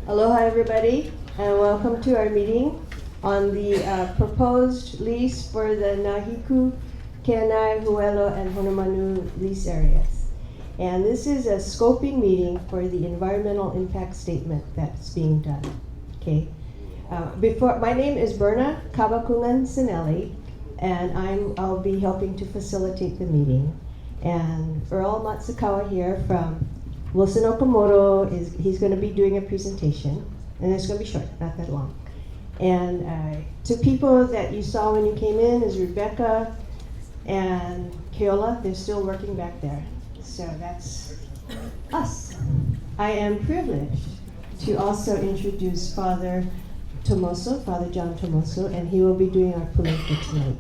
Aloha everybody, and welcome to our meeting on the proposed lease for the Nahiku, Kenai, Huelo, and Honolulu lease areas. And this is a scoping meeting for the environmental impact statement that's being done. Okay. My name is Berna Kabakungan Sinelli, and I'll be helping to facilitate the meeting. And Earl Matsukawa here from Wilson Okamoto he's going to be doing a presentation, and it's going to be short, not that long. And to people that you saw when you came in is Rebecca and Keola. They're still working back there. So that's us. I am privileged to also introduce Father Tomoso, Father John Tomoso, and he will be doing our pulling for tonight.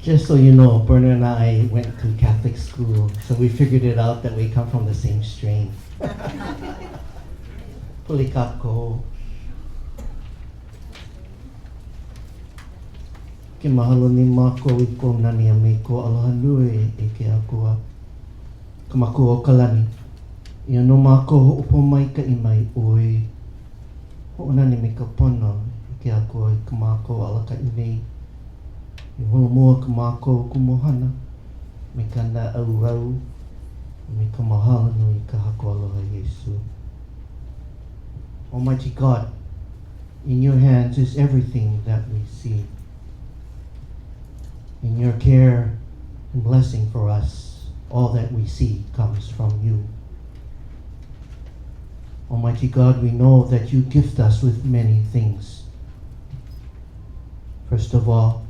Just so you know, Berna and I went to Catholic school, so we figured it out that we come from the same strain. Pulikako. Ke mahalo ni mako I ko nani a me ko aloha nui e ke akua. Ka mako o kalani. Ia no mako ho upo mai ka I mai oi. Ho nani me ka pono e ke akua I ka mako alaka I nei. I holo mua ka mākou kumohana, me ka na au, me ka mahalo nui ka hako aloha Yesu. Almighty God, in your hands is everything that we see. In your care and blessing for us, all that we see comes from you. Almighty God, we know that you gift us with many things. First of all,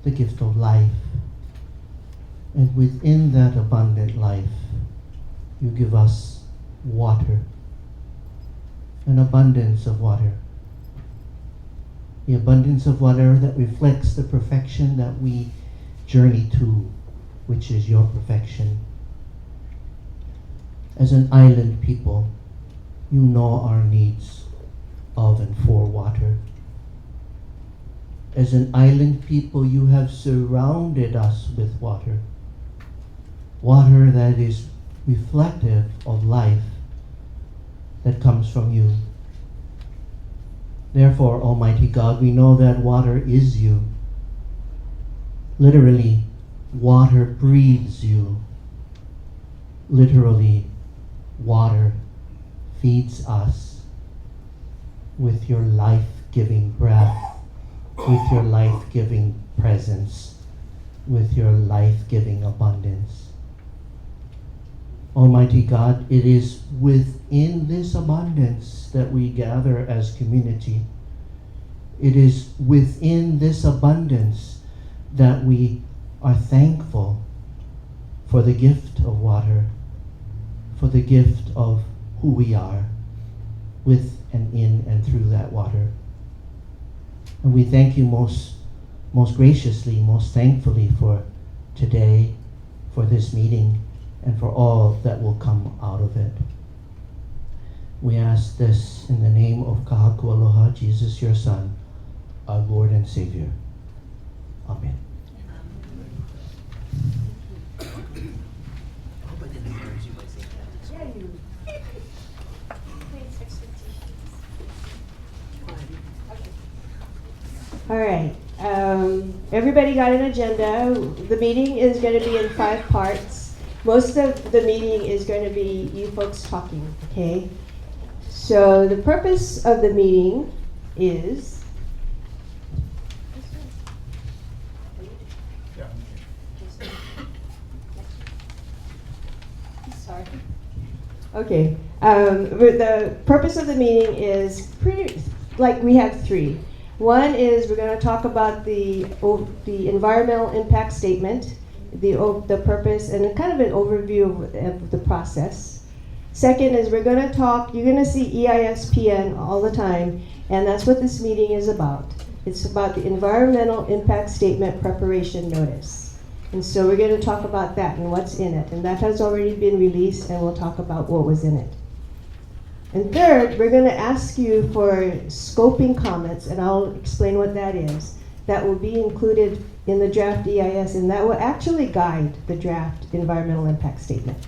the gift of life. And within that abundant life, you give us water, an abundance of water. The abundance of water that reflects the perfection that we journey to, which is your perfection. As an island people, you know our needs of and for water. As an island people, you have surrounded us with water. Water that is reflective of life that comes from you. Therefore, Almighty God, we know that water is you. Literally, water breathes you. Literally, water feeds us with your life-giving breath, with your life-giving presence, with your life-giving abundance. Almighty God, it is within this abundance that we gather as community. It is within this abundance that we are thankful for the gift of water, for the gift of who we are, with and in and through that water. And we thank you most graciously, most thankfully for today, for this meeting, and for all that will come out of it. We ask this in the name of Kahaku Aloha, Jesus, your Son, our Lord and Savior. Amen. All right. Everybody got an agenda. The meeting is going to be in 5 parts. Most of the meeting is going to be you folks talking, okay? So the purpose of the meeting is sorry. Okay. The purpose of the meeting is pretty like we have 3. One is we're going to talk about the environmental impact statement, the purpose, and kind of an overview of the process. Second is we're going to talk, you're going to see EISPN all the time, and that's what this meeting is about. It's about the environmental impact statement preparation notice. And so we're going to talk about that and what's in it. And that has already been released, and we'll talk about what was in it. And third, we're going to ask you for scoping comments, and I'll explain what that is. That will be included in the draft EIS, and that will actually guide the draft environmental impact statement.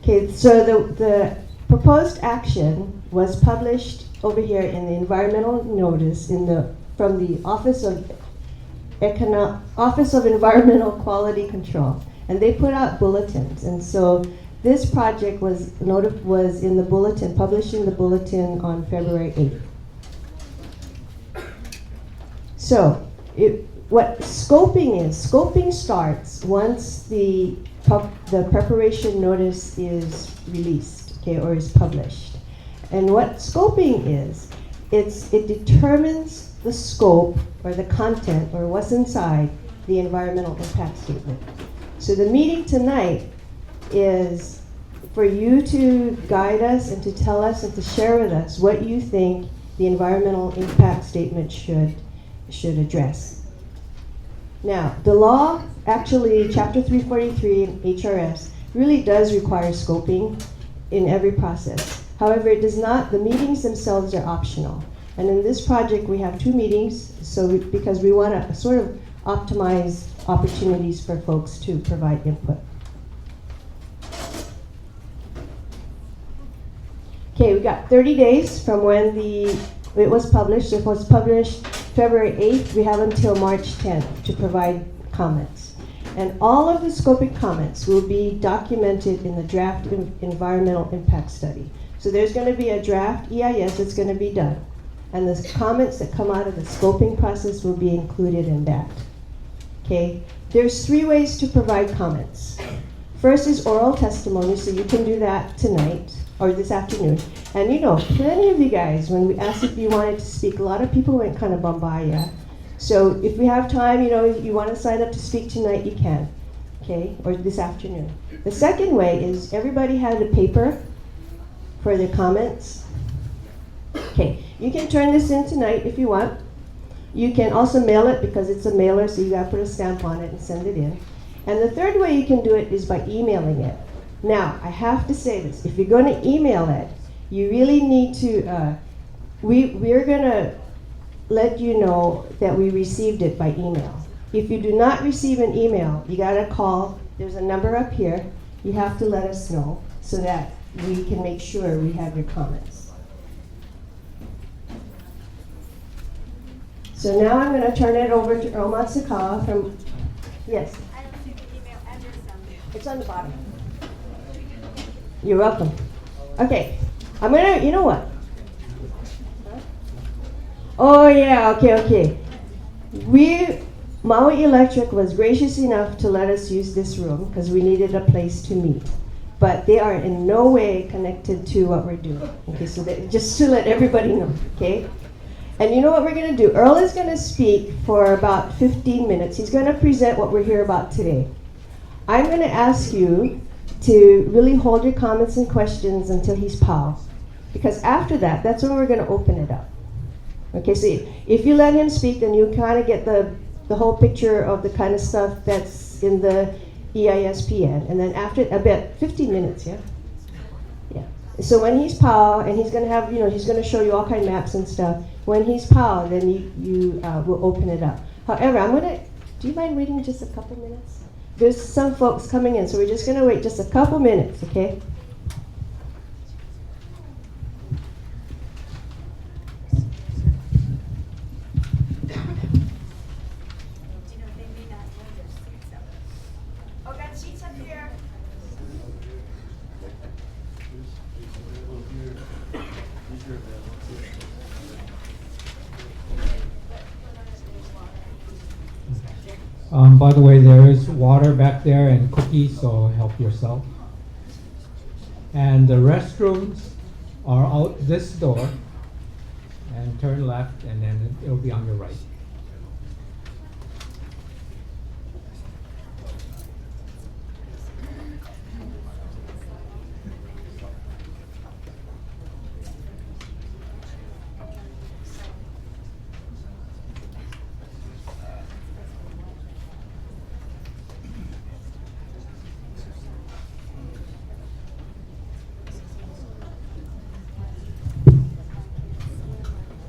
Okay, so the proposed action was published over here in the environmental notice from the Office of Environmental Quality Control, and they put out bulletins. And so this project was in the bulletin, published in the bulletin on February 8th. So what scoping is, scoping starts once the preparation notice is released, okay, or is published. And what scoping is, it determines the scope or the content or what's inside the environmental impact statement. So the meeting tonight is for you to guide us and to tell us and to share with us what you think the environmental impact statement should address. Now, the law, actually, Chapter 343 in HRS really does require scoping in every process. However, it does not, the meetings themselves are optional. And in this project, we have 2 meetings, because we want to sort of optimize opportunities for folks to provide input. Okay, we got 30 days from when it was published. If it was published February 8th, we have until March 10th to provide comments. And all of the scoping comments will be documented in the draft environmental impact study. So there's going to be a draft EIS that's going to be done. And the comments that come out of the scoping process will be included in that. Okay, there's 3 ways to provide comments. First is oral testimony, so you can do that tonight or this afternoon. And you know, plenty of you guys, when we asked if you wanted to speak, a lot of people went kind of bombaya. So if we have time, you know, if you want to sign up to speak tonight, you can, okay, or this afternoon. The second way is everybody had a paper for their comments. Okay, you can turn this in tonight if you want. You can also mail it because it's a mailer, so you gotta put a stamp on it and send it in. And the third way you can do it is by emailing it. Now, I have to say this, if you're gonna email it, you really need to, we're gonna let you know that we received it by email. If you do not receive an email, you gotta call, there's a number up here, you have to let us know so that we can make sure we have your comments. So now I'm gonna turn it over to Earl Matsukawa from, yes? I don't see the email address on there. It's on the bottom. You're welcome. Okay, I'm gonna, you know what? Oh yeah, okay. Maui Electric was gracious enough to let us use this room because we needed a place to meet. But they are in no way connected to what we're doing. Okay, so just to let everybody know, okay? And you know what we're gonna do? Earl is gonna speak for about 15 minutes. He's gonna present what we're here about today. I'm gonna ask you to really hold your comments and questions until he's POW. Because after that, that's when we're gonna open it up. Okay, so if you let him speak, then you kind of get the whole picture of the kind of stuff that's in the EISPN. And then after about 15 minutes, yeah? Yeah. So when he's POW, and he's gonna have, you know, he's gonna show you all kind of maps and stuff. When he's POW, then you will open it up. However, do you mind waiting just a couple minutes? There's some folks coming in, so we're just gonna wait just a couple minutes, okay? By the way, there is water back there and cookies, so help yourself. And the restrooms are out this door, and turn left, and then it'll be on your right.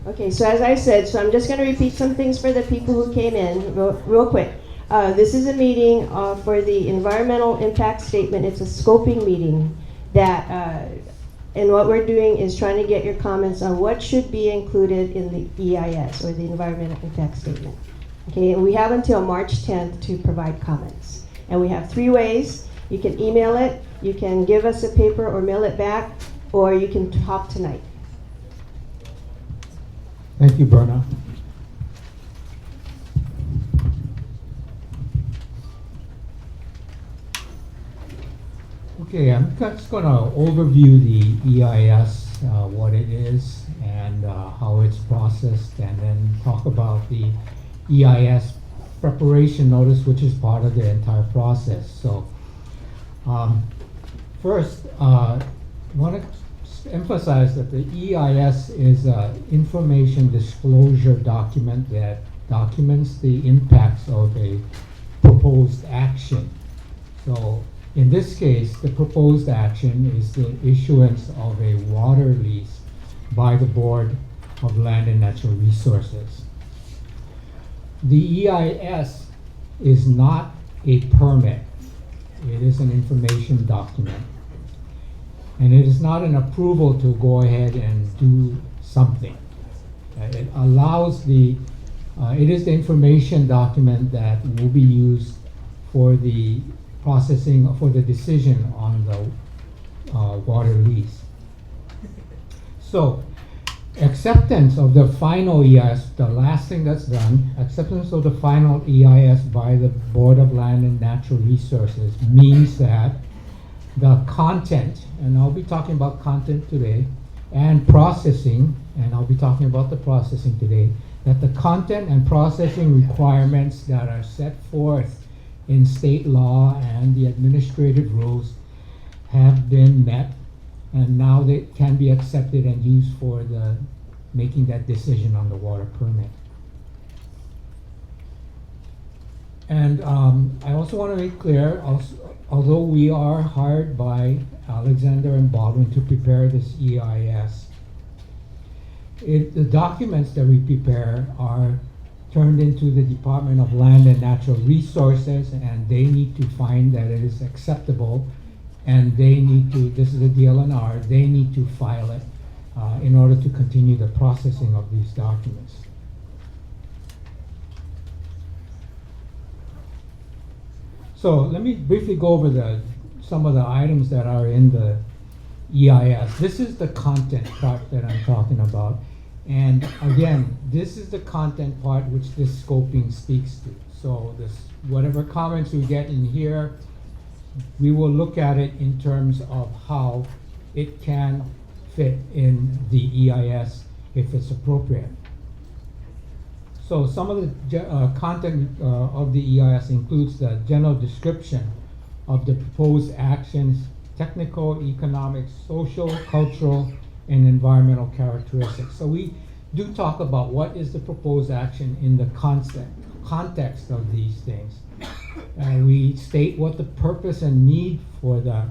Okay, so as I said, so I'm just going to repeat some things for the people who came in real quick. This is a meeting for the environmental impact statement. It's a scoping meeting that, and what we're doing is trying to get your comments on what should be included in the EIS or the environmental impact statement. Okay, and we have until March 10th to provide comments. And we have 3 ways. You can email it, you can give us a paper or mail it back, or you can talk tonight. Thank you, Berna. Okay, I'm just going to overview the EIS, what it is, and how it's processed, and then talk about the EIS preparation notice, which is part of the entire process. So, first, I want to emphasize that the EIS is an information disclosure document that documents the impacts of a proposed action. So, in this case, the proposed action is the issuance of a water lease by the Board of Land and Natural Resources. The EIS is not a permit. It is an information document. And it is not an approval to go ahead and do something. It allows it is the information document that will be used for the processing, for the decision on the water lease. So, acceptance of the final EIS, the last thing that's done, acceptance of the final EIS by the Board of Land and Natural Resources means that the content, and I'll be talking about content today, and processing, and I'll be talking about the processing today, that the content and processing requirements that are set forth in state law and the administrative rules have been met, and now they can be accepted and used for the making that decision on the water permit. And I also want to make clear, although we are hired by Alexander and Baldwin to prepare this EIS, the documents that we prepare are turned into the Department of Land and Natural Resources, and they need to find that it is acceptable, and they need to, this is a DLNR, they need to file it in order to continue the processing of these documents. So let me briefly go over some of the items that are in the EIS. This is the content part that I'm talking about. And again, this is the content part which this scoping speaks to. So whatever comments we get in here, we will look at it in terms of how it can fit in the EIS if it's appropriate. So some of the content of the EIS includes the general description of the proposed actions, technical, economic, social, cultural, and environmental characteristics. So we do talk about what is the proposed action in the context of these things. We state what the purpose and need for the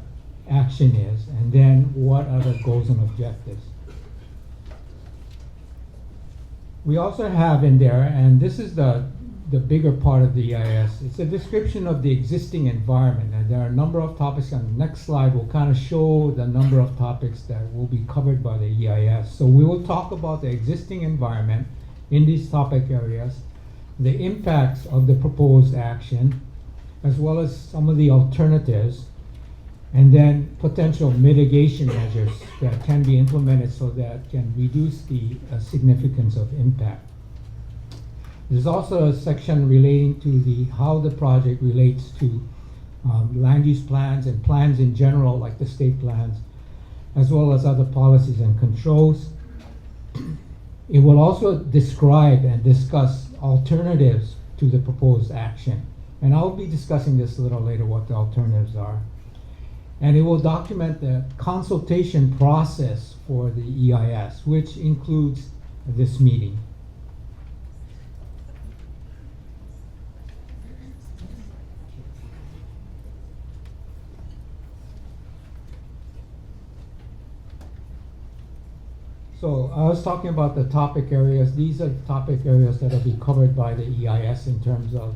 action is, and then what are the goals and objectives. We also have in there, and this is the bigger part of the EIS, it's a description of the existing environment, and there are a number of topics. On the next slide will kind of show the number of topics that will be covered by the EIS. So we will talk about the existing environment in these topic areas, the impacts of the proposed action, as well as some of the alternatives, and then potential mitigation measures that can be implemented so that can reduce the significance of impact. There's also a section relating to how the project relates to land use plans and plans in general, like the state plans, as well as other policies and controls. It will also describe and discuss alternatives to the proposed action. And I'll be discussing this a little later, what the alternatives are. And it will document the consultation process for the EIS, which includes this meeting. So I was talking about the topic areas. These are the topic areas that will be covered by the EIS in terms of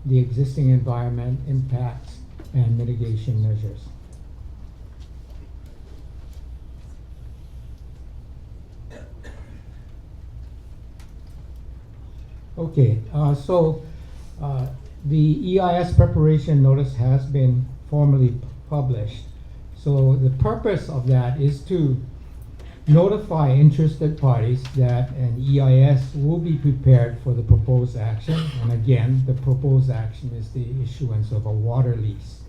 the existing environment, impacts, and mitigation measures. Okay, the EIS preparation notice has been formally published. So the purpose of that is to notify interested parties that an EIS will be prepared for the proposed action. And again, the proposed action is the issuance of a water lease.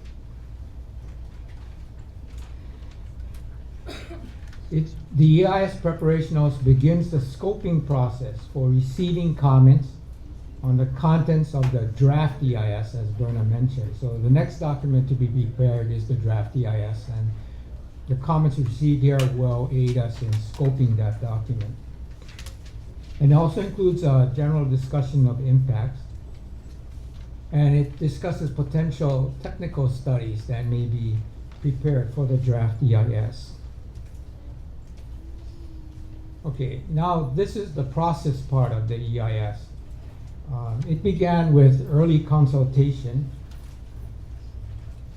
The EIS preparation notice begins the scoping process for receiving comments on the contents of the draft EIS, as Berna mentioned. So the next document to be prepared is the draft EIS, and the comments received here will aid us in scoping that document. And it also includes a general discussion of impacts, and it discusses potential technical studies that may be prepared for the draft EIS. Okay, now this is the process part of the EIS. It began with early consultation,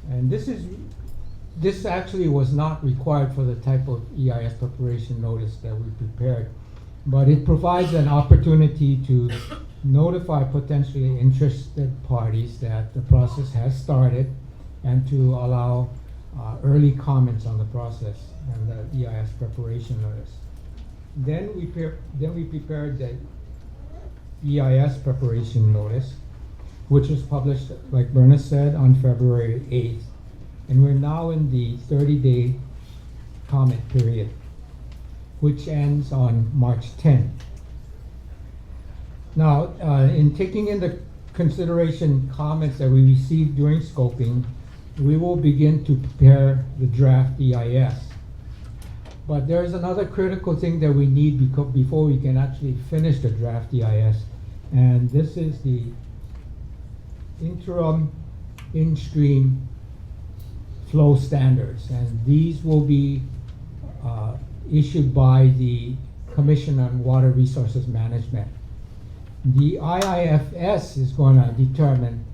and this actually was not required for the type of EIS preparation notice that we prepared, but it provides an opportunity to notify potentially interested parties that the process has started and to allow early comments on the process and the EIS preparation notice. Then we prepared the EIS preparation notice, which was published, like Berna said, on February 8th. And we're now in the 30-day comment period, which ends on March 10th. Now, in taking into consideration comments that we received during scoping, we will begin to prepare the draft EIS. But there's another critical thing that we need before we can actually finish the draft EIS, and this is the interim in-stream flow standards, and these will be issued by the Commission on Water Resources Management. The IIFS is going to determine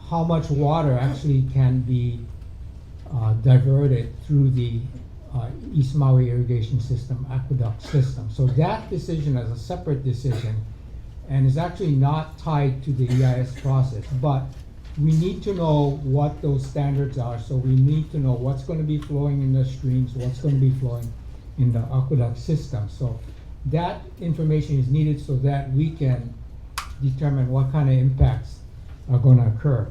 how much water actually can be diverted through the East Maui Irrigation System aqueduct system. So that decision is a separate decision and is actually not tied to the EIS process, but we need to know what those standards are. So we need to know what's going to be flowing in the streams, what's going to be flowing in the aqueduct system. So that information is needed so that we can determine what kind of impacts are going to occur.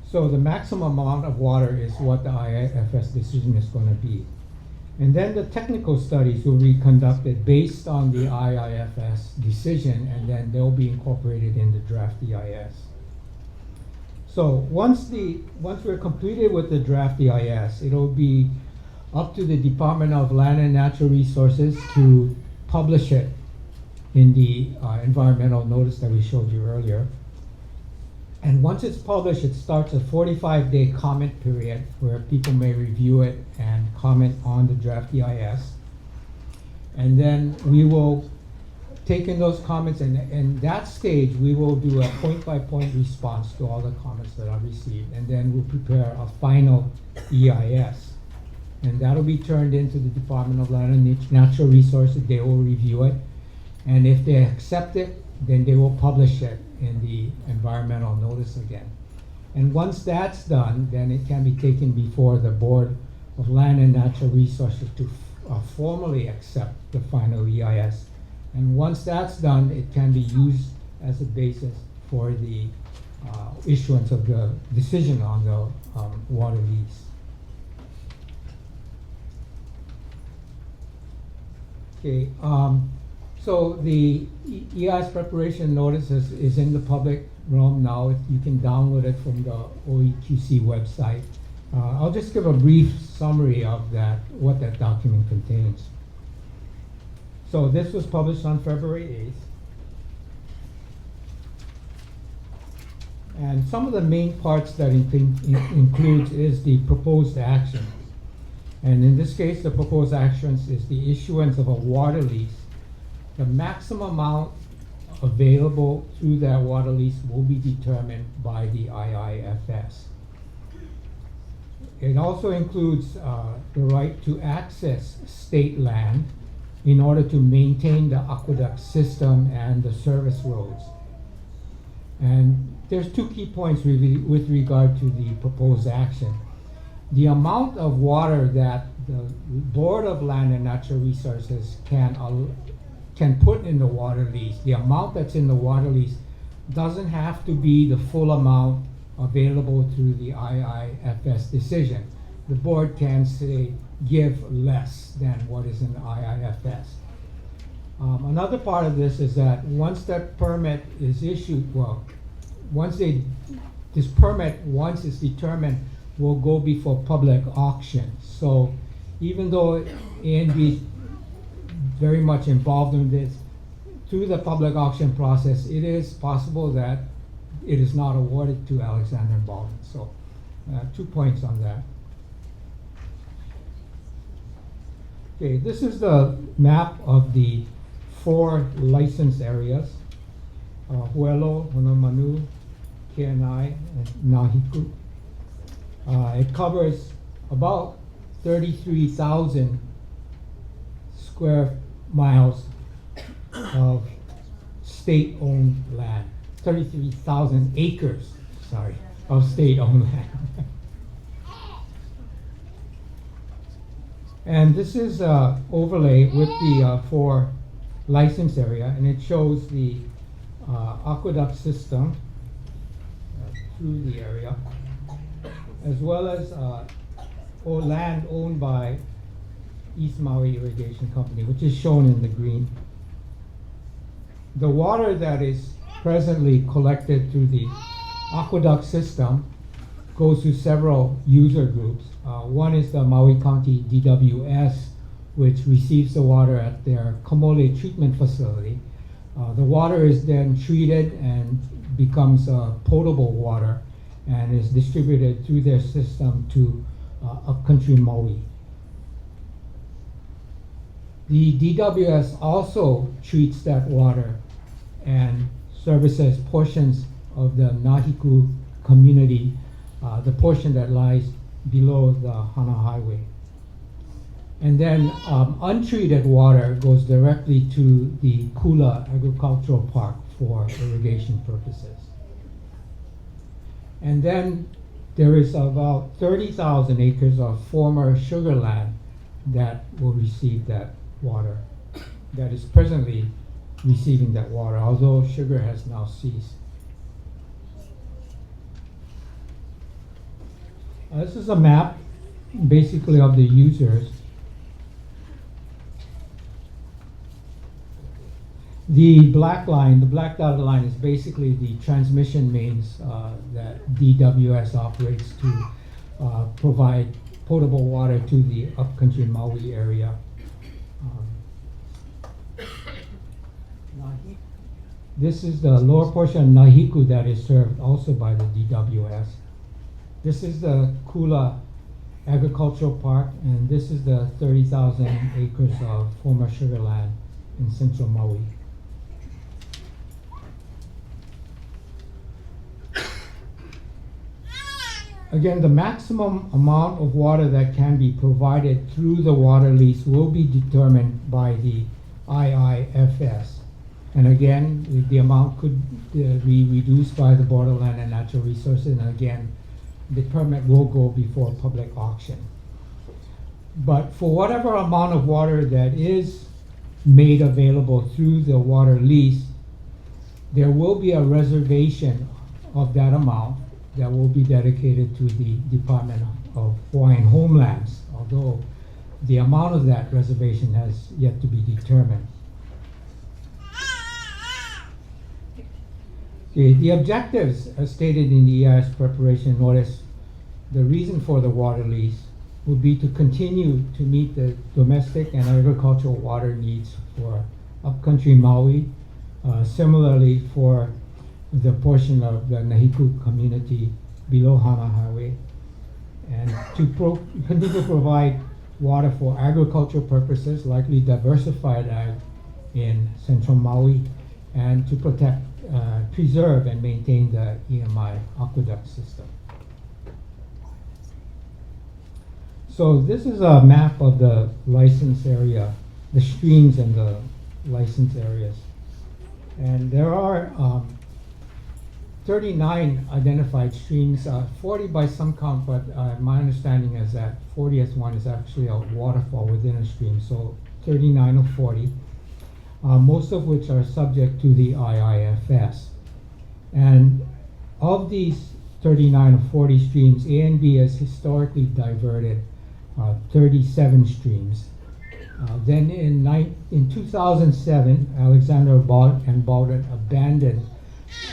So the maximum amount of water is what the IIFS decision is going to be. And then the technical studies will be conducted based on the IIFS decision, and then they'll be incorporated in the draft EIS. So once we're completed with the draft EIS, it'll be up to the Department of Land and Natural Resources to publish it in the environmental notice that we showed you earlier. And once it's published, it starts a 45-day comment period where people may review it and comment on the draft EIS. And then we will take in those comments, and in that stage, we will do a point-by-point response to all the comments that are received. And then we'll prepare a final EIS. And that'll be turned into the Department of Land and Natural Resources. They will review it. And if they accept it, then they will publish it in the environmental notice again. And once that's done, then it can be taken before the Board of Land and Natural Resources to formally accept the final EIS. And once that's done, it can be used as a basis for the issuance of the decision on the water lease. Okay. So the EIS preparation notice is in the public realm now. You can download it from the OEQC website. I'll just give a brief summary of what that document contains. So this was published on February 8th. And some of the main parts that includes is the proposed action. And in this case, the proposed actions is the issuance of a water lease. The maximum amount available through that water lease will be determined by the IIFS. It also includes the right to access state land in order to maintain the aqueduct system and the service roads. And there's two key points with regard to the proposed action. The amount of water that the Board of Land and Natural Resources can put in the water lease, the amount that's in the water lease doesn't have to be the full amount available through the IIFS decision. The board can say give less than what is in the IIFS. Another part of this is that once that permit is issued, this permit, once it's determined, will go before public auction. So even though ANB is very much involved in this, through the public auction process, it is possible that it is not awarded to Alexander and Baldwin. So 2 points on that. Okay, this is the map of the 4 licensed areas, Huelo, Honolulu, Kenai, and Nahiku. It covers about 33,000 square miles of state-owned land. 33,000 acres, sorry, of state-owned land. And this is overlay with the 4 license area, and it shows the aqueduct system through the area, as well as land owned by East Maui Irrigation Company, which is shown in the green. The water that is presently collected through the aqueduct system goes to several user groups. One is the Maui County DWS, which receives the water at their Kamole treatment facility. The water is then treated and becomes potable water and is distributed through their system to upcountry Maui. The DWS also treats that water and services portions of the Nahiku community, the portion that lies below the Hana Highway. And then untreated water goes directly to the Kula Agricultural Park for irrigation purposes. And then there is about 30,000 acres of former sugar land that will receive that water, that is presently receiving that water, although sugar has now ceased. This is a map basically of the users. The black line, the black dotted line, is basically the transmission mains that DWS operates to provide potable water to the upcountry Maui area. This is the lower portion of Nahiku that is served also by the DWS. This is the Kula Agricultural Park, and this is the 30,000 acres of former sugar land in central Maui. Again, the maximum amount of water that can be provided through the water lease will be determined by the IIFS. And again, the amount could be reduced by the Board of Land and Natural Resources, and again, the permit will go before public auction. But for whatever amount of water that is made available through the water lease, there will be a reservation of that amount that will be dedicated to the Department of Hawaiian Homelands, although the amount of that reservation has yet to be determined. Okay, the objectives as stated in the EIS preparation notice, the reason for the water lease would be to continue to meet the domestic and agricultural water needs for upcountry Maui, similarly for the portion of the Nahiku community below Hana Highway, and to continue to provide water for agricultural purposes, likely diversified ag in central Maui, and to protect, preserve and maintain the EMI aqueduct system. So this is a map of the license area, the streams and the license areas. And there are 39 identified streams, 40 by some count, but my understanding is that 40th one is actually a waterfall within a stream, so 39 of 40, most of which are subject to the IIFS. And of these 39 of 40 streams, A and B has historically diverted 37 streams. Then in 2007, Alexander and Baldwin abandoned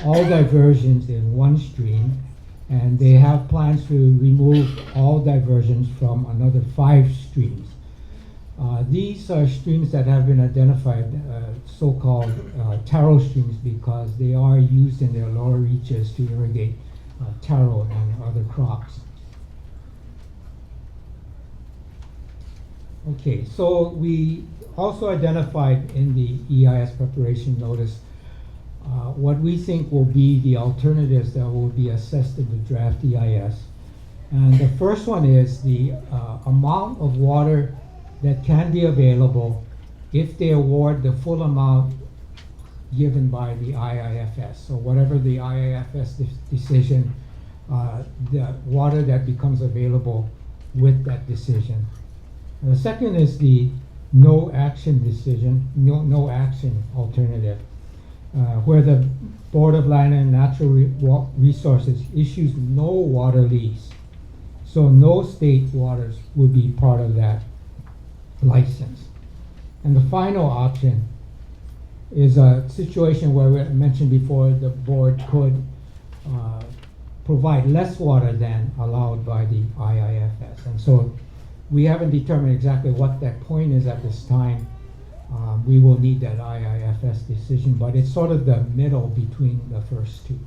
all diversions in one stream, and they have plans to remove all diversions from another 5 streams. These are streams that have been identified, so-called taro streams, because they are used in their lower reaches to irrigate taro and other crops. Okay, so we also identified in the EIS preparation notice what we think will be the alternatives that will be assessed in the draft EIS. And the first one is the amount of water that can be available if they award the full amount given by the IIFS. So whatever the IIFS decision, the water that becomes available with that decision. And the second is the no action decision, no action alternative, where the Board of Land and Natural Resources issues no water lease. So no state waters would be part of that license. And the final option is a situation where we mentioned before the board could provide less water than allowed by the IIFS. And so we haven't determined exactly what that point is at this time. We will need that IIFS decision, but it's sort of the middle between the first two.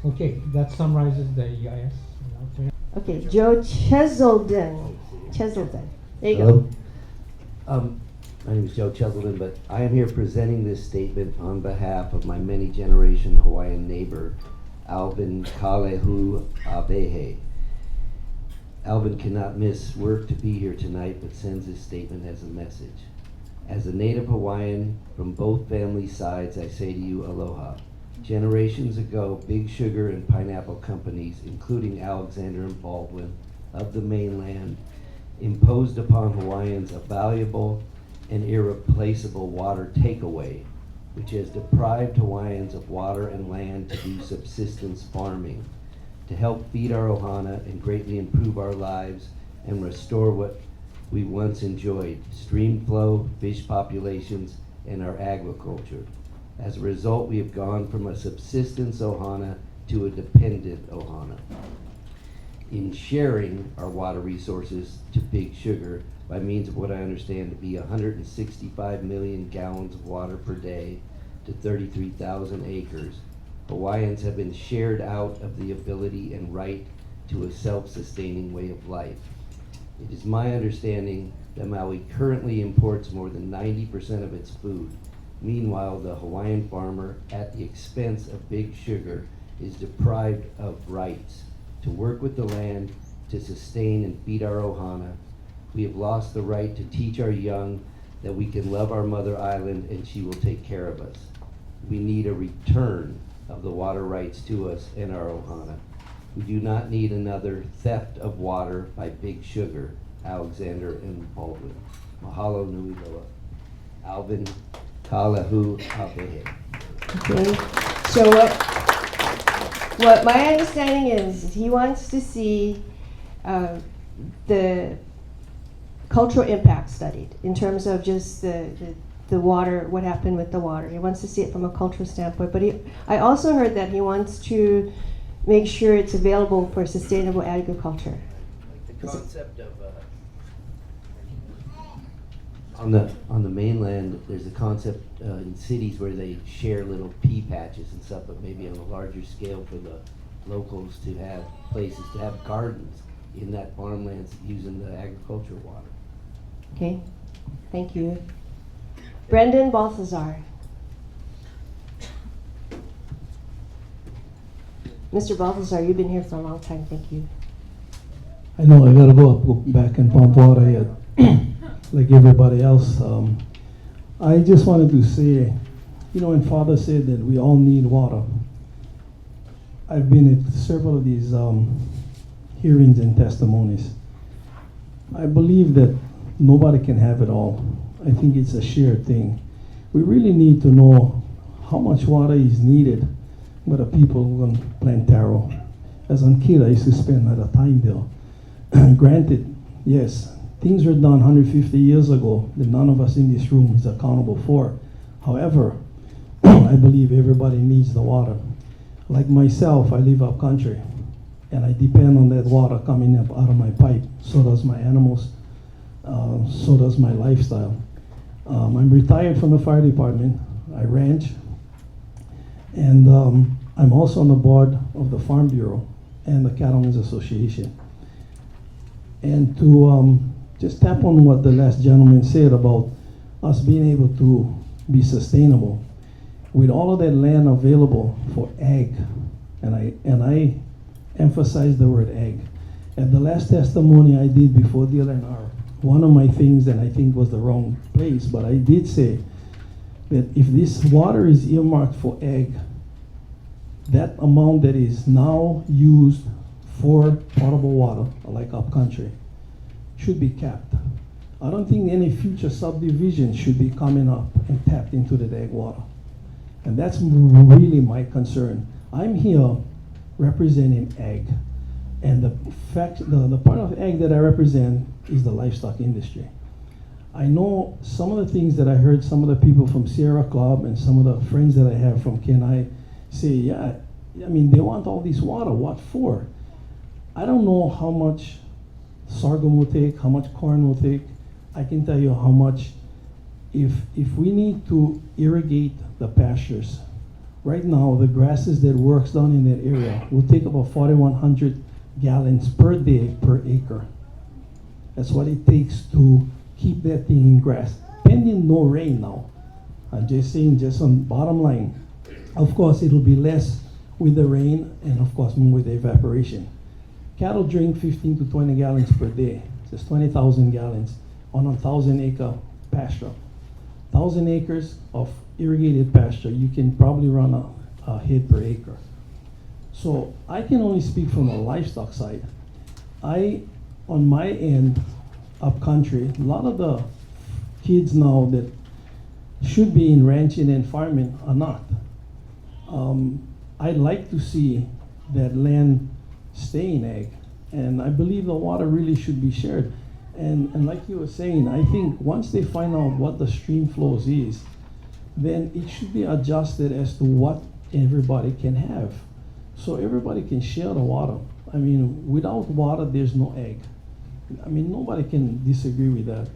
Okay, that summarizes the EIS. Okay, Joe Cheselden. Cheselden. There you go. Hello. My name is Joe Cheselden, but I am here presenting this statement on behalf of my many-generation Hawaiian neighbor, Alvin Kalehu Abehe. Alvin cannot miss work to be here tonight, but sends his statement as a message. As a native Hawaiian from both family sides, I say to you, aloha. Generations ago, big sugar and pineapple companies, including Alexander and Baldwin of the mainland, imposed upon Hawaiians a valuable and irreplaceable water takeaway, which has deprived Hawaiians of water and land to do subsistence farming, to help feed our ohana and greatly improve our lives and restore what we once enjoyed, stream flow, fish populations, and our agriculture. As a result, we have gone from a subsistence ohana to a dependent ohana. In sharing our water resources to Big Sugar by means of what I understand to be 165 million gallons of water per day to 33,000 acres, Hawaiians have been shared out of the ability and right to a self-sustaining way of life. It is my understanding that Maui currently imports more than 90% of its food. Meanwhile, the Hawaiian farmer, at the expense of Big Sugar, is deprived of rights to work with the land, to sustain and feed our ohana. We have lost the right to teach our young that we can love our mother island and she will take care of us. We need a return of the water rights to us and our ohana. We do not need another theft of water by Big Sugar, Alexander and Baldwin. Mahalo nui loa. Alvin Kalehu Abehe. Okay. So what my understanding is he wants to see the cultural impact studied in terms of just the water, what happened with the water. He wants to see it from a cultural standpoint. But I also heard that he wants to make sure it's available for sustainable agriculture. The concept of on the mainland, there's a concept in cities where they share little pea patches and stuff, but maybe on a larger scale for the locals to have places to have gardens in that farmland using the agricultural water. Okay, thank you. Brendan Balthazar. Mr. Balthazar, you've been here for a long time, thank you. I know I gotta go back and pump water yet, like everybody else. I just wanted to say, you know, when Father said that we all need water, I've been at several of these hearings and testimonies. I believe that nobody can have it all. I think it's a shared thing. We really need to know how much water is needed by the people who are going to plant taro. As a kid, I used to spend a lot of time there. Granted, yes, things were done 150 years ago that none of us in this room is accountable for. However, I believe everybody needs the water. Like myself, I live up country, and I depend on that water coming up out of my pipe. So does my animals, so does my lifestyle. I'm retired from the fire department. I ranch, and I'm also on the board of the Farm Bureau and the Cattlemen's Association. And to just tap on what the last gentleman said about us being able to be sustainable, with all of that land available for ag, and I emphasize the word ag. At the last testimony I did before the LNR, one of my things that I think was the wrong place, but I did say that if this water is earmarked for ag, that amount that is now used for potable water, like upcountry, should be capped. I don't think any future subdivision should be coming up and tapped into the ag water. And that's really my concern. I'm here representing ag. And the part of ag that I represent is the livestock industry. I know some of the things that I heard some of the people from Sierra Club and some of the friends that I have from Kenai say, yeah, I mean, they want all this water, what for? I don't know how much sorghum will take, how much corn will take. I can tell you how much, if we need to irrigate the pastures, right now the grasses that works down in that area will take about 4,100 gallons per day per acre. That's what it takes to keep that thing in grass, pending no rain now. I'm just saying, just on bottom line. Of course, it'll be less with the rain and of course more with the evaporation. Cattle drink 15 to 20 gallons per day. That's 20,000 gallons on a 1,000-acre pasture. 1,000 acres of irrigated pasture, you can probably run a head per acre. So I can only speak from the livestock side. On my end, up country, a lot of the kids now that should be in ranching and farming are not. I'd like to see that land stay in ag, and I believe the water really should be shared. And like you were saying, I think once they find out what the stream flows is, then it should be adjusted as to what everybody can have. So everybody can share the water. I mean, without water, there's no egg. I mean, nobody can disagree with that.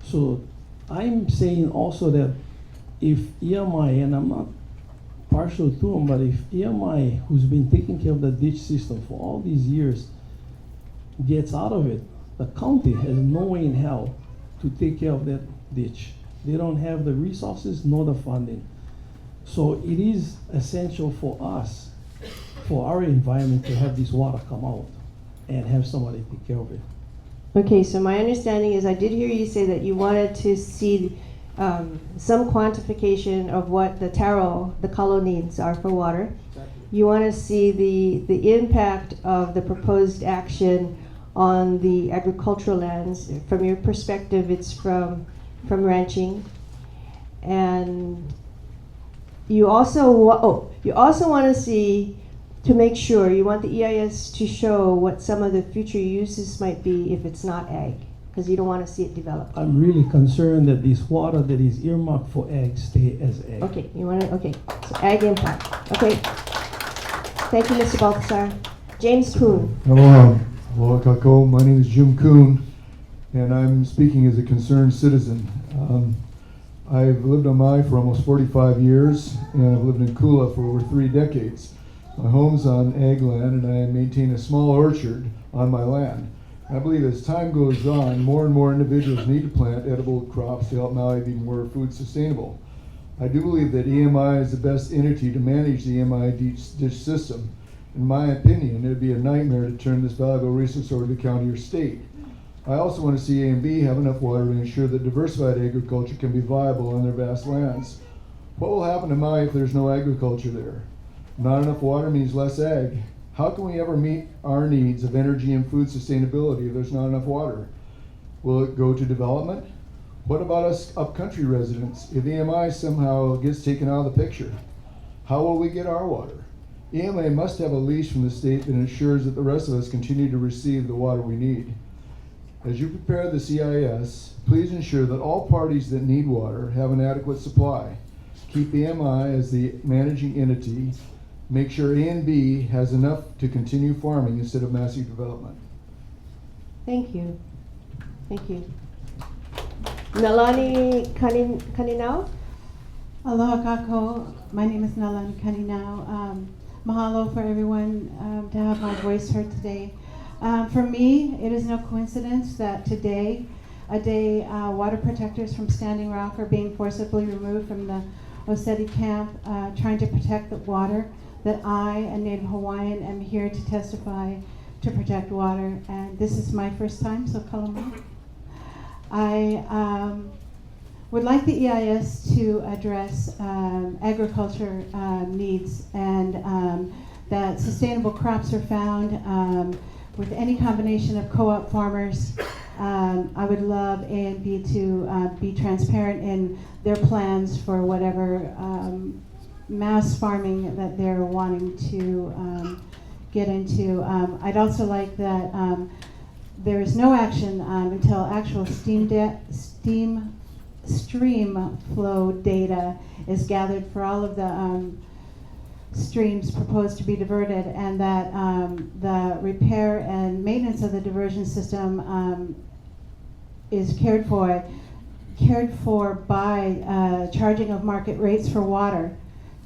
So I'm saying also that if EMI, and I'm not partial to them, but if EMI, who's been taking care of the ditch system for all these years, gets out of it, the county has no way in hell to take care of that ditch. They don't have the resources nor the funding. So it is essential for us, for our environment, to have this water come out and have somebody take care of it. Okay, so my understanding is, I did hear you say that you wanted to see some quantification of what the taro, the kalo needs are for water. You want to see the impact of the proposed action on the agricultural lands. From your perspective, it's from ranching. And you also want to see, to make sure, you want the EIS to show what some of the future uses might be if it's not ag, because you don't want to see it develop. I'm really concerned that this water that is earmarked for ag stay as ag. Okay, you want to, okay, so ag impact. Okay, thank you, Mr. Balthazar. James Kuhn. Hello, aloha kako. My name is Jim Kuhn, and I'm speaking as a concerned citizen. I've lived on Maui for almost 45 years, and I've lived in Kula for over 3 decades. My home's on ag land, and I maintain a small orchard on my land. I believe as time goes on, more and more individuals need to plant edible crops to help Maui be more food sustainable. I do believe that EMI is the best entity to manage the EMI ditch system. In my opinion, it would be a nightmare to turn this valuable resource over to the county or state. I also want to see A&B have enough water to ensure that diversified agriculture can be viable on their vast lands. What will happen to Maui if there's no agriculture there? Not enough water means less ag. How can we ever meet our needs of energy and food sustainability if there's not enough water? Will it go to development? What about us upcountry residents if EMI somehow gets taken out of the picture? How will we get our water? EMA must have a leash from the state that ensures that the rest of us continue to receive the water we need. As you prepare the CIS, please ensure that all parties that need water have an adequate supply. Keep EMI as the managing entity. Make sure A&B has enough to continue farming instead of massive development. Thank you. Thank you. Nalani Kaninau? Aloha kako. My name is Nalani Kaninau. Mahalo for everyone to have my voice heard today. For me, it is no coincidence that today, water protectors from Standing Rock are being forcibly removed from the Oseti camp, trying to protect the water that I, a Native Hawaiian, am here to testify to protect water. And this is my first time, so kalama. I would like the EIS to address agriculture needs, and that sustainable crops are found with any combination of co-op farmers. I would love A&B to be transparent in their plans for whatever mass farming that they're wanting to get into. I'd also like that there is no action until actual stream flow data is gathered for all of the streams proposed to be diverted, and that the repair and maintenance of the diversion system is cared for by charging of market rates for water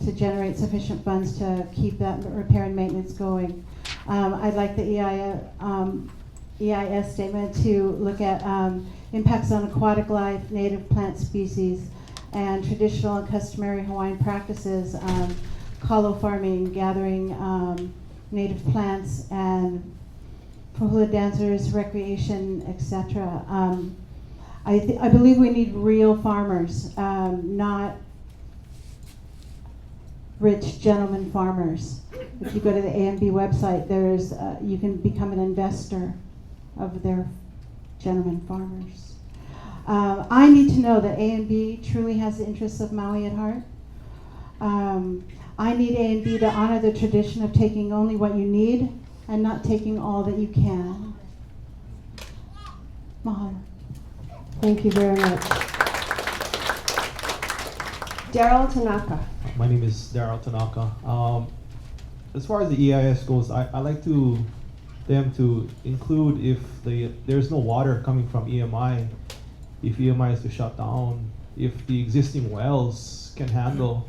to generate sufficient funds to keep that repair and maintenance going. I'd like the EIS statement to look at impacts on aquatic life, native plant species, and traditional and customary Hawaiian practices, kalo farming, gathering native plants, and for hula dancers, recreation, etc. I believe we need real farmers, not rich gentleman farmers. If you go to the A&B website, there's you can become an investor of their gentleman farmers. I need to know that A&B truly has the interests of Maui at heart. I need A&B to honor the tradition of taking only what you need and not taking all that you can. Mahalo. Thank you very much. Daryl Tanaka. My name is Daryl Tanaka. As far as the EIS goes, I like them to include if there's no water coming from EMI, if EMI is to shut down, if the existing wells can handle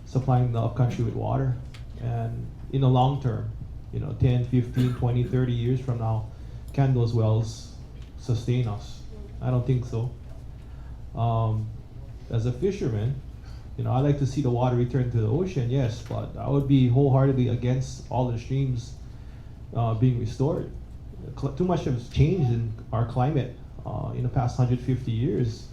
supplying the upcountry with water. And in the long term, 10, 15, 20, 30 years from now, can those wells sustain us? I don't think so. As a fisherman, I like to see the water return to the ocean, yes, but I would be wholeheartedly against all the streams being restored. Too much has changed in our climate in the past 150 years.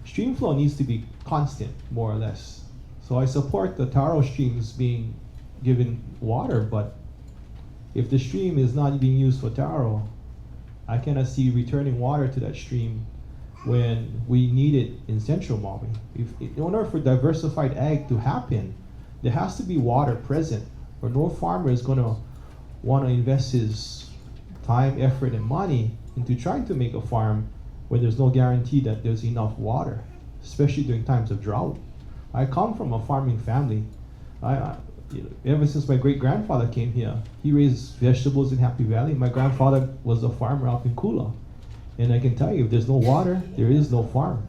Stream flow needs to be constant, more or less. So I support the taro streams being given water, but if the stream is not being used for taro, I cannot see returning water to that stream when we need it in central Maui. In order for diversified ag to happen, there has to be water present, or no farmer is going to want to invest his time, effort, and money into trying to make a farm when there's no guarantee that there's enough water, especially during times of drought. I come from a farming family. Ever since my great-grandfather came here, he raised vegetables in Happy Valley. My grandfather was a farmer up in Kula. And I can tell you, if there's no water, there is no farm.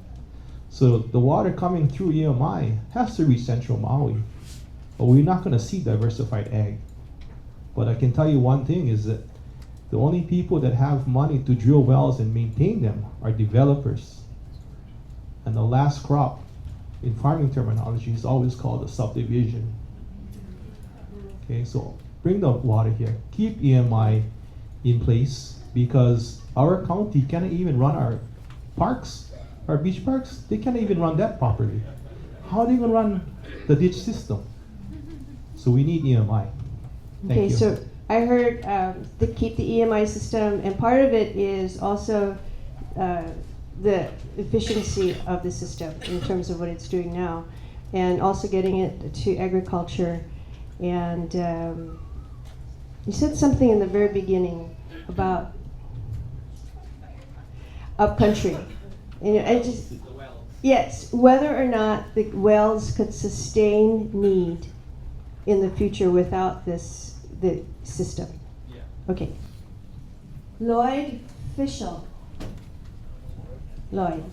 So the water coming through EMI has to reach central Maui. But we're not going to see diversified ag. But I can tell you one thing is that The only people that have money to drill wells and maintain them are developers. And the last crop in farming terminology is always called a subdivision. Okay, so bring the water here. Keep EMI in place because our county cannot even run our parks, our beach parks. They cannot even run that properly. How are they going to run the ditch system? So we need EMI. Thank Okay, you. so I heard to keep the EMI system, and part of it is also the efficiency of the system in terms of what it's doing now, and also getting it to agriculture. And you said something in the very beginning about upcountry. And I just, yes, whether or not the wells could sustain need in the future without the system. Yeah. Okay. Lloyd Fischel. Lloyd.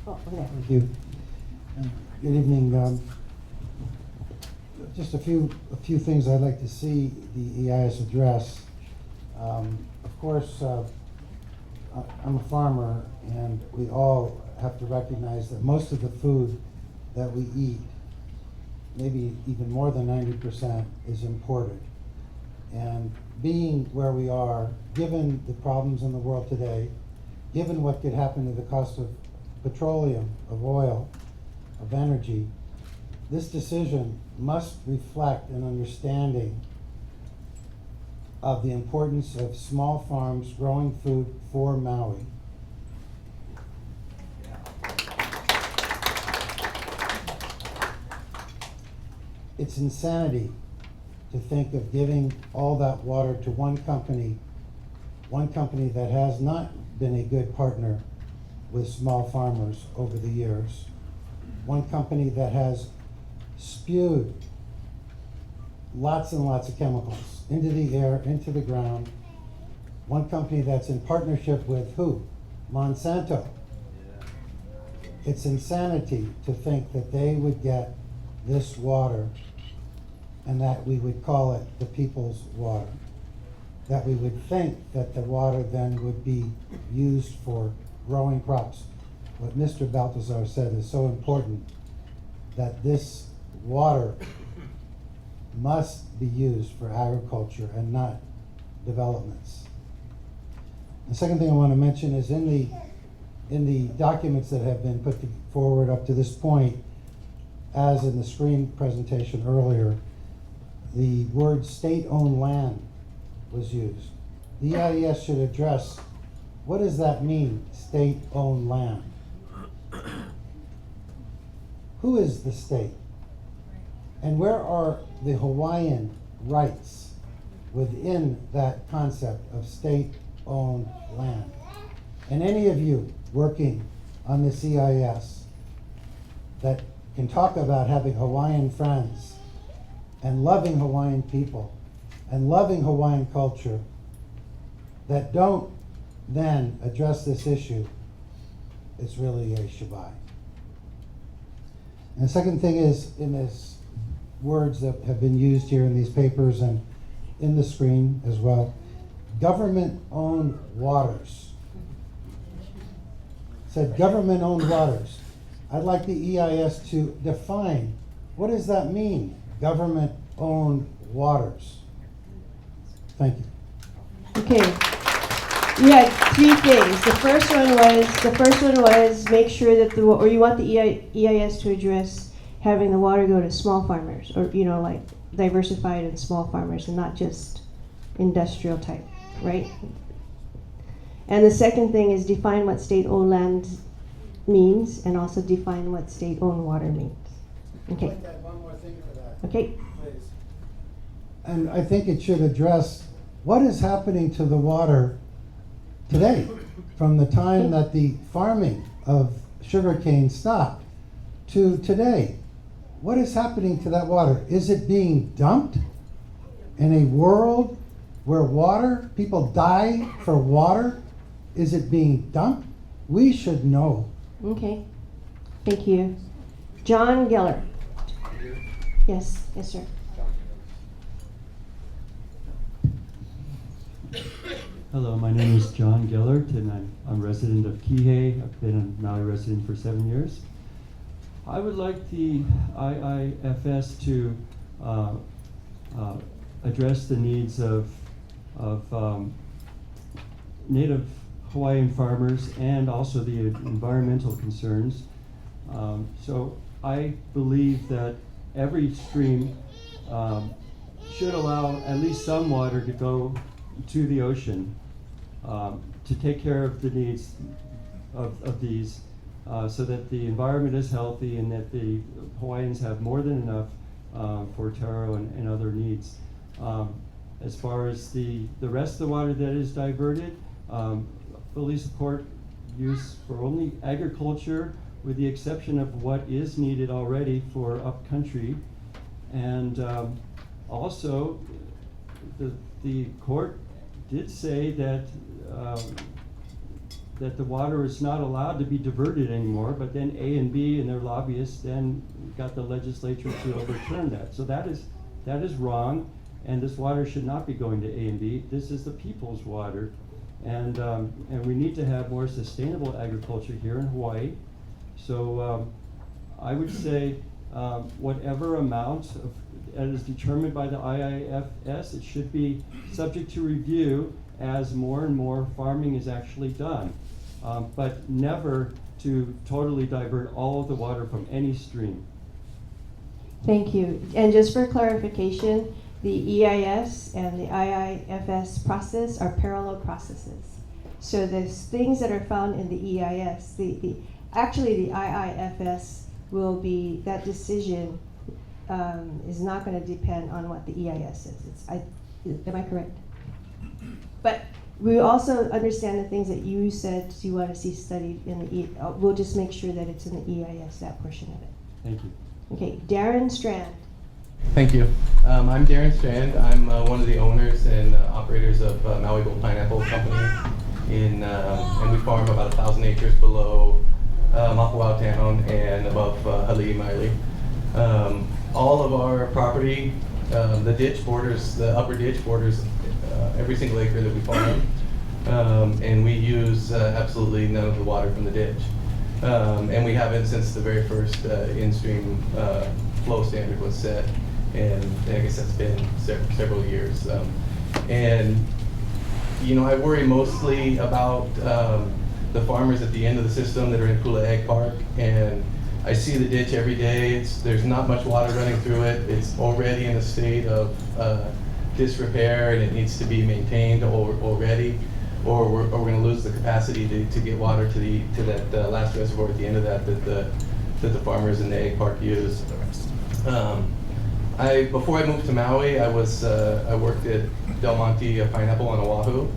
Oh, there. Thank you. Good evening. Just a few things I'd like to see the EIS address. Of course, I'm a farmer, and we all have to recognize that most of the food that we eat, maybe even more than 90%, is imported. And being where we are, given the problems in the world today, given what could happen to the cost of petroleum, of oil, of energy, this decision must reflect an understanding of the importance of small farms growing food for Maui. It's insanity to think of giving all that water to one company that has not been a good partner with small farmers over the years, one company that has spewed lots and lots of chemicals into the air, into the ground, one company that's in partnership with who? Monsanto. It's insanity to think that they would get this water and that we would call it the people's water. That we would think that the water then would be used for growing crops. What Mr. Baltazar said is so important, that this water must be used for agriculture and not developments. The second thing I want to mention is in the documents that have been put forward up to this point, as in the screen presentation earlier, the word state-owned land was used. The EIS should address, what does that mean, state-owned land? Who is the state? And where are the Hawaiian rights within that concept of state-owned land? And any of you working on this EIS that can talk about having Hawaiian friends and loving Hawaiian people and loving Hawaiian culture, that don't then address this issue, it's really a shabai. And the second thing is, in this words that have been used here in these papers and in the screen as well, government-owned waters. It said government-owned waters. I'd like the EIS to define, what does that mean, government-owned waters? Thank you. Okay. You had three things. The first one was make sure that or you want the EIS to address having the water go to small farmers, or like diversified and small farmers, and not just industrial type, right? And the second thing is define what state-owned land means, and also define what state-owned water means. Okay. I'd like to add one more thing to that. Okay. Please. And I think it should address what is happening to the water today, from the time that the farming of sugarcane stopped to today. What is happening to that water? Is it being dumped in a world where people die for water? Is it being dumped? We should know. Okay. Thank you. John Geller. Yes, sir. Hello, my name is John Gellert, and I'm a resident of Kihei. I've been a Maui resident for 7 years. I would like the IIFS to address the needs of native Hawaiian farmers and also the environmental concerns. So I believe that every stream should allow at least some water to go to the ocean to take care of the needs of these so that the environment is healthy and that the Hawaiians have more than enough for taro and other needs. As far as the rest of the water that is diverted, fully support use for only agriculture with the exception of what is needed already for upcountry. And also, the court did say that that the water is not allowed to be diverted anymore, but then A and B and their lobbyists then got the legislature to overturn that. So that is wrong, and this water should not be going to A and B. This is the people's water, and we need to have more sustainable agriculture here in Hawaii. So I would say whatever amount that is determined by the IIFS, it should be subject to review as more and more farming is actually done, but never to totally divert all of the water from any stream. Thank you. And just for clarification, the EIS and the IIFS process are parallel processes. So there's things that are found in the EIS. Actually, the IIFS will be, that decision is not going to depend on what the EIS says. Am I correct? But we also understand the things that you said you want to see studied in the we'll just make sure that it's in the EIS, that portion of it. Thank you. Okay, Darren Strand. Thank you. I'm Darren Strand. I'm one of the owners and operators of Maui Gold Pineapple Company, and we farm about 1,000 acres below Mapuau town and above Hali'i Maili. All of our property, the ditch borders, the upper ditch borders every single acre that we farm, and we use absolutely none of the water from the ditch. And we haven't since the very first in-stream flow standard was set, and I guess that's been several years. And you know, I worry mostly about the farmers at the end of the system that are in Kula Ag Park, and I see the ditch every day. There's not much water running through it. It's already in a state of disrepair, and it needs to be maintained already, or we're going to lose the capacity to get water to that last reservoir at the end of that the farmers in the egg park use. Before I moved to Maui, I worked at Del Monte Pineapple on Oahu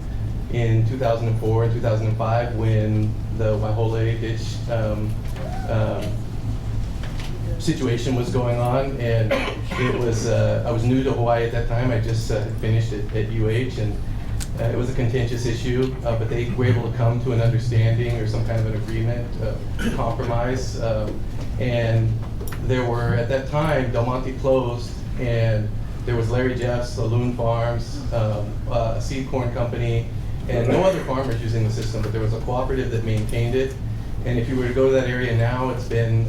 in 2004 and 2005 when the Waihole ditch situation was going on, and it was I was new to Hawaii at that time. I just finished at UH, and it was a contentious issue, but they were able to come to an understanding or some kind of an agreement, compromise, and there were, at that time, Del Monte closed, and there was Larry Jeff's, the Loon Farms, a seed corn company, and no other farmers using the system, but there was a cooperative that maintained it. And if you were to go to that area now, it's been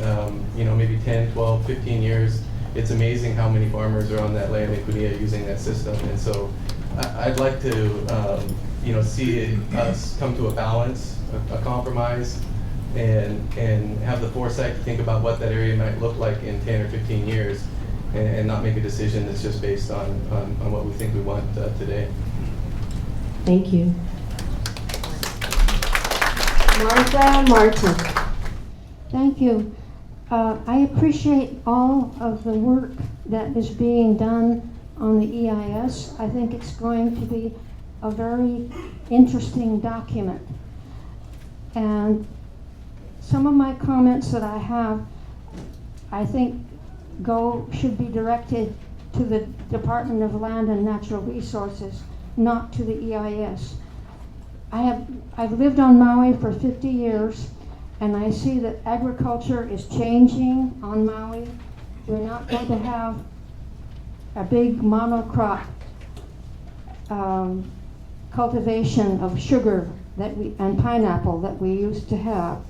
you know, maybe 10, 12, 15 years. It's amazing how many farmers are on that land in Kunia using that system. And so I'd like to you know, see us come to a balance, a compromise, and have the foresight to think about what that area might look like in 10 or 15 years, and not make a decision that's just based on what we think we want today. Thank you. Martha Martin. Thank you. I appreciate all of the work that is being done on the EIS. I think it's going to be a very interesting document. And some of my comments that I have, I think should be directed to the Department of Land and Natural Resources, not to the EIS. I've lived on Maui for 50 years, and I see that agriculture is changing on Maui. We're not going to have a big monocrop cultivation of sugar and pineapple that we used to have.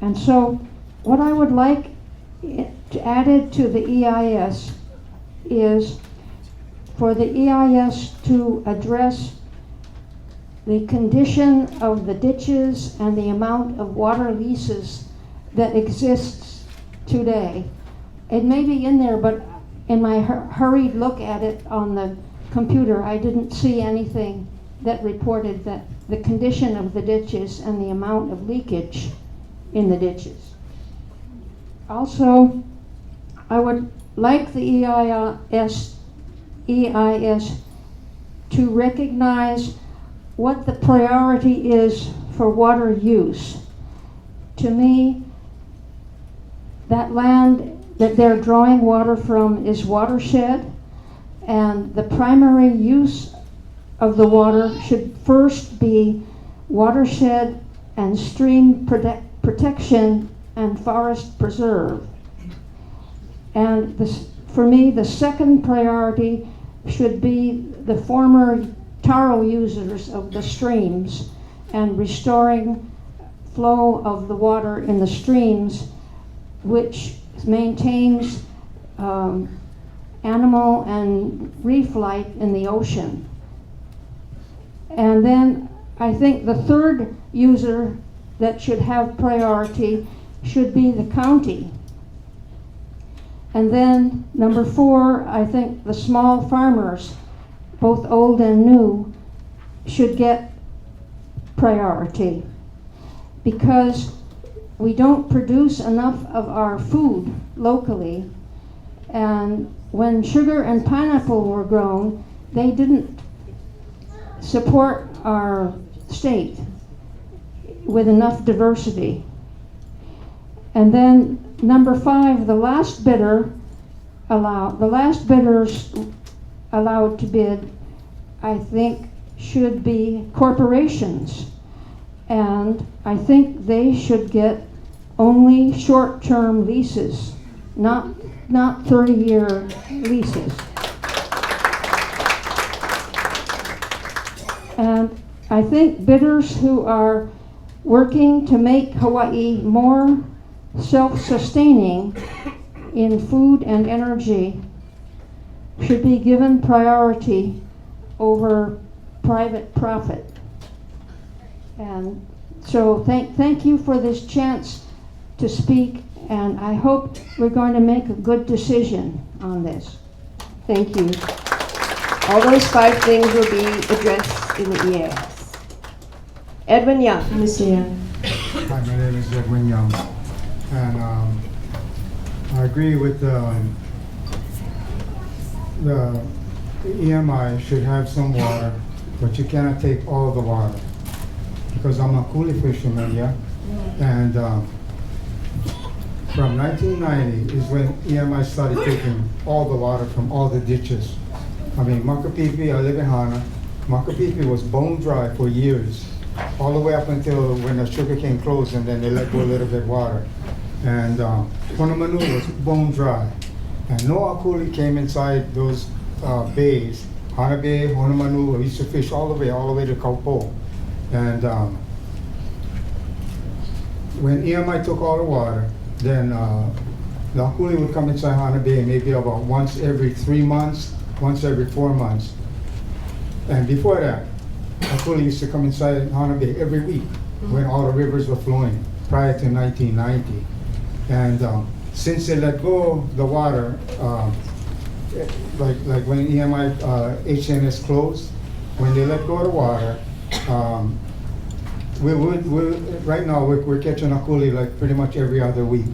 And so what I would like added to the EIS is for the EIS to address the condition of the ditches and the amount of water leases that exists today. It may be in there, but in my hurried look at it on the computer, I didn't see anything that reported that the condition of the ditches and the amount of leakage in the ditches. Also, I would like the EIS to recognize what the priority is for water use. To me, that land that they're drawing water from is watershed, and the primary use of the water should first be watershed and stream protection and forest preserve. And for me, the second priority should be the former taro users of the streams and restoring flow of the water in the streams, which maintains animal and reef life in the ocean. And then I think the third user that should have priority should be the county. And then number 4, I think the small farmers, both old and new, should get priority, because we don't produce enough of our food locally. And when sugar and pineapple were grown, they didn't support our state with enough diversity. And then number 5, the last bidders allowed to bid, I think, should be corporations. And I think they should get only short-term leases, not 30-year leases. And I think bidders who are working to make Hawaii more self-sustaining in food and energy should be given priority over private profit. And so thank you for this chance to speak, and I hope we're going to make a good decision on this. Thank you. All those 5 things will be addressed in the EIS. Edwin Young. Mr. Young. Hi, my name is Edwin Young, and I agree with the EMI should have some water, but you cannot take all the water, because I'm a coolie fisherman, yeah, and from 1990 is when EMI started taking all the water from all the ditches. I mean, Makapipi, I live in Hana, Makapipi was bone dry for years, all the way up until when the sugar cane closed, and then they let go a little bit of water. And Honolulu was bone dry, and no akuli came inside those bays. Hana Bay, Honolulu, we used to fish all the way to Kaupo. And when EMI took all the water, then the akuli would come inside Hana Bay maybe about once every 3 months, once every 4 months. And before that, akuli used to come inside Hana Bay every week when all the rivers were flowing prior to 1990. And since they let go the water, like when EMI HNS closed, when they let go of the water, right now we're catching akuli like pretty much every other week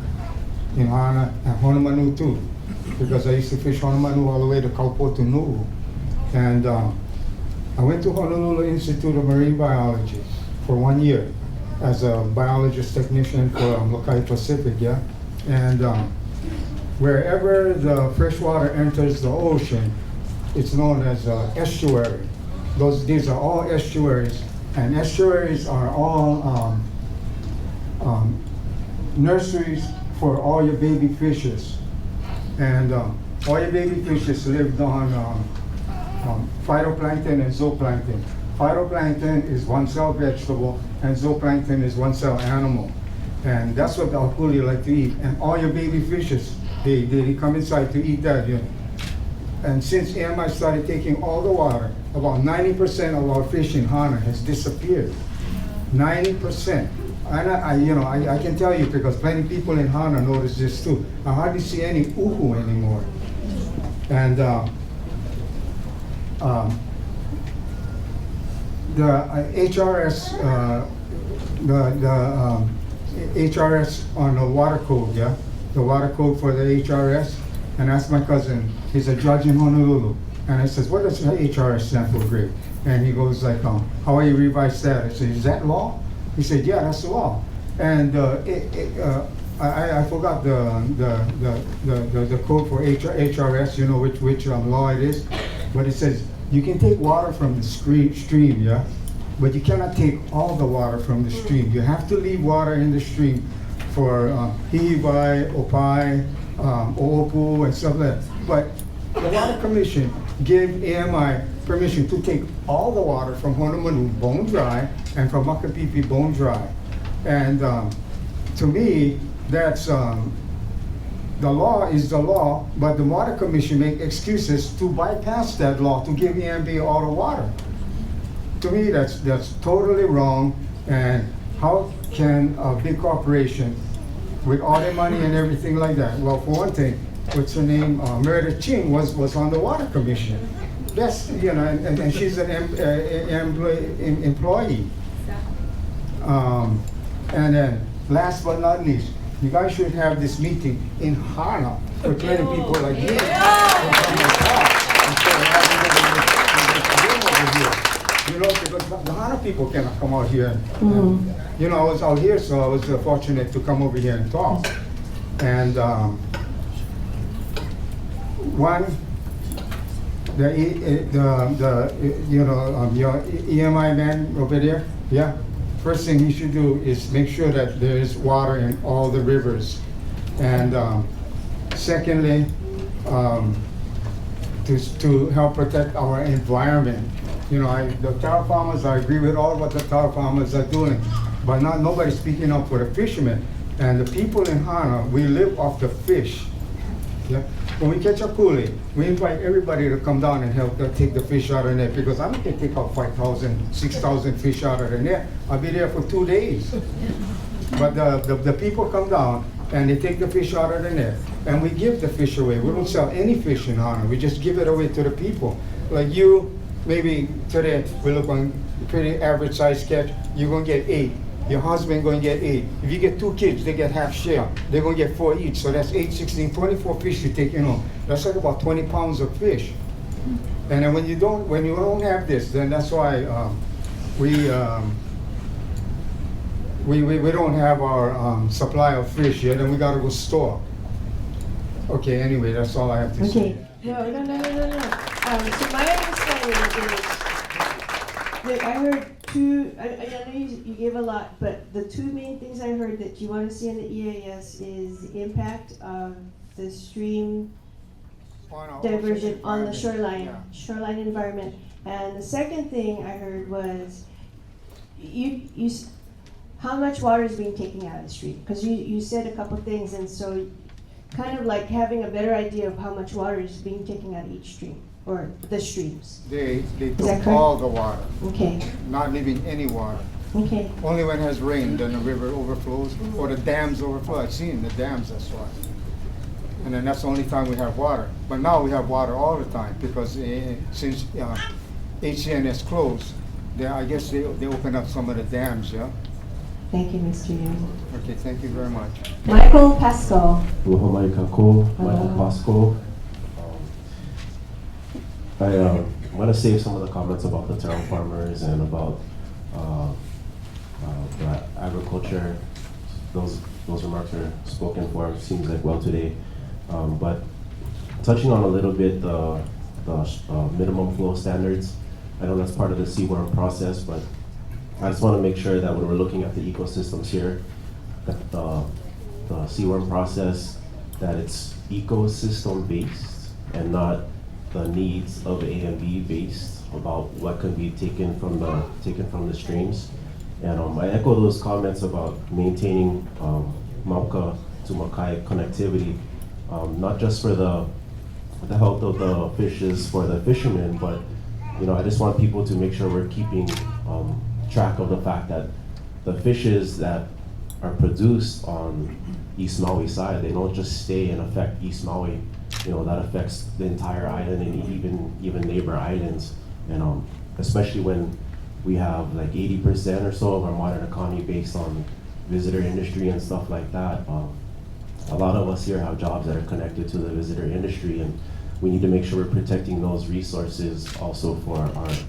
in Hana and Honolulu too, because I used to fish Honolulu all the way to Kaupo to Nu'u. And I went to Honolulu Institute of Marine Biology for 1 year as a biologist technician for Lokai Pacific, yeah? And wherever the fresh water enters the ocean, it's known as estuary. These are all estuaries, and estuaries are all nurseries for all your baby fishes. And all your baby fishes lived on phytoplankton and zooplankton. Phytoplankton is one-cell vegetable, and zooplankton is one-cell animal. And that's what the akuli like to eat. And all your baby fishes, they come inside to eat that. And since AMI started taking all the water, about 90% of our fish in Hana has disappeared. 90%. And I can tell you because plenty of people in Hana notice this too. I hardly see any uhu anymore. And the HRS, HRS on the water code, yeah? The water code for the HRS. And asked my cousin, he's a judge in Honolulu. And I says, what does HRS stand for, grade? And he goes like, Hawaii Revised Statute. I said, is that law? He said, yeah, that's the law. And I forgot the code for HRS, you know which law it is. But it says, you can take water from the stream, yeah? But you cannot take all the water from the stream. You have to leave water in the stream for hi'iwai, opai, oopu, and stuff like that. But the Water Commission gave AMI permission to take all the water from Honolulu bone dry and from Makapipi bone dry. And to me, that's the law is the law, but the Water Commission make excuses to bypass that law to give EMB all the water. To me, that's totally wrong. And how can a big corporation with all their money and everything like that? Well, for one thing, what's her name? Meredith Ching was on the Water Commission. That's, and she's an employee. And then, last but not least, you guys should have this meeting in Hana for 20 people like me. Because the Hana people cannot come out here. And, I was out here, so I was fortunate to come over here and talk. And your EMI man over there, yeah. First thing he should do is make sure that there is water in all the rivers. And secondly, to help protect our environment. The taro farmers, I agree with all what the taro farmers are doing, but nobody's speaking up for the fishermen. And the people in Hana, we live off the fish. Yeah? When we catch a coolie, we invite everybody to come down and help take the fish out of the net, because I'm not going to take out 5,000, 6,000 fish out of the net. I'll be there for 2 days. But the people come down and they take the fish out of the net, and we give the fish away. We don't sell any fish in Hana. We just give it away to the people. Like you, maybe today we look on pretty average size catch, you're going to get 8. Your husband going to get 8. If you get 2 kids, they get half share. They're going to get 4 each. So that's 8, 16, 24 fish you take, That's like about 20 pounds of fish. And then when you don't have this, then that's why we don't have our supply of fish yet, and we got to go store. Okay, anyway, that's all I have to say. No. So my understanding is that I heard two, I know you gave a lot, but the two main things I heard that you want to see in the EAS is the impact of the stream diversion on the shoreline environment. And the second thing I heard was how much water is being taken out of the stream? Because you said a couple things, and so kind of like having a better idea of how much water is being taken out of each stream, or the streams. They took all the water. Okay. Not leaving any water. Okay. Only when it has rained, then the river overflows, or the dams overflow. I've seen the dams, that's why. And then that's the only time we have water. But now we have water all the time, because since HCNS closed, I guess they opened up some of the dams, yeah? Thank you, Mr. Young. Okay, thank you very much. Michael Pasco. Michael Pasco. I'm going to save some of the comments about the taro farmers and about the agriculture. Those remarks are spoken for, seems like well today. But touching on a little bit the minimum flow standards, I know that's part of the seaworm process, but I just want to make sure that when we're looking at the ecosystems here, that the seaworm process, that it's ecosystem based and not the needs of A and B based about what can be taken from the streams. And I echo those comments about maintaining Mauka to Makai connectivity, not just for the health of the fishes for the fishermen, but I just want people to make sure we're keeping track of the fact that the fishes that are produced on East Maui side, they don't just stay and affect East Maui. That affects the entire island and even neighbor islands. And especially when we have like 80% or so of our modern economy based on visitor industry and stuff like that. A lot of us here have jobs that are connected to the visitor industry, and we need to make sure we're protecting those resources also for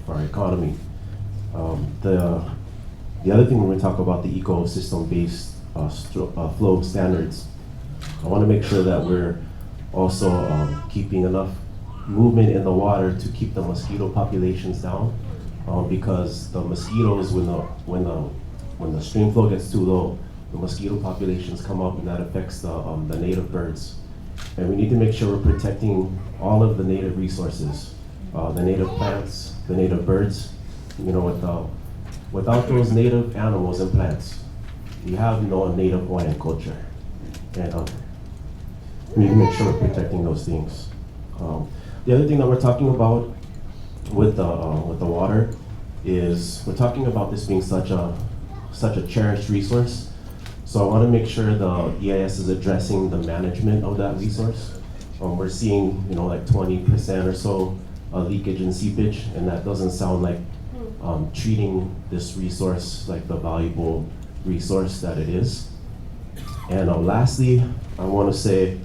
our economy. The other thing when we talk about the ecosystem-based flow standards, I want to make sure that we're also keeping enough movement in the water to keep the mosquito populations down, because the mosquitoes, when the stream flow gets too low, the mosquito populations come up, and that affects the native birds. And we need to make sure we're protecting all of the native resources, the native plants, the native birds. Without those native animals and plants, we have no native Hawaiian culture. And we need to make sure we're protecting those things. The other thing that we're talking about with the water is we're talking about this being such a cherished resource. So I want to make sure the EIS is addressing the management of that resource. We're seeing like 20% or so leakage and seepage, and that doesn't sound like treating this resource like the valuable resource that it is. And lastly, I want to say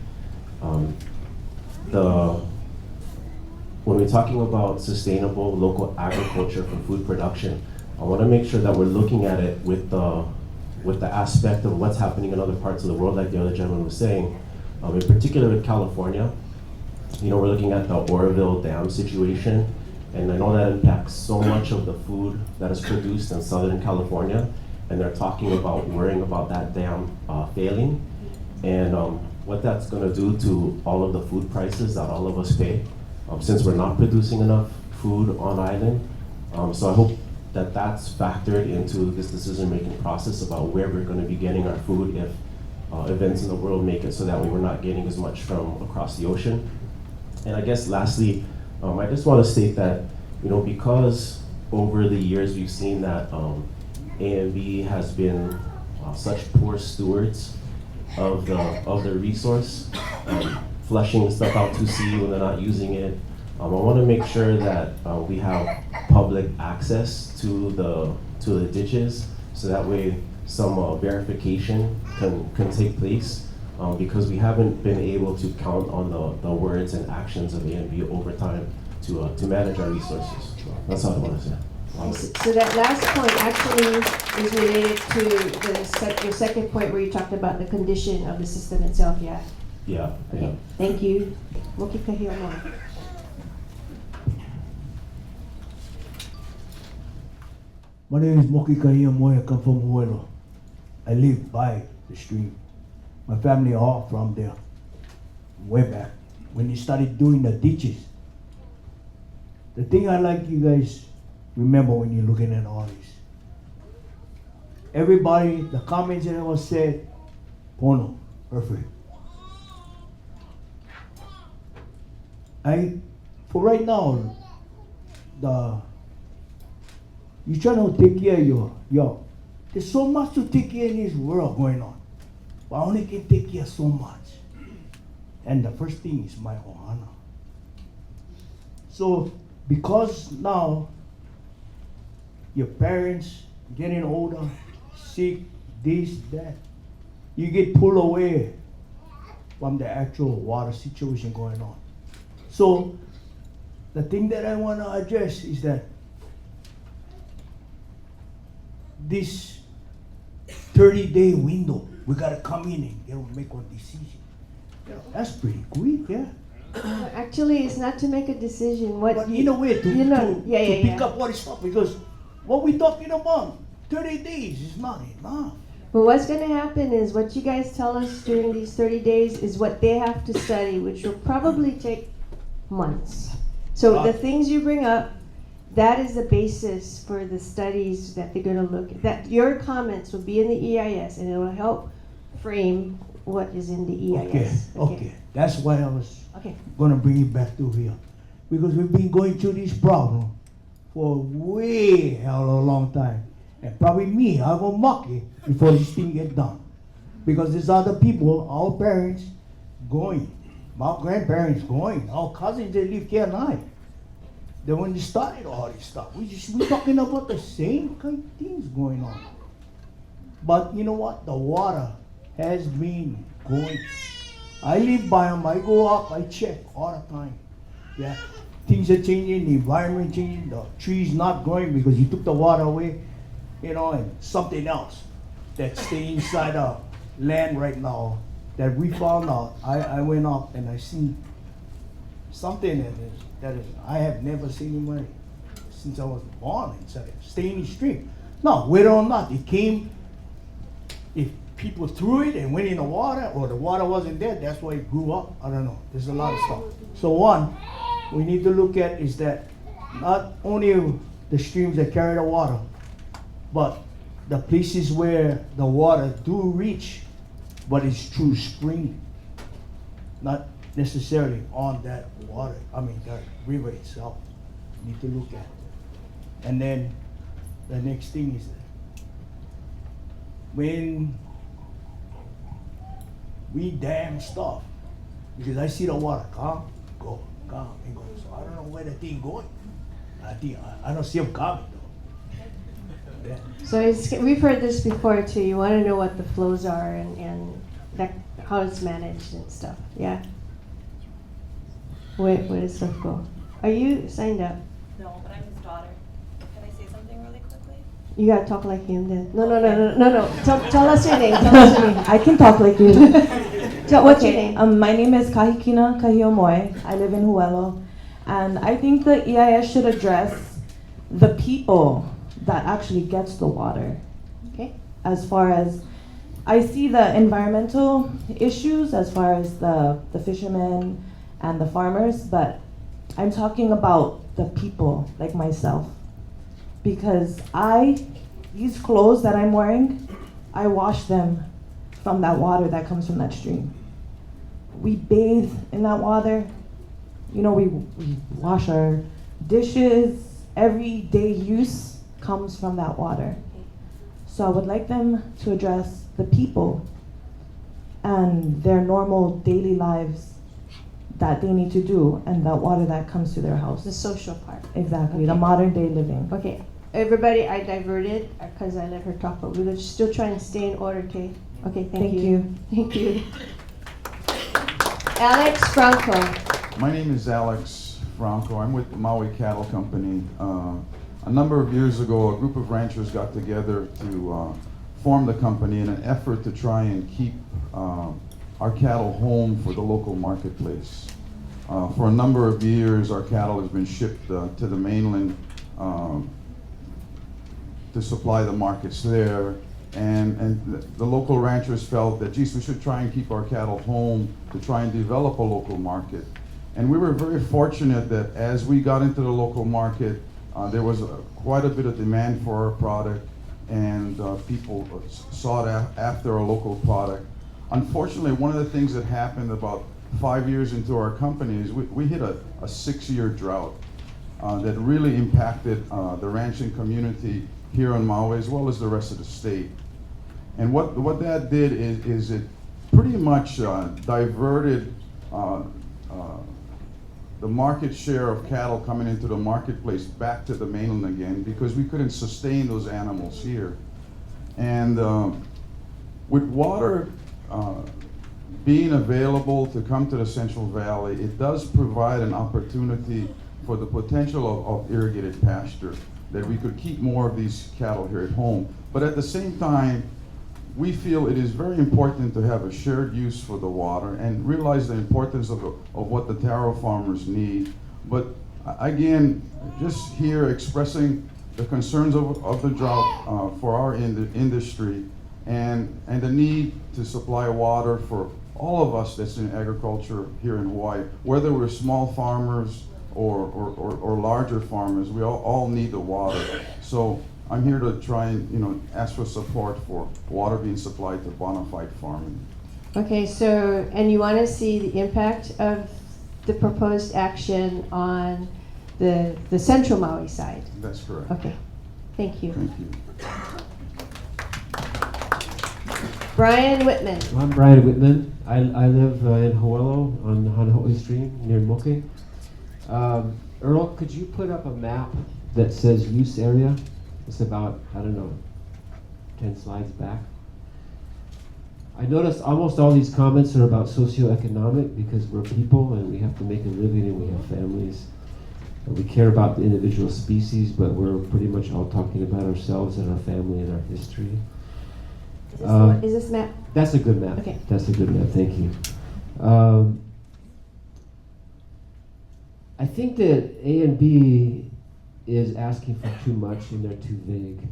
when we're talking about sustainable local agriculture for food production, I want to make sure that we're looking at it with the aspect of what's happening in other parts of the world, like the other gentleman was saying. In particular with California, we're looking at the Oroville Dam situation, and I know that impacts so much of the food that is produced in Southern California, and they're talking about worrying about that dam failing, and what that's going to do to all of the food prices that all of us pay, since we're not producing enough food on island. So I hope that that's factored into this decision-making process about where we're going to be getting our food if events in the world make it so that we're not getting as much from across the ocean. And I guess lastly, I just want to state that, because over the years we've seen that A&B has been such poor stewards of the resource, flushing stuff out to sea when they're not using it. I want to make sure that we have public access to the ditches, so that way some verification can take place, because we haven't been able to count on the words and actions of A&B over time to manage our resources. So that's all I want to say. So that last point actually is related to your second point where you talked about the condition of the system itself, yeah? Yeah. Okay, Yeah. thank you. Moki Kahiomo. My name is Moki Kahiomo. I come from Huelo. I live by the stream. My family are all from there, way back, when they started doing the ditches. The thing I like you guys remember when you're looking at all this. Everybody, the comments that was said, Pono, perfect. For right now, you're trying to take care of your, there's so much to take care in this world going on. But I only can take care of so much. And the first thing is my ohana. So, because now your parents getting older, sick, this, that, you get pulled away from the actual water situation going on. So, the thing that I want to address is that this 30-day window, we got to come in and make one decision. That's pretty quick, yeah. Actually, it's not to make a decision. But in a way, to pick up what is up, because what we're talking about, 30 days is not enough. But what's going to happen is what you guys tell us during these 30 days is what they have to study, which will probably take months. So the things you bring up, that is the basis for the studies that they're gonna look at. That your comments will be in the EIS and it will help frame what is in the EIS. Okay. That's why I was Okay. gonna bring it back to here. Because we've been going through this problem for way hell of a long time. And probably me, I will mock it before this thing get done. Because there's other people, our parents, going. My grandparents going. Our cousins, they live here now. Then when they started all this stuff, we're talking about the same kind of things going on. But you know what? The water has been going. I live by them, I go up, I check all the time. Yeah, things are changing, the environment changing, the trees not growing because you took the water away, you know, and something else that stay inside the land right now that we found out. I went up and I seen something that is I have never seen in my, since I was born inside, stay in the stream. No, whether or not it came, if people threw it and went in the water, or the water wasn't there, that's why it grew up. I don't know. There's a lot of stuff. So one, we need to look at is that not only the streams that carry the water, but the places where the water do reach, but it's through spring, not necessarily on that water, I mean the river itself. Need to look at. And then the next thing is when we dam stuff, because I see the water come, go, and go. So I don't know where the thing going. I don't see them coming though. Yeah. So we've heard this before too. You want to know what the flows are and that, how it's managed and stuff. Yeah. Where does stuff go? Are you signed up? No, but I'm his daughter. Can I say something really quickly? You gotta talk like him then. No. Tell us your name. Tell us your name. I can talk like you. What's your name? My name is Kahikina Kahiomoe. I live in Huelo. And I think the EIS should address the people that actually gets the water. Okay. As far as, I see the environmental issues as far as the fishermen and the farmers, but I'm talking about the people like myself. Because these clothes that I'm wearing, I wash them from that water that comes from that stream. We bathe in that water. You know, we wash our dishes. Everyday use comes from that water. So I would like them to address the people and their normal daily lives that they need to do, and that water that comes to their house. The social part. Exactly, Okay. the modern day living. Okay. Everybody, I diverted because I let her talk, but we'll still try and stay in order, okay? Okay, thank you. Thank you. Alex Franco. My name is Alex Franco. I'm with the Maui Cattle Company. A number of years ago, a group of ranchers got together to form the company in an effort to try and keep our cattle home for the local marketplace. For a number of years, our cattle has been shipped to the mainland to supply the markets there. And the local ranchers felt that, geez, we should try and keep our cattle home to try and develop a local market. And we were very fortunate that as we got into the local market, there was quite a bit of demand for our product, and people sought after a local product. Unfortunately, one of the things that happened about 5 years into our company is we hit a 6-year drought that really impacted the ranching community here on Maui as well as the rest of the state. And what that did is it pretty much diverted the market share of cattle coming into the marketplace back to the mainland again, because we couldn't sustain those animals here. And with water being available to come to the Central Valley, it does provide an opportunity for the potential of irrigated pasture, that we could keep more of these cattle here at home. But at the same time, we feel it is very important to have a shared use for the water and realize the importance of what the taro farmers need. But again, just here expressing the concerns of the drought for our industry and the need to supply water for all of us that's in agriculture here in Hawaii, whether we're small farmers or larger farmers. We all need the water. So I'm here to try and ask for support for water being supplied to bona fide farming. Okay, so, and you want to see the impact of the proposed action on the central Maui side? That's correct. Okay, thank you. Thank you. Brian Whitman. I'm Brian Whitman. I live in Hawelo on the Hanahoi Stream near Moke. Earl, could you put up a map that says use area? It's about, I don't know, 10 slides back. I noticed almost all these comments are about socioeconomic because we're people and we have to make a living and we have families. And we care about the individual species, but we're pretty much all talking about ourselves and our family and our history. Is this map? That's a good map. Okay. That's a good map, thank you. I think that A and B is asking for too much and they're too vague.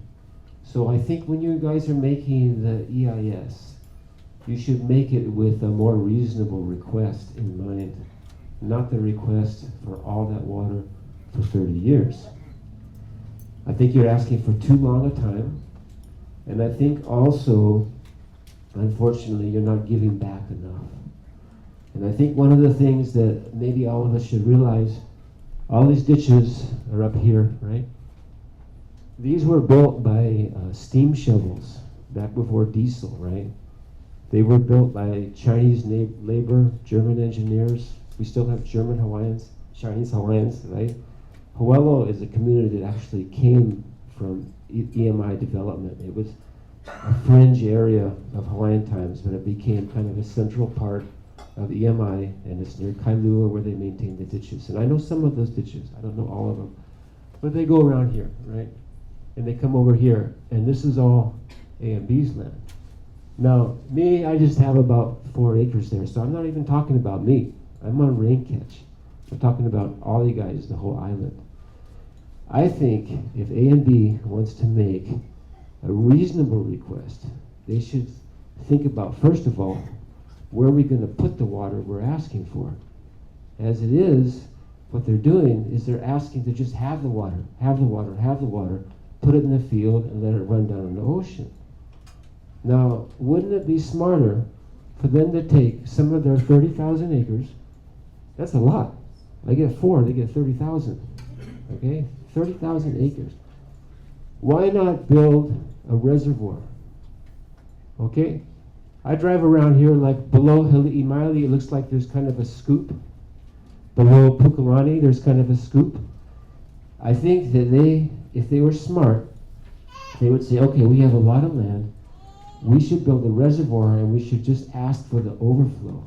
So I think when you guys are making the EIS, you should make it with a more reasonable request in mind, not the request for all that water for 30 years. I think you're asking for too long a time, and I think also, unfortunately, you're not giving back enough. And I think one of the things that maybe all of us should realize, all these ditches are up here, right? These were built by steam shovels back before diesel, right? They were built by Chinese labor, German engineers. We still have German Hawaiians, Chinese Hawaiians, right? Hawelo is a community that actually came from EMI development. It was a fringe area of Hawaiian times, but it became kind of a central part of EMI, and it's near Kailua where they maintain the ditches. And I know some of those ditches, I don't know all of them, but they go around here, right? And they come over here, and this is all A and B's land. Now, me, I just have about 4 acres there, so I'm not even talking about me. I'm on rain catch. I'm talking about all you guys, the whole island. I think if A and B wants to make a reasonable request, they should think about, first of all, where are we going to put the water we're asking for? As it is, what they're doing is they're asking to just have the water, put it in the field and let it run down in the ocean. Now, wouldn't it be smarter for them to take some of their 30,000 acres? That's a lot. I get 4, they get 30,000. Okay? 30,000 acres. Why not build a reservoir? Okay? I drive around here like below Hili'imaile, it looks like there's kind of a scoop. Below Pukalani, there's kind of a scoop. I think that if they were smart, they would say, okay, we have a lot of land. We should build a reservoir and we should just ask for the overflow.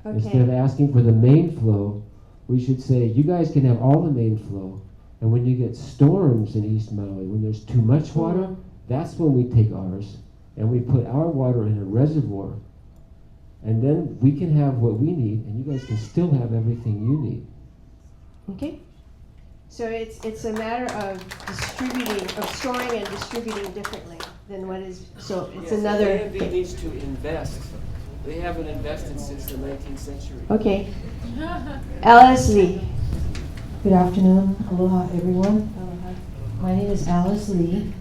Okay. Instead of asking for the main flow, we should say, you guys can have all the main flow. And when you get storms in East Maui, when there's too much water, that's when we take ours and we put our water in a reservoir. And then we can have what we need and you guys can still have everything you need. Okay. So it's a matter of storing and distributing differently than what is, so it's another. A&B needs to invest. They haven't invested since the 19th century. Okay. Alice Lee. Good afternoon. Aloha, everyone. Aloha. My name is Alice Lee,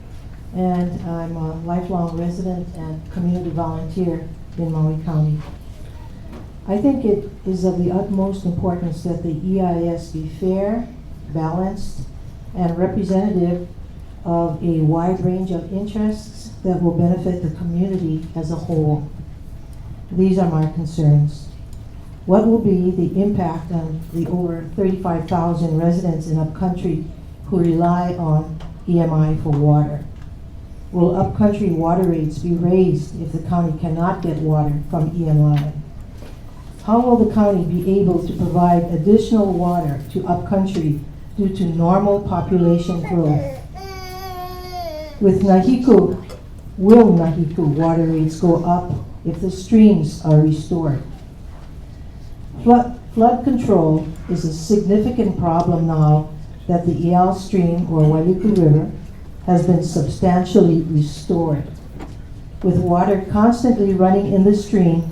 and I'm a lifelong resident and community volunteer in Maui County. I think it is of the utmost importance that the EIS be fair, balanced, and representative of a wide range of interests that will benefit the community as a whole. These are my concerns. What will be the impact on the over 35,000 residents in Upcountry who rely on EMI for water? Will Upcountry water rates be raised if the county cannot get water from EMI? How will the county be able to provide additional water to Upcountry due to normal population growth? With Nahiku, will Nahiku water rates go up if the streams are restored? Flood control is a significant problem now that the Iao Stream or Wailuku River has been substantially restored. With water constantly running in the stream,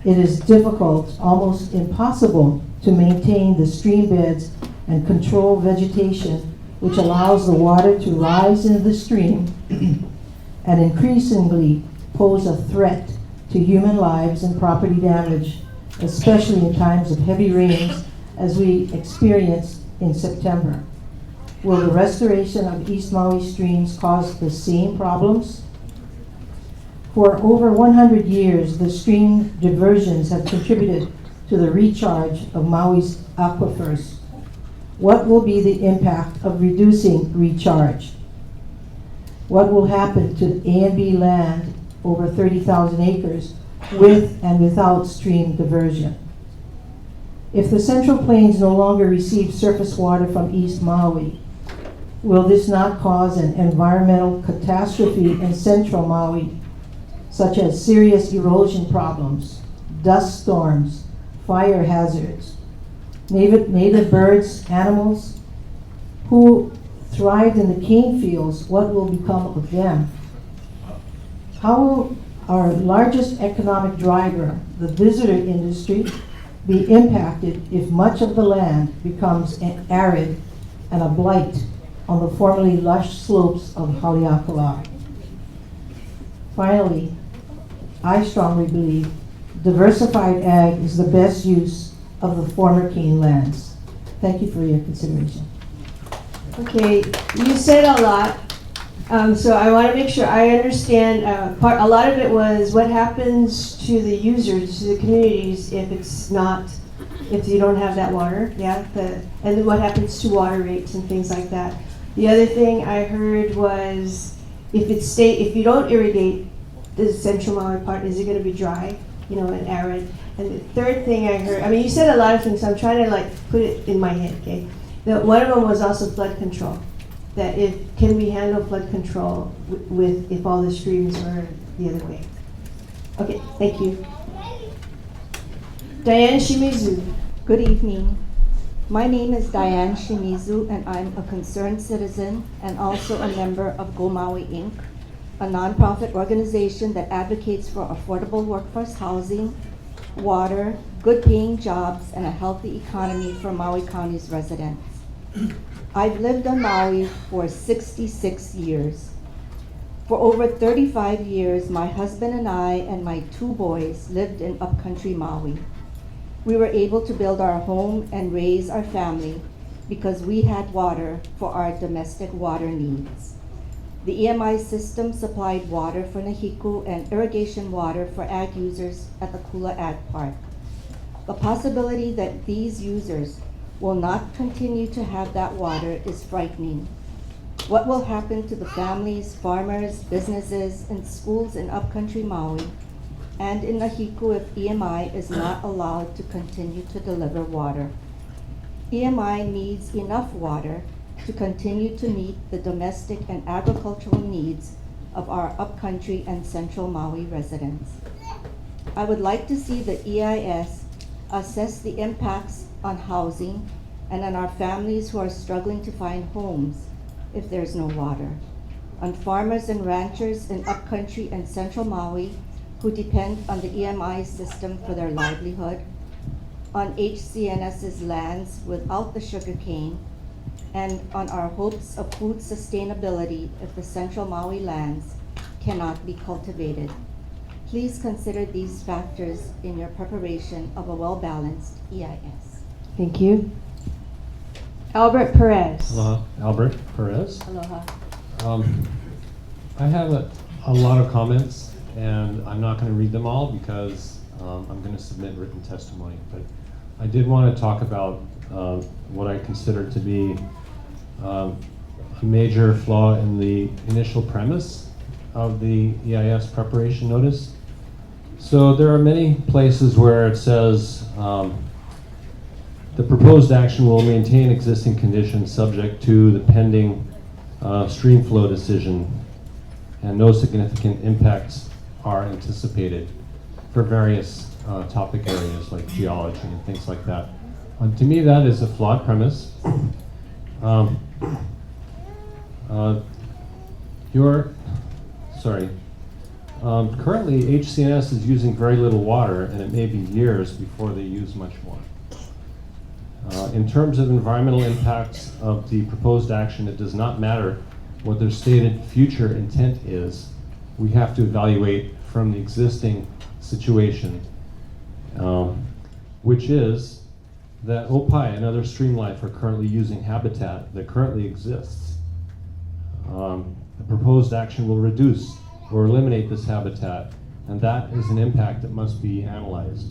it is difficult, almost impossible, to maintain the stream beds and control vegetation, which allows the water to rise into the stream and increasingly pose a threat to human lives and property damage, especially in times of heavy rains as we experienced in September. Will the restoration of East Maui streams cause the same problems? For over 100 years, the stream diversions have contributed to the recharge of Maui's aquifers. What will be the impact of reducing recharge? What will happen to A and B land over 30,000 acres with and without stream diversion? If the Central Plains no longer receive surface water from East Maui, will this not cause an environmental catastrophe in Central Maui, such as serious erosion problems, dust storms, fire hazards, native birds, animals who thrived in the cane fields, what will become of them? How will our largest economic driver, the visitor industry, be impacted if much of the land becomes arid and a blight on the formerly lush slopes of Haleakala? Finally, I strongly believe diversified ag is the best use of the former cane lands. Thank you for your consideration. Okay, you said a lot, so I want to make sure I understand. A lot of it was what happens to the users, to the communities, if you don't have that water, yeah, and then what happens to water rates and things like that. The other thing I heard was if you don't irrigate the Central Maui part, is it going to be dry, and arid? And the third thing I heard, you said a lot of things, so I'm trying to put it in my head, okay? One of them was also flood control. That can we handle flood control if all the streams were the other way? Okay, thank you. Diane Shimizu. Good evening. My name is Diane Shimizu, and I'm a concerned citizen and also a member of Go Maui Inc., a nonprofit organization that advocates for affordable workforce housing, water, good paying jobs, and a healthy economy for Maui County's residents. I've lived on Maui for 66 years. For over 35 years, my husband and I and my 2 boys lived in upcountry Maui. We were able to build our home and raise our family because we had water for our domestic water needs. The EMI system supplied water for Nahiku and irrigation water for ag users at the Kula Ag Park. The possibility that these users will not continue to have that water is frightening. What will happen to the families, farmers, businesses, and schools in upcountry Maui and in Nahiku if EMI is not allowed to continue to deliver water? EMI needs enough water to continue to meet the domestic and agricultural needs of our upcountry and central Maui residents. I would like to see the EIS assess the impacts on housing and on our families who are struggling to find homes if there's no water, on farmers and ranchers in upcountry and central Maui who depend on the EMI system for their livelihood, on HCNS's lands without the sugarcane, and on our hopes of food sustainability if the central Maui lands cannot be cultivated. Please consider these factors in your preparation of a well-balanced EIS. Thank you. Albert Perez. Aloha, Albert Perez. Aloha. I have a lot of comments, and I'm not going to read them all because I'm going to submit written testimony. But I did want to talk about what I consider to be a major flaw in the initial premise of the EIS preparation notice. So there are many places where it says the proposed action will maintain existing conditions subject to the pending stream flow decision, and no significant impacts are anticipated for various topic areas like geology and things like that. To me, that is a flawed premise. Currently HCNS is using very little water, and it may be years before they use much more. In terms of environmental impacts of the proposed action, it does not matter what their stated future intent is. We have to evaluate from the existing situation, which is that Opai and other stream life are currently using habitat that currently exists. The proposed action will reduce or eliminate this habitat, and that is an impact that must be analyzed.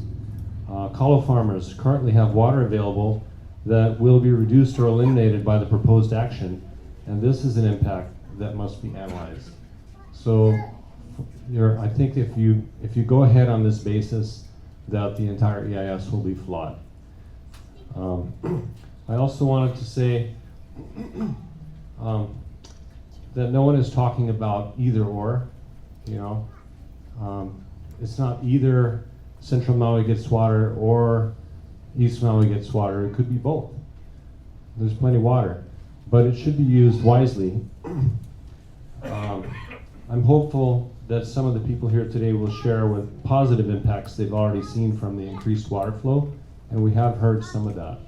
Kalo farmers currently have water available that will be reduced or eliminated by the proposed action, and this is an impact that must be analyzed. So I think if you go ahead on this basis, that the entire EIS will be flawed. I also wanted to say that no one is talking about either or, it's not either Central Maui gets water or East Maui gets water. It could be both. There's plenty of water, but it should be used wisely. I'm hopeful that some of the people here today will share with positive impacts they've already seen from the increased water flow, and we have heard some of that.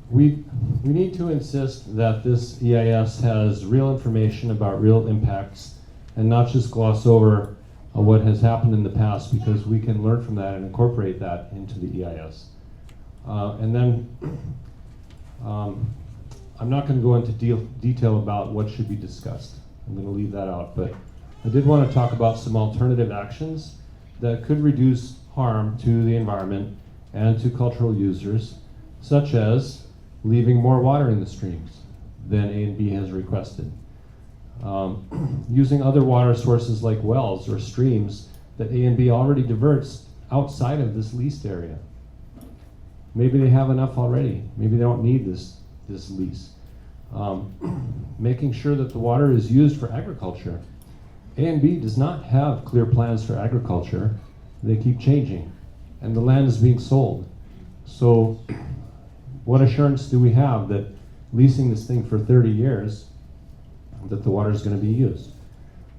We need to insist that this EIS has real information about real impacts and not just gloss over what has happened in the past, because we can learn from that and incorporate that into the EIS. And then I'm not going to go into detail about what should be discussed. I'm going to leave that out, but I did want to talk about some alternative actions that could reduce harm to the environment and to cultural users, such as leaving more water in the streams than A&B has requested. Using other water sources like wells or streams that A&B already diverts outside of this leased area. Maybe they have enough already. Maybe they don't need this lease. Making sure that the water is used for agriculture. A&B does not have clear plans for agriculture. They keep changing, and the land is being sold. So what assurance do we have that leasing this thing for 30 years, that the water is going to be used?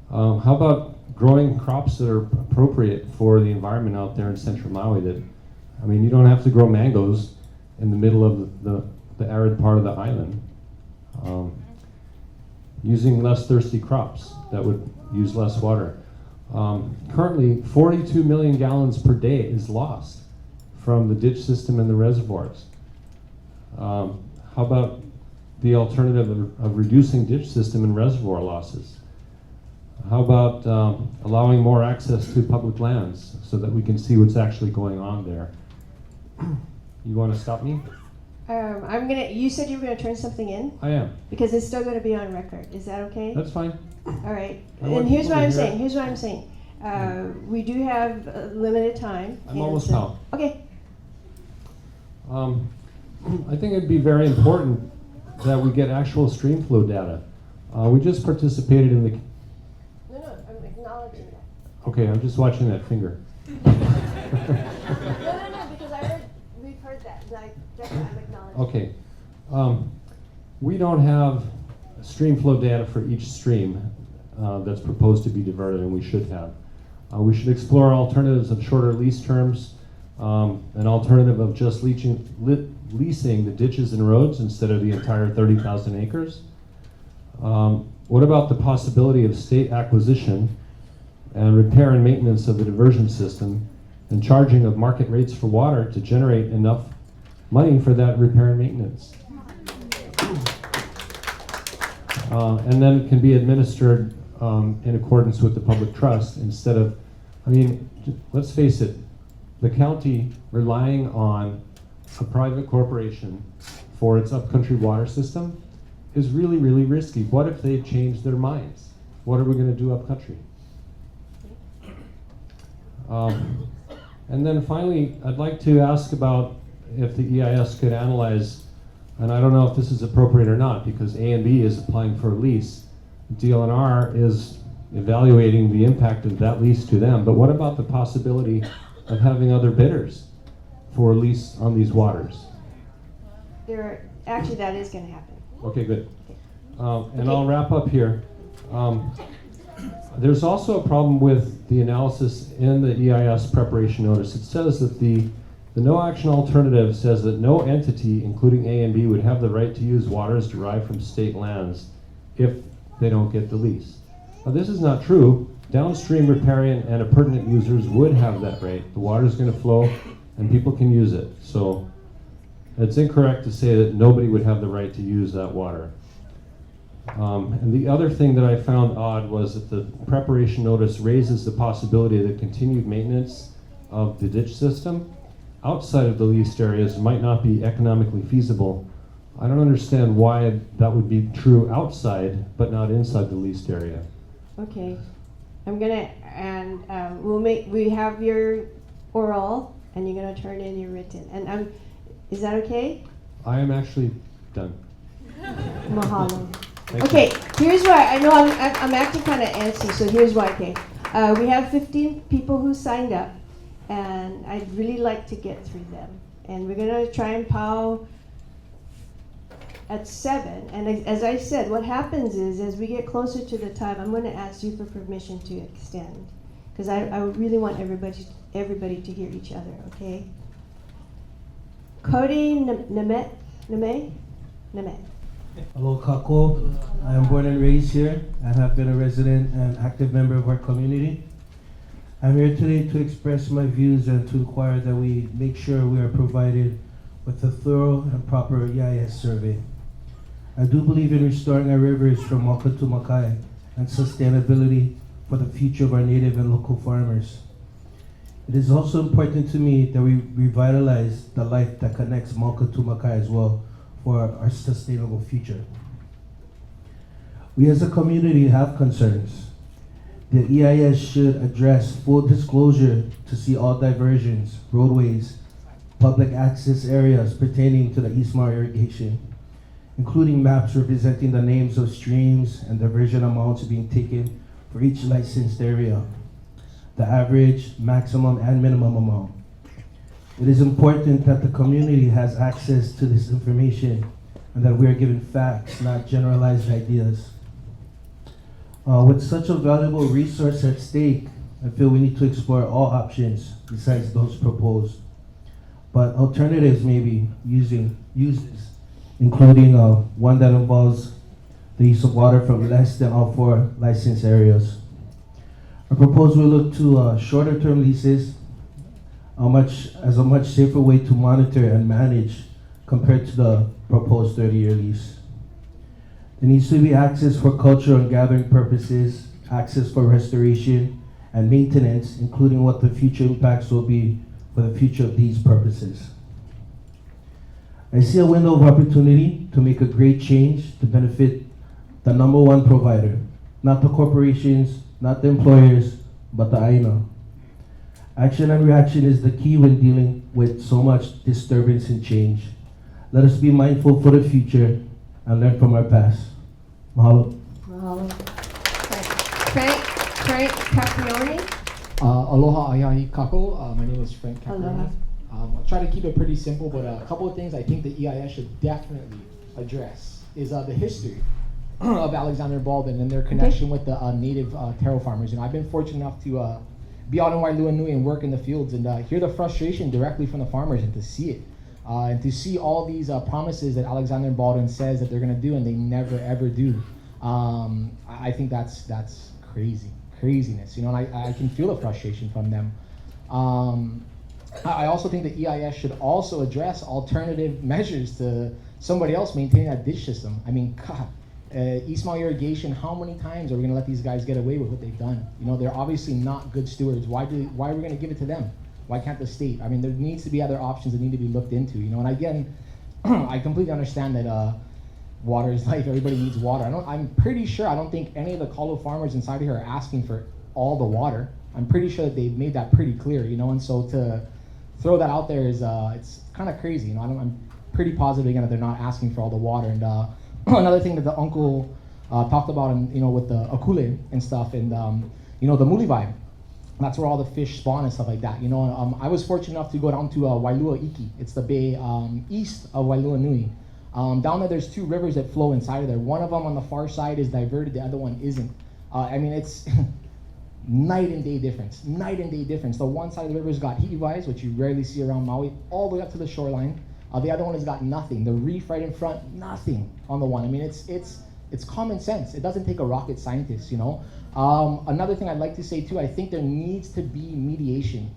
How about growing crops that are appropriate for the environment out there in Central Maui? You don't have to grow mangoes in the middle of the arid part of the island. Using less thirsty crops that would use less water. Currently, 42 million gallons per day is lost from the ditch system and the reservoirs. How about the alternative of reducing ditch system and reservoir losses? How about allowing more access to public lands so that we can see what's actually going on there? You want to stop me? You said you were gonna turn something in? I am. Because it's still gonna be on record. Is that okay? That's fine. All right. I want And here's people what to I'm hear it. saying. We do have limited time. I'm almost out. Okay. I think it'd be very important that we get actual stream flow data. We just participated in the... No, I'm acknowledging that. Okay, I'm just watching that finger. No, because we've heard that. I'm acknowledging. Okay. We don't have stream flow data for each stream that's proposed to be diverted, and we should have. We should explore alternatives of shorter lease terms, an alternative of just leasing the ditches and roads instead of the entire 30,000 acres. What about the possibility of state acquisition and repair and maintenance of the diversion system and charging of market rates for water to generate enough money for that repair and maintenance? And then it can be administered in accordance with the public trust instead of, let's face it, the county relying on a private corporation for its upcountry water system is really, really risky. What if they change their minds? What are we going to do upcountry? And then finally, I'd like to ask about if the EIS could analyze, and I don't know if this is appropriate or not, because A&B is applying for a lease. DLNR is evaluating the impact of that lease to them, but what about the possibility of having other bidders for a lease on these waters? Actually, that is gonna happen. Okay, good. And I'll wrap up here. There's also a problem with the analysis in the EIS preparation notice. It says that the The no action alternative says that no entity, including A and B, would have the right to use waters derived from state lands if they don't get the lease. Now, this is not true. Downstream riparian and appurtenant users would have that right. The water is going to flow and people can use it. So it's incorrect to say that nobody would have the right to use that water. And the other thing that I found odd was that the preparation notice raises the possibility that continued maintenance of the ditch system outside of the leased areas might not be economically feasible. I don't understand why that would be true outside but not inside the leased area. Okay, I'm gonna, and we have your oral, and you're gonna turn in your written, and is that okay? I am actually done. Mahalo. Thank Okay, here's why. I know I'm acting kind of antsy, so here's why. Okay, we have 15 people who signed up, and I'd really like to get through them. And we're gonna try and pow at 7. And as I said, what happens is, as we get closer to the time, I'm gonna ask you for permission to extend, because I really want everybody to hear each other. Okay. Cody Namet. Hello, Kako. I am born and raised here and have been a resident and active member of our community. I'm here today to express my views and to inquire that we make sure we are provided with a thorough and proper EIS survey. I do believe in restoring our rivers from Maka to Makai and sustainability for the future of our native and local farmers. It is also important to me that we revitalize the life that connects Maka to Makai as well for our sustainable future. We as a community have concerns. The EIS should address full disclosure to see all diversions, roadways, public access areas pertaining to the East Maui irrigation, including maps representing the names of streams and diversion amounts being taken for each licensed area, the average, maximum, and minimum amount. It is important that the community has access to this information and that we are given facts, not generalized ideas. With such a valuable resource at stake, I feel we need to explore all options besides those proposed. But alternatives may be uses, including one that involves the use of water from less than all 4 licensed areas. Our proposal will look to shorter term leases as a much safer way to monitor and manage compared to the proposed 30-year lease. There needs to be access for cultural and gathering purposes, access for restoration and maintenance, including what the future impacts will be for the future of these purposes. I see a window of opportunity to make a great change to benefit the number 1 provider, not the corporations, not the employers, but the AINA. Action and reaction is the key when dealing with so much disturbance and change. Let us be mindful for the future and learn from our past. Mahalo. Mahalo. Frank Caprioni. Aloha ayahi kako. My name is Frank Caprioni. Aloha. I'll try to keep it pretty simple, but a couple of things I think the EIS should definitely address is the history of Alexander Baldwin and their connection with the native taro farmers. You know, I've been fortunate enough to be out in Wailuanui and work in the fields and hear the frustration directly from the farmers and to see it. And to see all these promises that Alexander Baldwin says that they're going to do and they never ever do. I think that's craziness, you know, and I can feel the frustration from them. I also think the EIS should also address alternative measures to somebody else maintaining that ditch system. I mean, God, East Maui Irrigation, how many times are we going to let these guys get away with what they've done? You know, they're obviously not good stewards. Why are we going to give it to them? Why can't the state? I mean, there needs to be other options that need to be looked into, you know. And again, I completely understand that water is life. Everybody needs water. I'm pretty sure, I don't think any of the Kalu farmers inside here are asking for all the water. I'm pretty sure that they've made that pretty clear, you know. And so to throw that out there is, it's kind of crazy, you know. I'm pretty positive again that they're not asking for all the water. And another thing that the uncle talked about, and you know, with the akule and stuff, and you know, the muli vibe. That's where all the fish spawn and stuff like that. You know, I was fortunate enough to go down to Wailua Iki. It's the bay east of Wailuanui. Down there, there's 2 rivers that flow inside of there. One of them on the far side is diverted. The other one isn't. I mean, it's night and day difference. Night and day difference. The one side of the river's got heat vibes, which you rarely see around Maui, all the way up to the shoreline. The other one has got nothing. The reef right in front, nothing on the one. I mean, it's common sense. It doesn't take a rocket scientist, you know. Another thing I'd like to say too, I think there needs to be mediation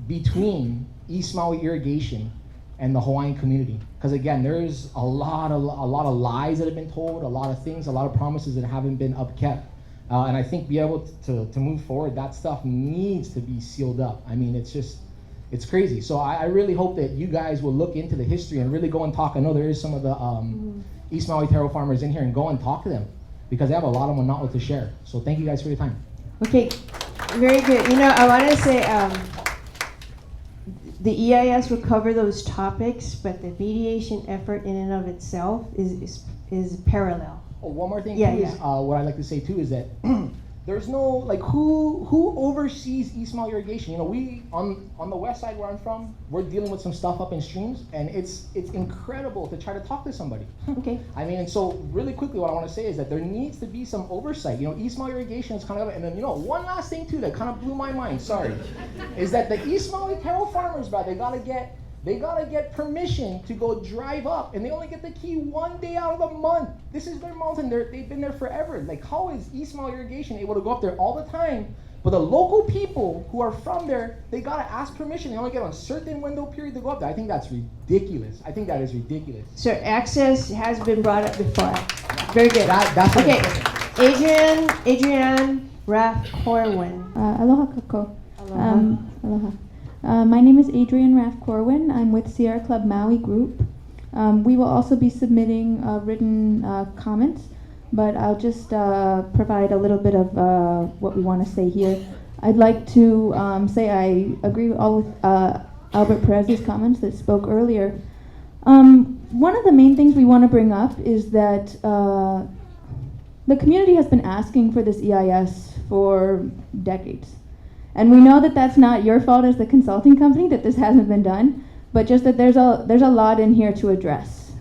between East Maui Irrigation and the Hawaiian community. Because again, there's a lot of lies that have been told, a lot of things, a lot of promises that haven't been upkept. And I think be able to move forward, that stuff needs to be sealed up. I mean, it's crazy. So I really hope that you guys will look into the history and really go and talk. I know there is some of the East Maui taro farmers in here, and go and talk to them, because they have a lot of monotl to share. So thank you guys for your time. Okay, very good. You know, I want to say the EIS will cover those topics, but the mediation effort in and of itself is parallel. Oh, one more thing Yeah, too is what I'd like to say too is that there's no, like, who oversees East Maui Irrigation? You know, we on the west side where I'm from, we're dealing with some stuff up in streams, and it's incredible to try to talk to somebody. Okay. I mean, and so really quickly, what I want to say is that there needs to be some oversight. You know, East Maui Irrigation is kind of, and then, you know, one last thing too that kind of blew my mind. Sorry, is that the East Maui taro farmers, bro, they gotta get permission to go drive up, and they only get the key one day out of the month. This is their mountain. They've been there forever. Like, how is East Maui Irrigation able to go up there all the time? But the local people who are from there, they gotta ask permission. They only get a certain window period to go up there. I think that's ridiculous. I think that is ridiculous. So access has been brought up before. Very good. That's okay. Adrienne Raff Corwin. Aloha kako. Aloha. Aloha. My name is Adrienne Raff Corwin. I'm with Sierra Club Maui Group. We will also be submitting written comments, but I'll just provide a little bit of what we want to say here. I'd like to say I agree with Albert Perez's comments that spoke earlier. One of the main things we want to bring up is that the community has been asking for this EIS for decades. And we know that that's not your fault as the consulting company that this hasn't been done, but just that there's a lot in here to address.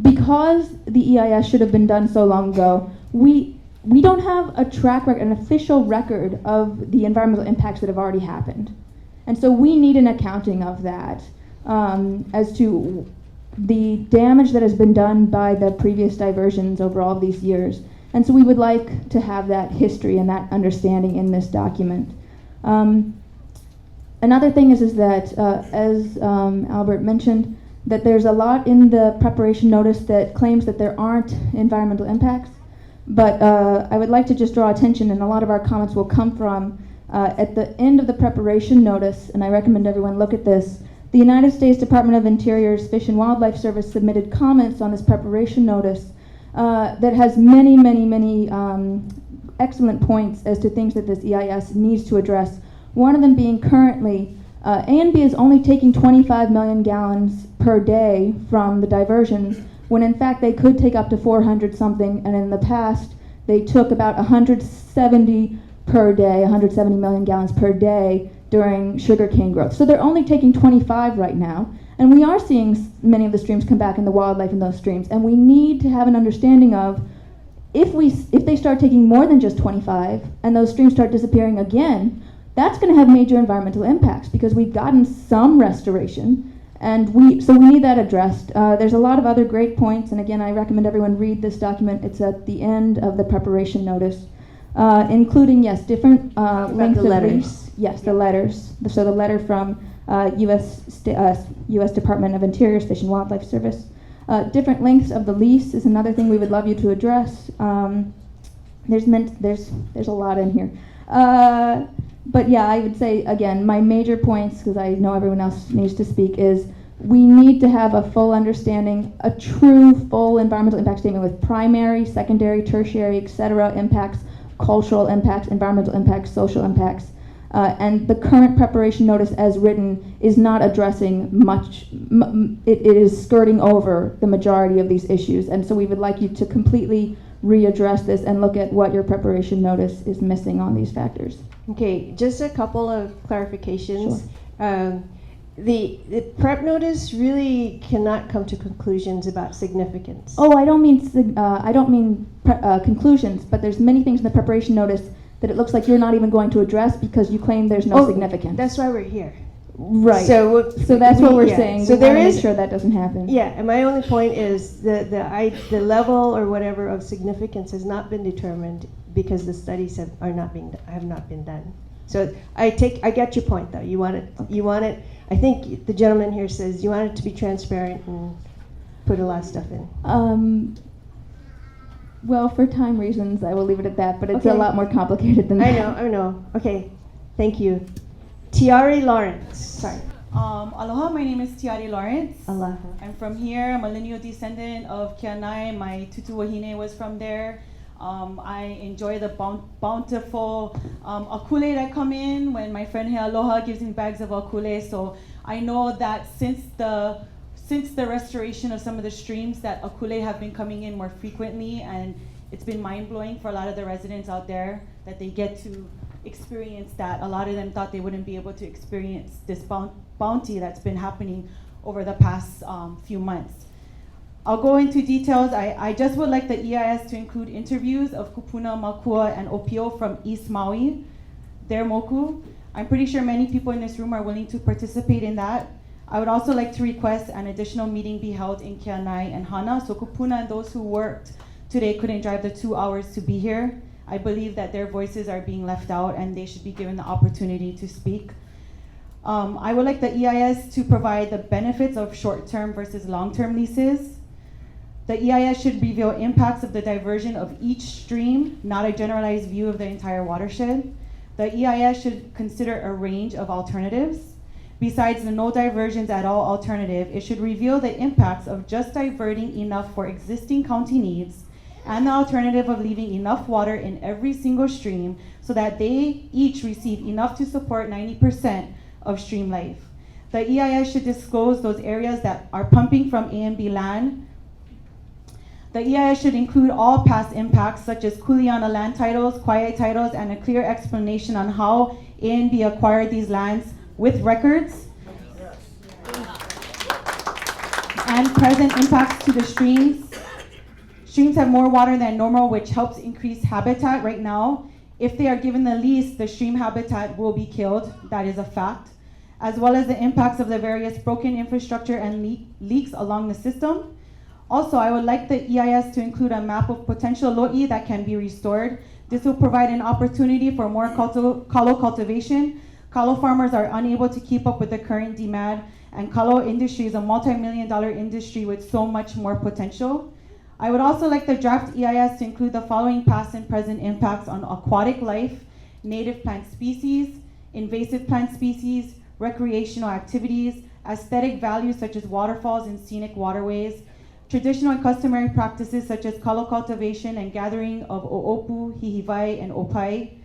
Because the EIS should have been done so long ago, we don't have a track record, an official record of the environmental impacts that have already happened. And so we need an accounting of that as to the damage that has been done by the previous diversions over all of these years. And so we would like to have that history and that understanding in this document. Another thing is that, as Albert mentioned, that there's a lot in the preparation notice that claims that there aren't environmental impacts. But I would like to just draw attention, and a lot of our comments will come from at the end of the preparation notice, and I recommend everyone look at this. The United States Department of Interior's Fish and Wildlife Service submitted comments on this preparation notice that has many excellent points as to things that this EIS needs to address. One of them being currently, A&B is only taking 25 million gallons per day from the diversions, when in fact they could take up to 400 something, and in the past they took about 170 per day, 170 million gallons per day during sugarcane growth. So they're only taking 25 right now. And we are seeing many of the streams come back in the wildlife in those streams, and we need to have an understanding of if they start taking more than just 25 and those streams start disappearing again, that's going to have major environmental impacts because we've gotten some restoration, and so we need that addressed. There's a lot of other great points, and again, I recommend everyone read this document. It's at the end of the preparation notice, including, yes, different lengths of lease. Yes, the letters. So the letter from U.S. Department of Interior's Fish and Wildlife Service. Different lengths of the lease is another thing we would love you to address. There's a lot in here. But yeah, I would say, again, my major points, because I know everyone else needs to speak, is we need to have a full understanding, a true full environmental impact statement with primary, secondary, tertiary, etc. impacts, cultural impacts, environmental impacts, social impacts. And the current preparation notice as written is not addressing much, it is skirting over the majority of these issues. And so we would like you to completely readdress this and look at what your preparation notice is missing on these factors. Okay, just a couple of clarifications. Sure. the prep notice really cannot come to conclusions about significance. Oh, I don't mean conclusions, but there's many things in the preparation notice that it looks like you're not even going to address because you claim there's no significance. That's why we're here. Right. So that's what we're yeah. saying. So We there wanna is make sure that doesn't happen. Yeah, and my only point is the level or whatever of significance has not been determined because the studies have not been done. So I get your point though. You want it. I think the gentleman here says you want it to be transparent and put a lot of stuff in. Well, for time reasons, I will leave it at that, but it's Okay. a lot more complicated than that. I know. Okay, thank you. Tiari Lawrence. Sorry. Aloha, my name is Tiari Lawrence. Aloha. I'm from here. I'm a lineal descendant of Kianai. My tutu wahine was from there. I enjoy the bountiful akule that come in when my friend here Aloha gives me bags of akule. So I know that since the restoration of some of the streams that akule have been coming in more frequently, and it's been mind-blowing for a lot of the residents out there that they get to experience that. A lot of them thought they wouldn't be able to experience this bounty that's been happening over the past few months. I'll go into details. I just would like the EIS to include interviews of Kupuna, Makua, and Opio from East Maui, their moku. I'm pretty sure many people in this room are willing to participate in that. I would also like to request an additional meeting be held in Kianai and Hana, so Kupuna and those who worked today couldn't drive the 2 hours to be here. I believe that their voices are being left out and they should be given the opportunity to speak. I would like the EIS to provide the benefits of short-term versus long-term leases. The EIS should reveal impacts of the diversion of each stream, not a generalized view of the entire watershed. The EIS should consider a range of alternatives. Besides the no diversions at all alternative, it should reveal the impacts of just diverting enough for existing county needs and the alternative of leaving enough water in every single stream so that they each receive enough to support 90% of stream life. The EIS should disclose those areas that are pumping from A and B land. The EIS should include all past impacts such as Kuleana land titles, quiet titles, and a clear explanation on how A and B acquired these lands with records and present impacts to the streams. Streams have more water than normal, which helps increase habitat right now. If they are given the lease, the stream habitat will be killed. That is a fact. As well as the impacts of the various broken infrastructure and leaks along the system. Also, I would like the EIS to include a map of potential lo'i that can be restored. This will provide an opportunity for more kalo cultivation. Kalo farmers are unable to keep up with the current demand, and kalo industry is a multi-million-dollar industry with so much more potential. I would also like the draft EIS to include the following past and present impacts on aquatic life, native plant species, invasive plant species, recreational activities, aesthetic values such as waterfalls and scenic waterways, traditional and customary practices such as kalo cultivation and gathering of o'opu, hihivai, and opai.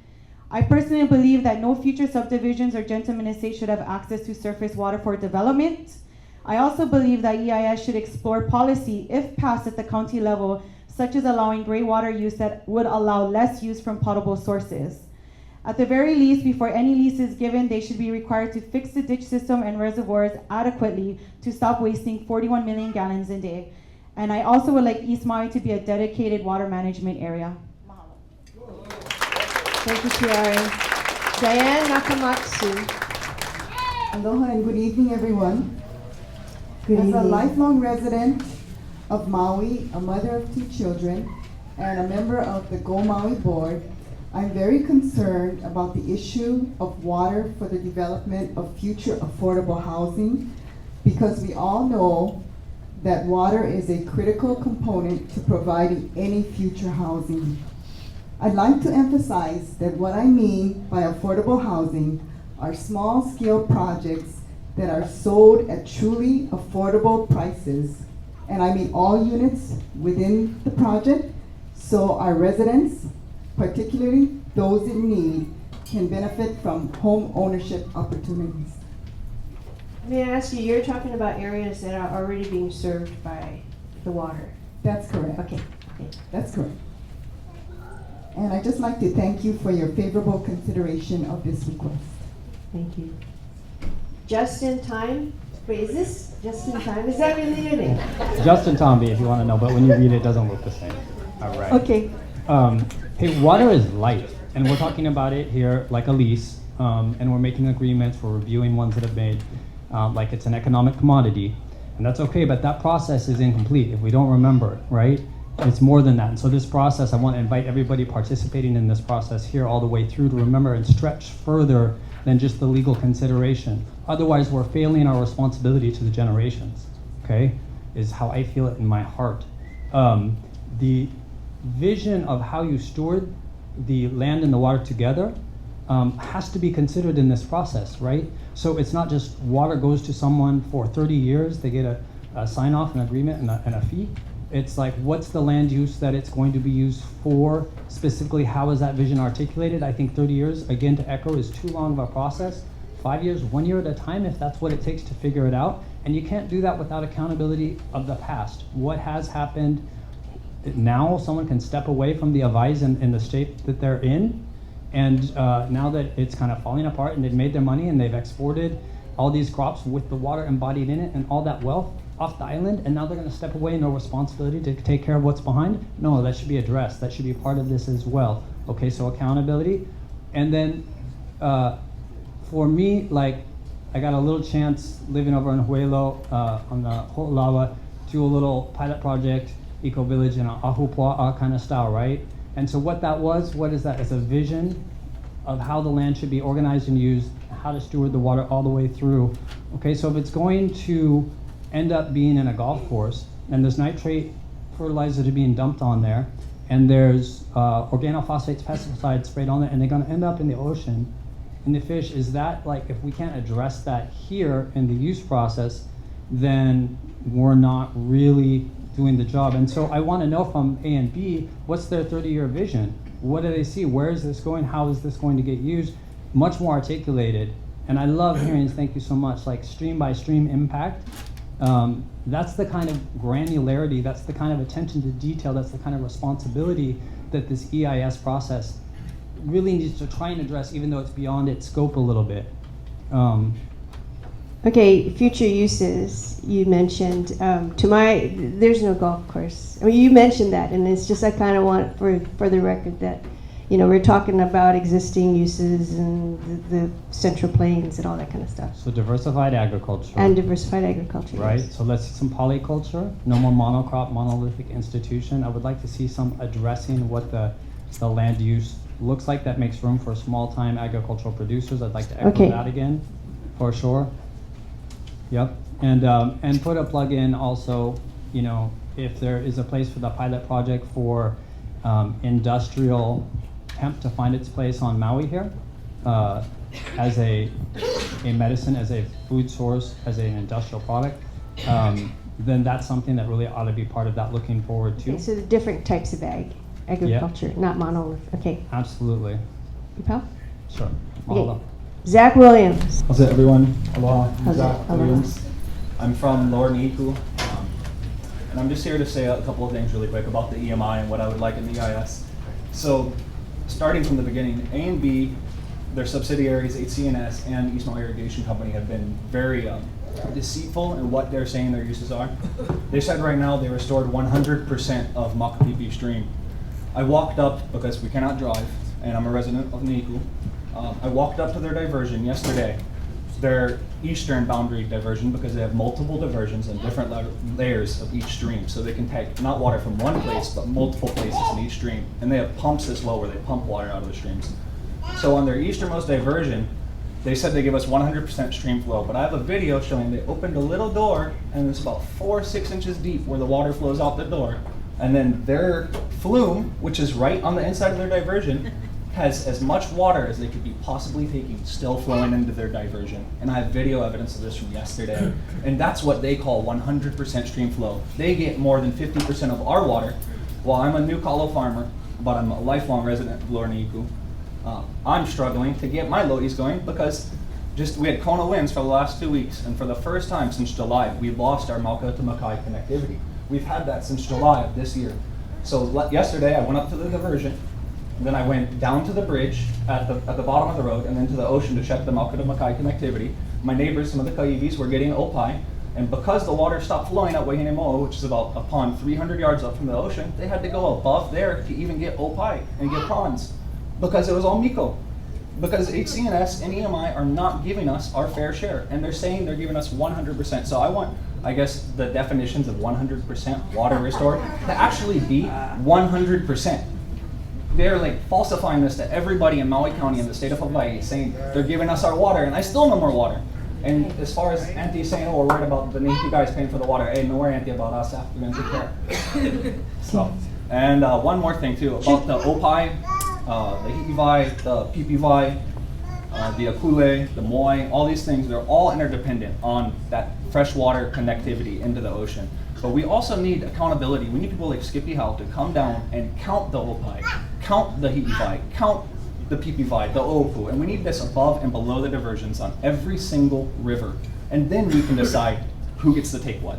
I personally believe that no future subdivisions or gentleman estates should have access to surface water for development. I also believe that EIS should explore policy, if passed at the county level, such as allowing gray water use that would allow less use from potable sources. At the very least, before any lease is given, they should be required to fix the ditch system and reservoirs adequately to stop wasting 41 million gallons a day. And I also would like East Maui to be a dedicated water management area. Thank you, Tiari. Diane Nakamatsu. Aloha and good evening, everyone. Good As a evening. lifelong resident of Maui, a mother of 2 children, and a member of the Go Maui board, I'm very concerned about the issue of water for the development of future affordable housing, because we all know that water is a critical component to providing any future housing. I'd like to emphasize that what I mean by affordable housing are small-scale projects that are sold at truly affordable prices. And I mean all units within the project, so our residents, particularly those in need, can benefit from home ownership opportunities. May I ask you, you're talking about areas that are already being served by the water. That's correct. Okay. That's correct. And I'd just like to thank you for your favorable consideration of this request. Thank you. just in time. Wait, is this just in time? Is that really your name? Justin Tomby, if you want to know, but when you read it, it doesn't look the same. All right. Okay. Hey, water is life, and we're talking about it here like a lease, and we're making agreements, we're reviewing ones that have made like it's an economic commodity, and that's okay, but that process is incomplete if we don't remember it, right? It's more than that, and so this process, I want to invite everybody participating in this process here all the way through to remember and stretch further than just the legal consideration. Otherwise, we're failing our responsibility to the generations, okay? Is how I feel it in my heart. The vision of how you steward the land and the water together has to be considered in this process, right? So it's not just water goes to someone for 30 years, they get a sign off, an agreement, and a fee. It's like, what's the land use that it's going to be used for? Specifically, how is that vision articulated? I think 30 years, again, to echo, is too long of a process. 5 years, 1 year at a time, if that's what it takes to figure it out. And you can't do that without accountability of the past. What has happened? Now someone can step away from the advice in the state that they're in, and now that it's kind of falling apart and they've made their money and they've exported all these crops with the water embodied in it and all that wealth off the island, and now they're going to step away, no responsibility to take care of what's behind. No, that should be addressed. That should be part of this as well. Okay, so accountability. And then for me, like, I got a little chance living over in Huelo on the Ho'olawa, do a little pilot project, eco village in a ahupua'a kind of style, right? And so what that was, what is that? It's a vision of how the land should be organized and used, how to steward the water all the way through. Okay, so if it's going to end up being in a golf course, and there's nitrate fertilizer to being dumped on there, and there's organophosphates, pesticides sprayed on it, and they're gonna end up in the ocean, and the fish, is that, like, if we can't address that here in the use process, then we're not really doing the job. And so I want to know from A and B, what's their 30-year vision? What do they see? Where is this going? How is this going to get used? Much more articulated. And I love hearing, thank you so much, like stream by stream impact. That's the kind of granularity, that's the kind of attention to detail, that's the kind of responsibility that this EIS process really needs to try and address, even though it's beyond its scope a little bit. Okay, future uses, you mentioned, there's no golf course. I mean, you mentioned that, and it's just, I kind of want for the record that, you know, we're talking about existing uses and the Central Plains and all that kind of stuff. So diversified agriculture. And diversified agriculture, right? yes. So let's see some polyculture, no more monocrop, monolithic institution. I would like to see some addressing what the land use looks like that makes room for small-time agricultural producers. I'd like to echo that again, for sure. Yep, and put a plug in also, you know, if there is a place for the pilot project for industrial hemp to find its place on Maui here, as a medicine, as a food source, as an industrial product, then that's something that really ought to be part of that looking forward to. Okay, so the different types of agriculture, not monolith. Okay. Absolutely. Pal? Sure. Okay. Zach Williams. How's it, everyone? Aloha. How's it? Zach Williams. I'm from Lower Ni'iku, and I'm just here to say a couple of things really quick about the EMI and what I would like in the EIS. So, starting from the beginning, A and B, their subsidiaries, HCNS and East Maui Irrigation Company, have been very deceitful in what they're saying their uses are. They said right now they restored 100% of Makapipi Stream. I walked up, because we cannot drive, and I'm a resident of Ni'iku. I walked up to their diversion yesterday, their eastern boundary diversion, because they have multiple diversions and different layers of each stream. So they can take not water from one place, but multiple places in each stream. And they have pumps as well, where they pump water out of the streams. So on their easternmost diversion, they said they give us 100% stream flow, but I have a video showing they opened a little door, and it's about 4 or 6 inches deep where the water flows out the door. And then their flume, which is right on the inside of their diversion, has as much water as they could be possibly taking still flowing into their diversion. And I have video evidence of this from yesterday. And that's what they call 100% stream flow. They get more than 50% of our water. While I'm a new Kalo farmer, but I'm a lifelong resident of Lower Ni'iku, I'm struggling to get my loadies going because we had Kona winds for the last 2 weeks. And for the first time since July, we lost our Mauka to Makai connectivity. We've had that since July of this year. So yesterday I went up to the diversion. Then I went down to the bridge at the bottom of the road and then to the ocean to check the Mauka to Makai connectivity. my neighbors, some of the Kaivis, were getting opai, and because the water stopped flowing at Wahine Moa, which is about a pond 300 yards up from the ocean, they had to go above there to even get opai and get prawns, because it was all miko. Because HCNS and EMI are not giving us our fair share, and they're saying they're giving us 100%. So I want, I guess, the definitions of 100% water restored to actually be 100%. They're like falsifying this to everybody in Maui County and the state of Hawaii, saying they're giving us our water, and I still know more water. And as far as Auntie saying, oh, we're worried about the Native guys paying for the water, hey, no worry, Auntie, about us, we're gonna take care. So, and one more thing too, about the opai, the hi'ivai, the pipivai, the akule, the moai, all these things, they're all interdependent on that freshwater connectivity into the ocean. But we also need accountability. We need people like Skippy Howe to come down and count the opai, count the hi'ivai, count the pipivai, the oopu, and we need this above and below the diversions on every single river. And then we can decide who gets to take what.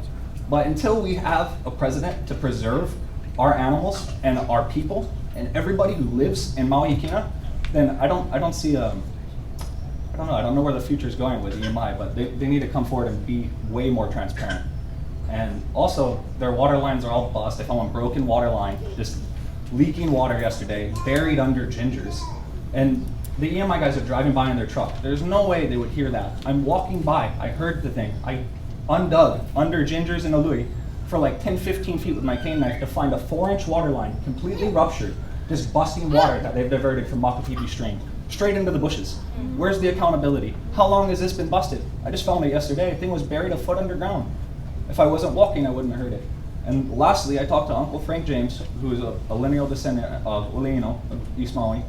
But until we have a president to preserve our animals and our people and everybody who lives in Maui Hikina, then I don't see I don't know where the future is going with EMI, but they need to come forward and be way more transparent. And also, their water lines are all bust. I found one broken water line, just leaking water yesterday, buried under gingers. And the EMI guys are driving by in their truck. There's no way they would hear that. I'm walking by, I heard the thing. I undug under gingers in Alui for like 10, 15 feet with my cane knife to find a 4-inch water line, completely ruptured, just busting water that they've diverted from Makatipi Stream, straight into the bushes. Where's the accountability? How long has this been busted? I just found it yesterday. The thing was buried a foot underground. If I wasn't walking, I wouldn't have heard it. And lastly, I talked to Uncle Frank James, who is a lineal descendant of Uleino, of East Maui.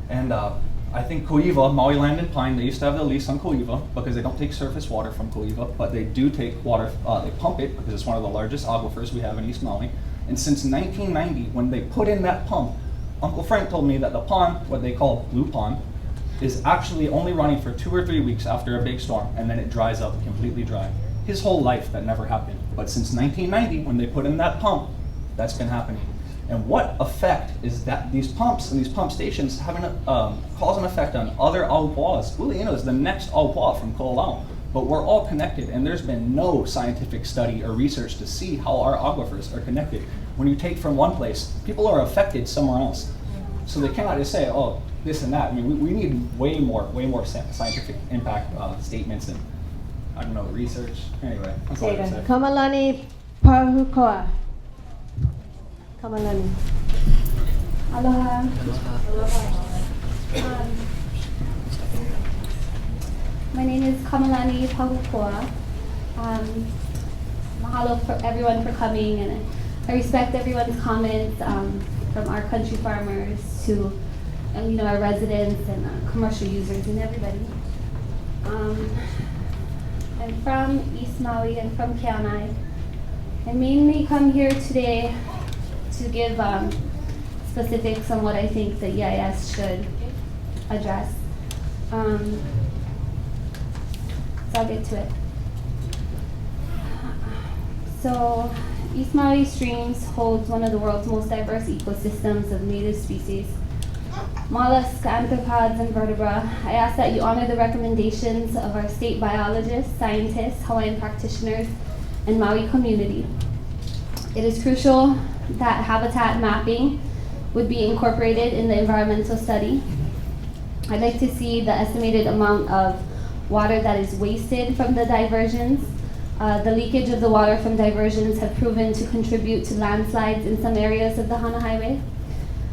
And I think Koiva, Maui Land and Pine, they used to have the lease on Koiva because they don't take surface water from Koiva, but they do take water, they pump it because it's one of the largest aquifers we have in East Maui. And since 1990, when they put in that pump, Uncle Frank told me that the pond, what they call Blue Pond, is actually only running for 2 or 3 weeks after a big storm, and then it dries up completely dry. His whole life, that never happened. But since 1990, when they put in that pump, that's been happening. And what effect is that these pumps and these pump stations having a cause and effect on other aupuas? Uliino is the next aupua from Ko'olau, but we're all connected, and there's been no scientific study or research to see how our aquifers are connected. When you take from one place, people are affected somewhere else. So they cannot just say, oh, this and that. I mean, we need way more scientific impact statements and, I don't know, research. Anyway, that's all I have to say. Kamalani Pahukoa. Kamalani. Aloha. My name is Kamalani Pahukoa. Mahalo for everyone for coming, and I respect everyone's comments, from our country farmers to our residents and commercial users and everybody. I'm from East Maui and from Ke'anai. I mainly come here today to give specifics on what I think the EIS should address. So I'll get to it. So East Maui Streams holds one of the world's most diverse ecosystems of native species. Mollusks, amphipods, and vertebrata. I ask that you honor the recommendations of our state biologists, scientists, Hawaiian practitioners, and Maui community. It is crucial that habitat mapping would be incorporated in the environmental study. I'd like to see the estimated amount of water that is wasted from the diversions. The leakage of the water from diversions have proven to contribute to landslides in some areas of the Hana Highway.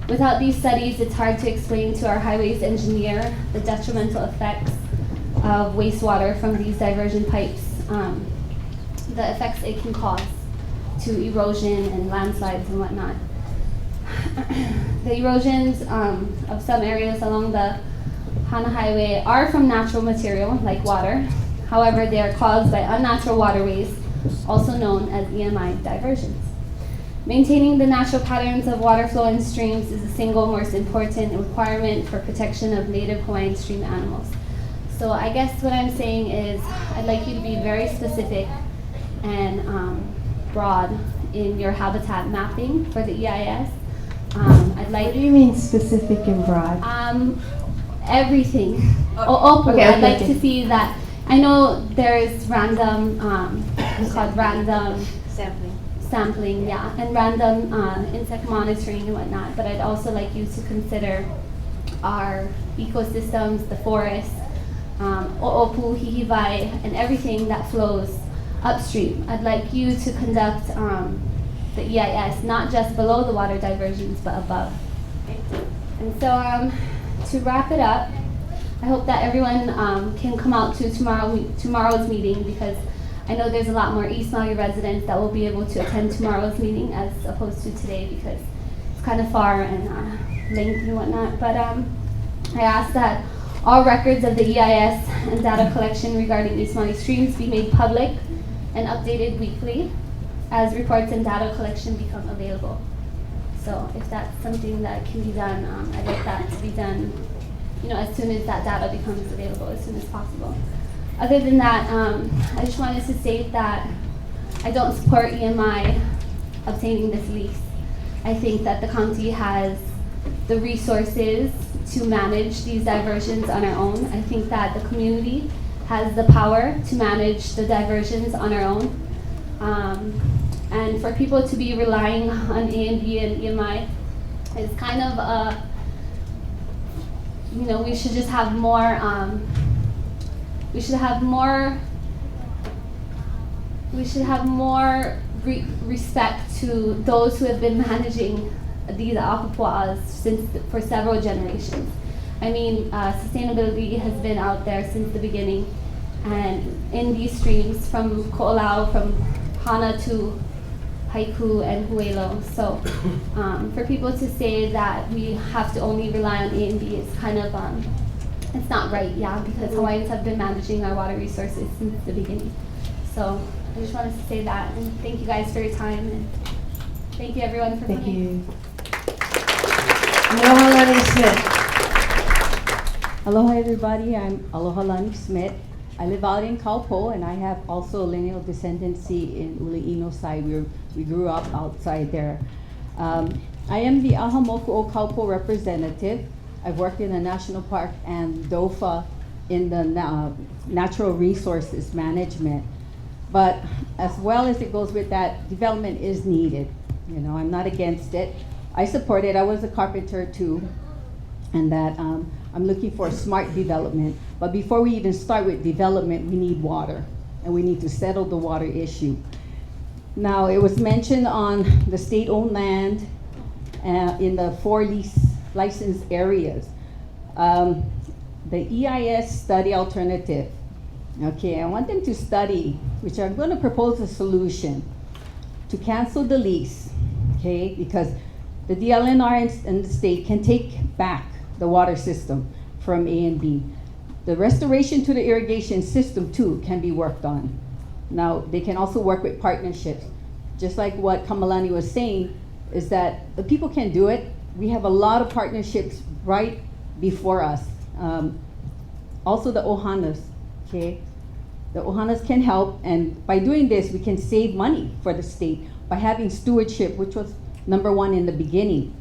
Without these studies, it's hard to explain to our highways engineer the detrimental effects of wastewater from these diversion pipes, the effects it can cause to erosion and landslides and whatnot. The erosions of some areas along the Hana Highway are from natural material, like water. However, they are caused by unnatural waterways, also known as EMI diversions. Maintaining the natural patterns of water flow in streams is the single most important requirement for protection of native Hawaiian stream animals. So I guess what I'm saying is I'd like you to be very specific and broad in your habitat mapping for the EIS. What do you mean specific and broad? Everything. Okay, I'd like to see that I know there's random, it's called random sampling, yeah, and random insect monitoring and whatnot, but I'd also like you to consider our ecosystems, the forests, O'opu, Hihivai, and everything that flows upstream. I'd like you to conduct the EIS, not just below the water diversions, but above. And so to wrap it up, I hope that everyone can come out to tomorrow's meeting, because I know there's a lot more East Maui residents that will be able to attend tomorrow's meeting as opposed to today, because it's kind of far and lengthy and whatnot. But I ask that all records of the EIS and data collection regarding East Maui streams be made public and updated weekly as reports and data collection become available. So if that's something that can be done, I'd like that to be done, as soon as that data becomes available, as soon as possible. Other than that, I just wanted to state that I don't support EMI obtaining this lease. I think that the county has the resources to manage these diversions on our own. I think that the community has the power to manage the diversions on our own. And for people to be relying on A&B and EMI is kind of a, we should just have more, we should have more respect to those who have been managing these ahupua'as for several generations. I mean, sustainability has been out there since the beginning, and in these streams from Ko'olau, from Hana to Haiku and Huelo. So for people to say that we have to only rely on A&B is kind of, it's not right, yeah, because Hawaiians have been managing our water resources since the beginning. So I just wanted to say that, and thank you guys for your time, and thank you everyone for coming. Thank you. Aloha Lani Smith. Aloha everybody, I'm Aloha Lani Smith. I live out in Kaupo, and I have also lineal descendancy in Uli'ino side. We grew up outside there. I am the Ahamoku o Kaupo representative. I've worked in the national park and DOFA in the natural resources management. But as well as it goes with that, development is needed. I'm not against it. I support it. I was a carpenter too, and that I'm looking for smart development. But before we even start with development, we need water, and we need to settle the water issue. Now, it was mentioned on the state-owned land in the 4 licensed areas. The EIS study alternative. Okay, I want them to study, which I'm going to propose a solution to cancel the lease, okay, because the DLNR and the state can take back the water system from A&B. The restoration to the irrigation system too can be worked on. Now, they can also work with partnerships. Just like what Kamalani was saying, is that the people can do it. We have a lot of partnerships right before us. Also the Ohanas, okay? The Ohanas can help, and by doing this, we can save money for the state by having stewardship, which was #1 in the beginning.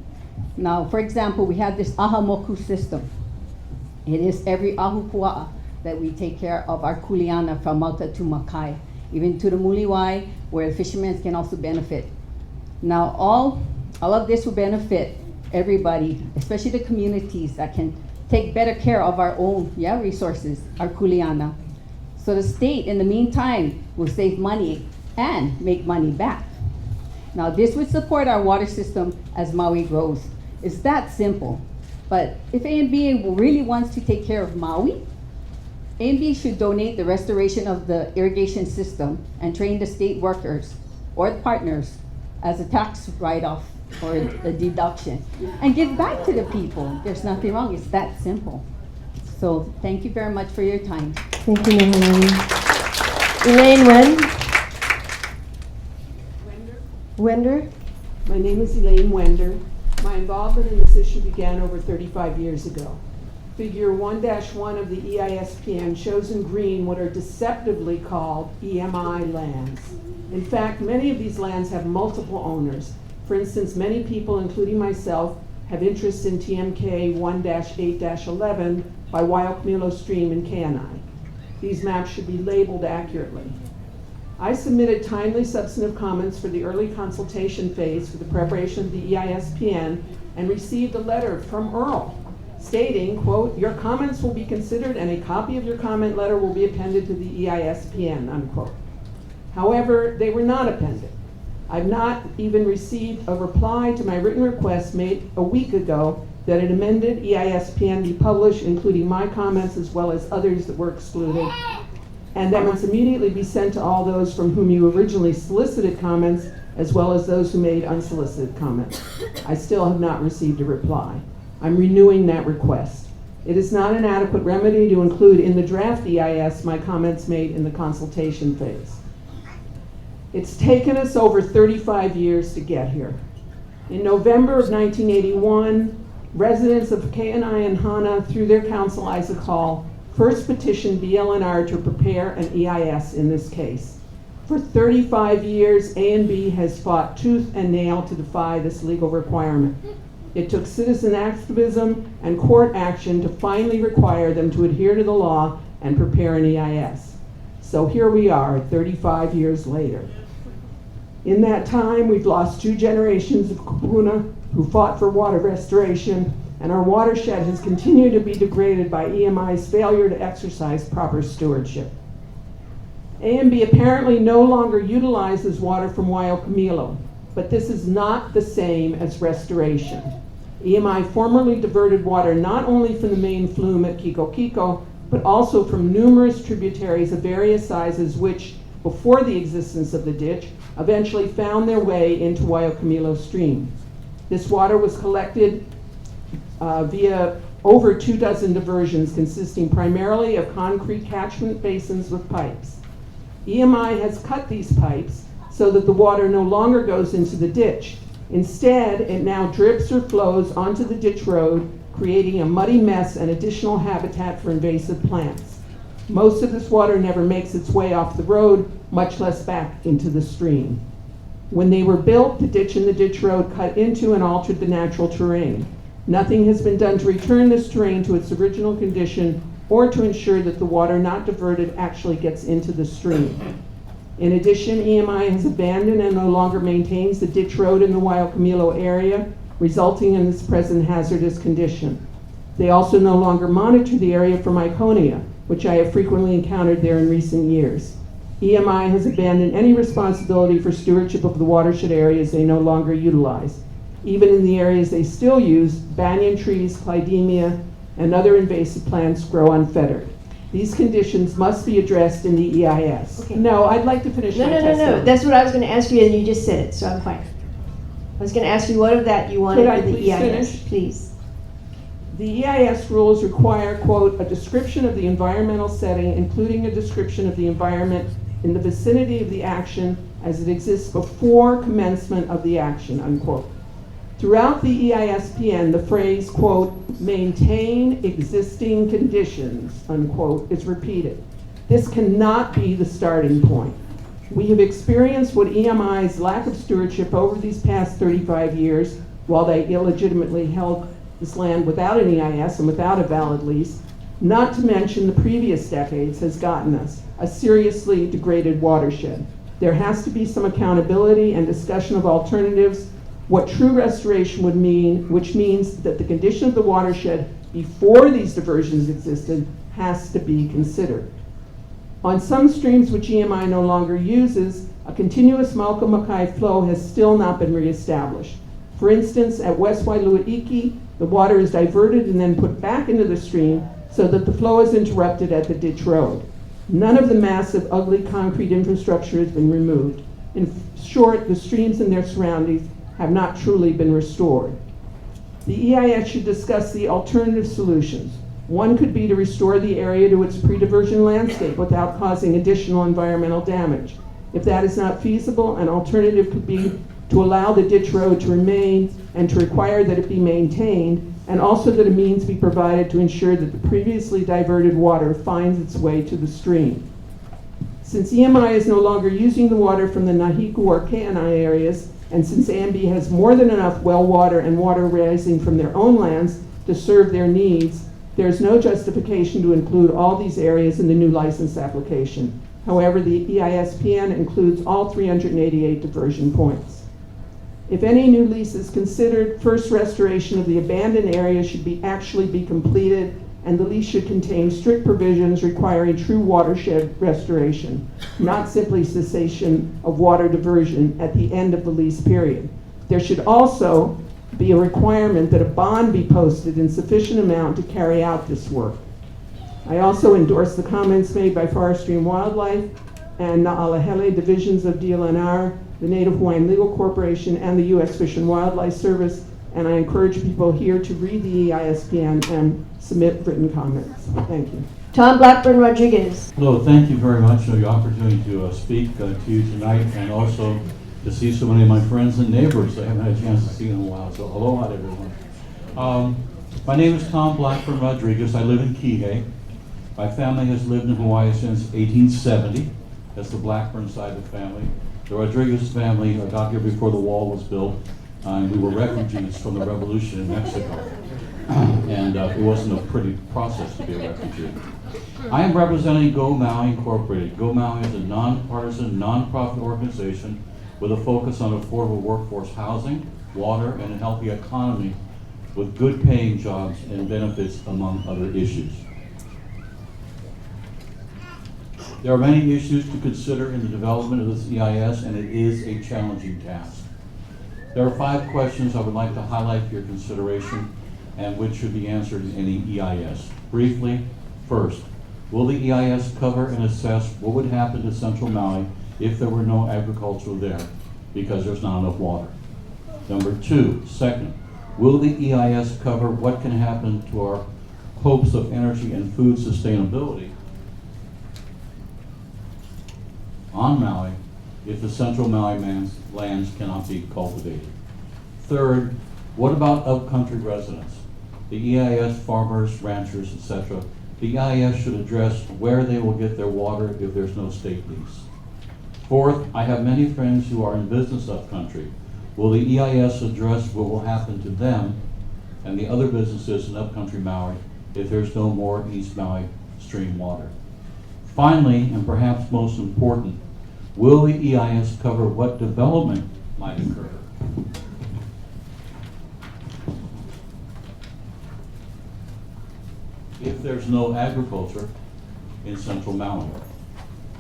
Now, for example, we have this Ahamoku system. It is every ahupua'a that we take care of our kuleana from Mauta to Makai, even to the Muliwai, where the fishermen can also benefit. Now, all of this will benefit everybody, especially the communities that can take better care of our own resources, our kuleana. So the state, in the meantime, will save money and make money back. Now, this would support our water system as Maui grows. It's that simple. But if A&B really wants to take care of Maui, A&B should donate the restoration of the irrigation system and train the state workers or the partners as a tax write-off or a deduction and give back to the people. There's nothing wrong. It's that simple. So thank you very much for your time. Thank you, Elaine. Elaine Wen. Wender. My name is Elaine Wender. My involvement in this issue began over 35 years ago. Figure 1-1 of the EISPN shows in green what are deceptively called EMI lands. In fact, many of these lands have multiple owners. For instance, many people, including myself, have interest in TMK 1-8-11 by Waiokmilo Stream in Kainai. These maps should be labeled accurately. I submitted timely substantive comments for the early consultation phase for the preparation of the EISPN and received a letter from Earl stating, quote, "Your comments will be considered and a copy of your comment letter will be appended to the EISPN," unquote. However, they were not appended. I've not even received a reply to my written request made a week ago that an amended EISPN be published, including my comments as well as others that were excluded, and that must immediately be sent to all those from whom you originally solicited comments, as well as those who made unsolicited comments. I still have not received a reply. I'm renewing that request. It is not an adequate remedy to include in the draft EIS my comments made in the consultation phase. It's taken us over 35 years to get here. In November of 1981, residents of KNI and Hana, through their council Isaac Hall, first petitioned BLNR to prepare an EIS in this case. For 35 years, A&B has fought tooth and nail to defy this legal requirement. It took citizen activism and court action to finally require them to adhere to the law and prepare an EIS. So here we are, 35 years later. In that time, we've lost 2 generations of kupuna who fought for water restoration, and our watershed has continued to be degraded by EMI's failure to exercise proper stewardship. A&B apparently no longer utilizes water from Waiokemilo, but this is not the same as restoration. EMI formerly diverted water not only from the main flume at Kiko Kiko, but also from numerous tributaries of various sizes which, before the existence of the ditch, eventually found their way into Waiokemilo Stream. This water was collected via over 24 diversions consisting primarily of concrete catchment basins with pipes. EMI has cut these pipes so that the water no longer goes into the ditch. Instead, it now drips or flows onto the ditch road, creating a muddy mess and additional habitat for invasive plants. Most of this water never makes its way off the road, much less back into the stream. When they were built, the ditch and the ditch road cut into and altered the natural terrain. Nothing has been done to return this terrain to its original condition or to ensure that the water not diverted actually gets into the stream. In addition, EMI has abandoned and no longer maintains the ditch road in the Waiokemilo area, resulting in its present hazardous condition. They also no longer monitor the area for myconia, which I have frequently encountered there in recent years. EMI has abandoned any responsibility for stewardship of the watershed areas they no longer utilize. Even in the areas they still use, banyan trees, clidemia, and other invasive plants grow unfettered. These conditions must be addressed in the EIS. Okay. No, I'd like to finish my testimony. No. That's what I was going to ask you, and you just said it, so I'm fine. I was going to ask you what of that you wanted Could I in the please EIS. finish? Please. The EIS rules require, quote, a description of the environmental setting, including a description of the environment in the vicinity of the action as it exists before commencement of the action, unquote. Throughout the EISPN, the phrase, quote, maintain existing conditions, unquote, is repeated. This cannot be the starting point. We have experienced what EMI's lack of stewardship over these past 35 years, while they illegitimately held this land without an EIS and without a valid lease, not to mention the previous decades, has gotten us a seriously degraded watershed. There has to be some accountability and discussion of alternatives, what true restoration would mean, which means that the condition of the watershed before these diversions existed has to be considered. On some streams which EMI no longer uses, a continuous Maui flow has still not been reestablished. For instance, at West Wailuaiki, the water is diverted and then put back into the stream so that the flow is interrupted at the ditch road. None of the massive, ugly concrete infrastructure has been removed. In short, the streams and their surroundings have not truly been restored. The EIS should discuss the alternative solutions. One could be to restore the area to its pre-diversion landscape without causing additional environmental damage. If that is not feasible, an alternative could be to allow the ditch road to remain and to require that it be maintained, and also that a means be provided to ensure that the previously diverted water finds its way to the stream. Since EMI is no longer using the water from the Nahiku or Ke'anai areas, and since AMB has more than enough well water and water rising from their own lands to serve their needs, There is no justification to include all these areas in the new license application. However, the EISPN includes all 388 diversion points. If any new lease is considered, first restoration of the abandoned area should actually be completed, and the lease should contain strict provisions requiring true watershed restoration, not simply cessation of water diversion at the end of the lease period. There should also be a requirement that a bond be posted in sufficient amount to carry out this work. I also endorse the comments made by Forestry and Wildlife and Na'alahele divisions of DLNR, the Native Hawaiian Legal Corporation, and the U.S. Fish and Wildlife Service, and I encourage people here to read the EISPN and submit written comments. Thank you. Tom Blackburn Rodriguez. Hello, thank you very much for the opportunity to speak to you tonight, and also to see so many of my friends and neighbors I haven't had a chance to see in a while. So aloha to everyone. My name is Tom Blackburn Rodriguez. I live in Kihei. My family has lived in Hawaii since 1870. That's the Blackburn side of the family. The Rodriguez family got here before the wall was built, and we were refugees from the revolution in Mexico. And it wasn't a pretty process to be a refugee. I am representing Go Maui Incorporated. Go Maui is a nonpartisan, nonprofit organization with a focus on affordable workforce housing, water, and a healthy economy with good paying jobs and benefits, among other issues. There are many issues to consider in the development of this EIS, and it is a challenging task. There are 5 questions I would like to highlight for your consideration and which should be answered in any EIS. Briefly, first, will the EIS cover and assess what would happen to Central Maui if there were no agriculture there because there's not enough water? Number 2, second, will the EIS cover what can happen to our hopes of energy and food sustainability on Maui if the Central Maui lands cannot be cultivated? Third, what about upcountry residents? The EIS, farmers, ranchers, etc. The EIS should address where they will get their water if there's no state lease. Fourth, I have many friends who are in business upcountry. Will the EIS address what will happen to them and the other businesses in upcountry Maui if there's no more East Maui stream water? Finally, and perhaps most important, will the EIS cover what development might occur? If there's no agriculture in Central Maui?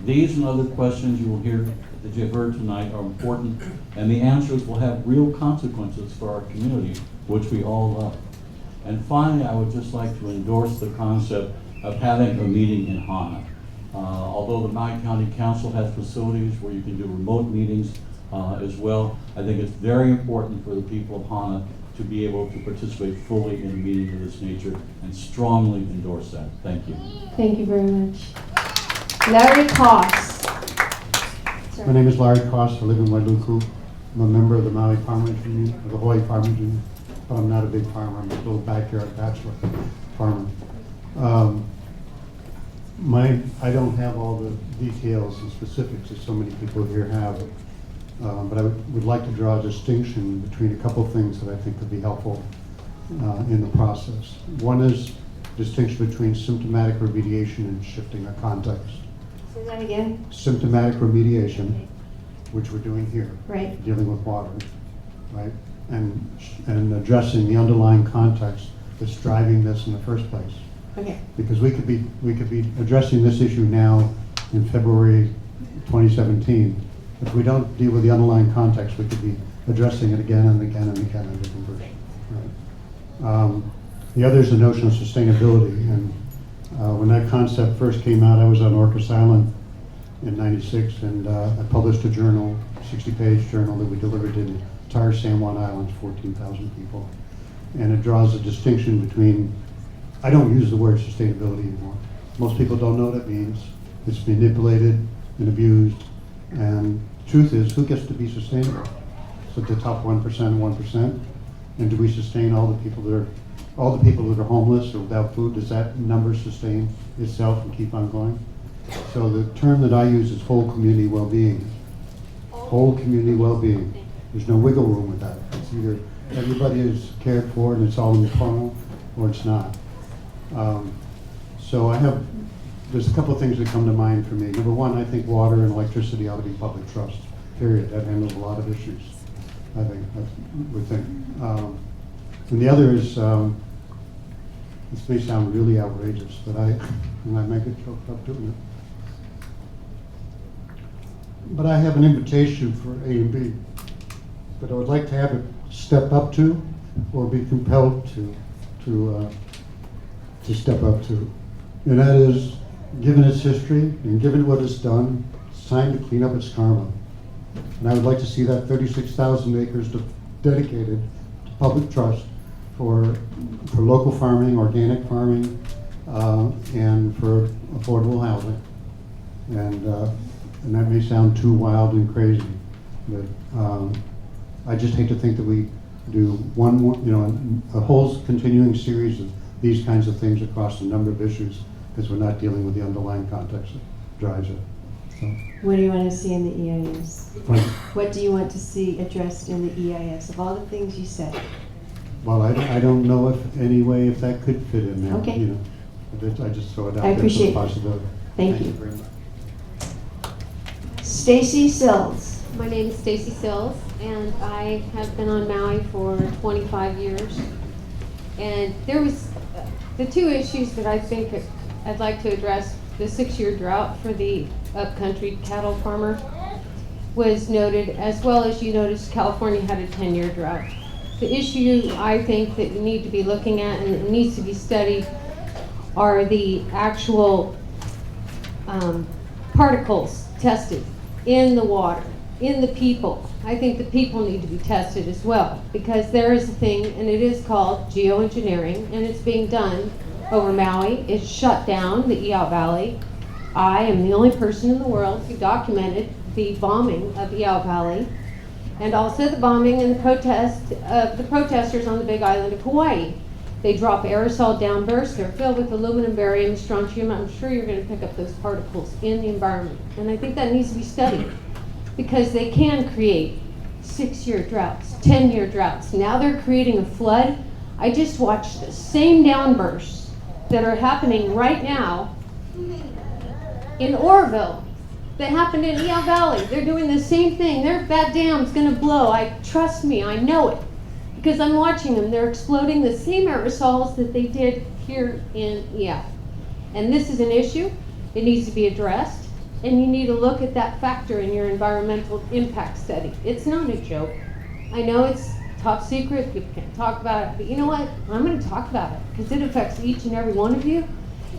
These and other questions you will hear that you've heard tonight are important, and the answers will have real consequences for our community, which we all love. And finally, I would just like to endorse the concept of having a meeting in Hana. Although the Maui County Council has facilities where you can do remote meetings as well, I think it's very important for the people of Hana to be able to participate fully in a meeting of this nature, and strongly endorse that. Thank you. Thank you very much. Larry Koss. My name is Larry Koss. I live in Wailuku. I'm a member of the Maui Farmers Union, of the Hawaii Farmers Union, but I'm not a big farmer. I'm a little backyard bachelor farmer. I don't have all the details and specifics that so many people here have. But I would like to draw a distinction between a couple of things that I think could be helpful in the process. One is distinction between symptomatic remediation and shifting a context. Say that again. Symptomatic remediation, which we're doing here, Right. dealing with water, right, and addressing the underlying context that's driving this in the first place. Okay. Because we could be addressing this issue now in February 2017. If we don't deal with the underlying context, we could be addressing it again and again and again in a different version. Right? The other is the notion of sustainability. And when that concept first came out, I was on Orcas Island in '96, and I published a journal, 60-page journal that we delivered to the entire San Juan Islands, 14,000 people. And it draws a distinction between, I don't use the word sustainability anymore. Most people don't know what it means. It's manipulated and abused. And the truth is, who gets to be sustainable? So the top 1%, 1%? And do we sustain all the people that are homeless or without food? Does that number sustain itself and keep on going? So the term that I use is whole community well-being. Whole community well-being. There's no wiggle room with that. It's either everybody is cared for and it's all in the funnel, or it's not. So there's a couple of things that come to mind for me. Number one, I think water and electricity ought to be public trust, period. That handles a lot of issues, I would think. And the other is, this may sound really outrageous, but I might get choked up doing it. But I have an invitation for A and B, but I would like to have it step up to, or be compelled to step up to. And that is, given its history and given what it's done, it's time to clean up its karma. And I would like to see that 36,000 acres dedicated to public trust for local farming, organic farming, and for affordable housing. And that may sound too wild and crazy, but I just hate to think that we do one more, a whole continuing series of these kinds of things across a number of issues, because we're not dealing with the underlying context that drives it. So. What do you want to see in the EIS? Right. What do you want to see addressed in the EIS of all the things you said? Well, I don't know if that could fit in there. Okay. I just throw it out I there appreciate for a possibility. Thank you. Very much. Stacy Sills. My name is Stacy Sills, and I have been on Maui for 25 years. And there was the two issues that I think I'd like to address. The 6-year drought for the upcountry cattle farmer was noted, as well as you noticed California had a 10-year drought. The issue I think that we need to be looking at, and it needs to be studied, are the actual particles tested in the water, in the people. I think the people need to be tested as well, because there is a thing, and it is called geoengineering, and it's being done over Maui. It's shut down the Iao Valley. I am the only person in the world who documented the bombing of Iao Valley, and also the bombing and the protest of the protesters on the Big Island of Hawaii. They drop aerosol downbursts. They're filled with aluminum, barium, strontium. I'm sure you're going to pick up those particles in the environment, and I think that needs to be studied, because they can create 6-year droughts, 10-year droughts. Now they're creating a flood. I just watched the same downbursts that are happening right now in Oroville that happened in Iao Valley. They're doing the same thing. That dam's gonna blow. Trust me, I know it, because I'm watching them. They're exploding the same aerosols that they did here in Iao. And this is an issue. It needs to be addressed, and you need to look at that factor in your environmental impact study. It's not a joke. I know it's top secret, people can't talk about it, but you know what? I'm going to talk about it, because it affects each and every one of you.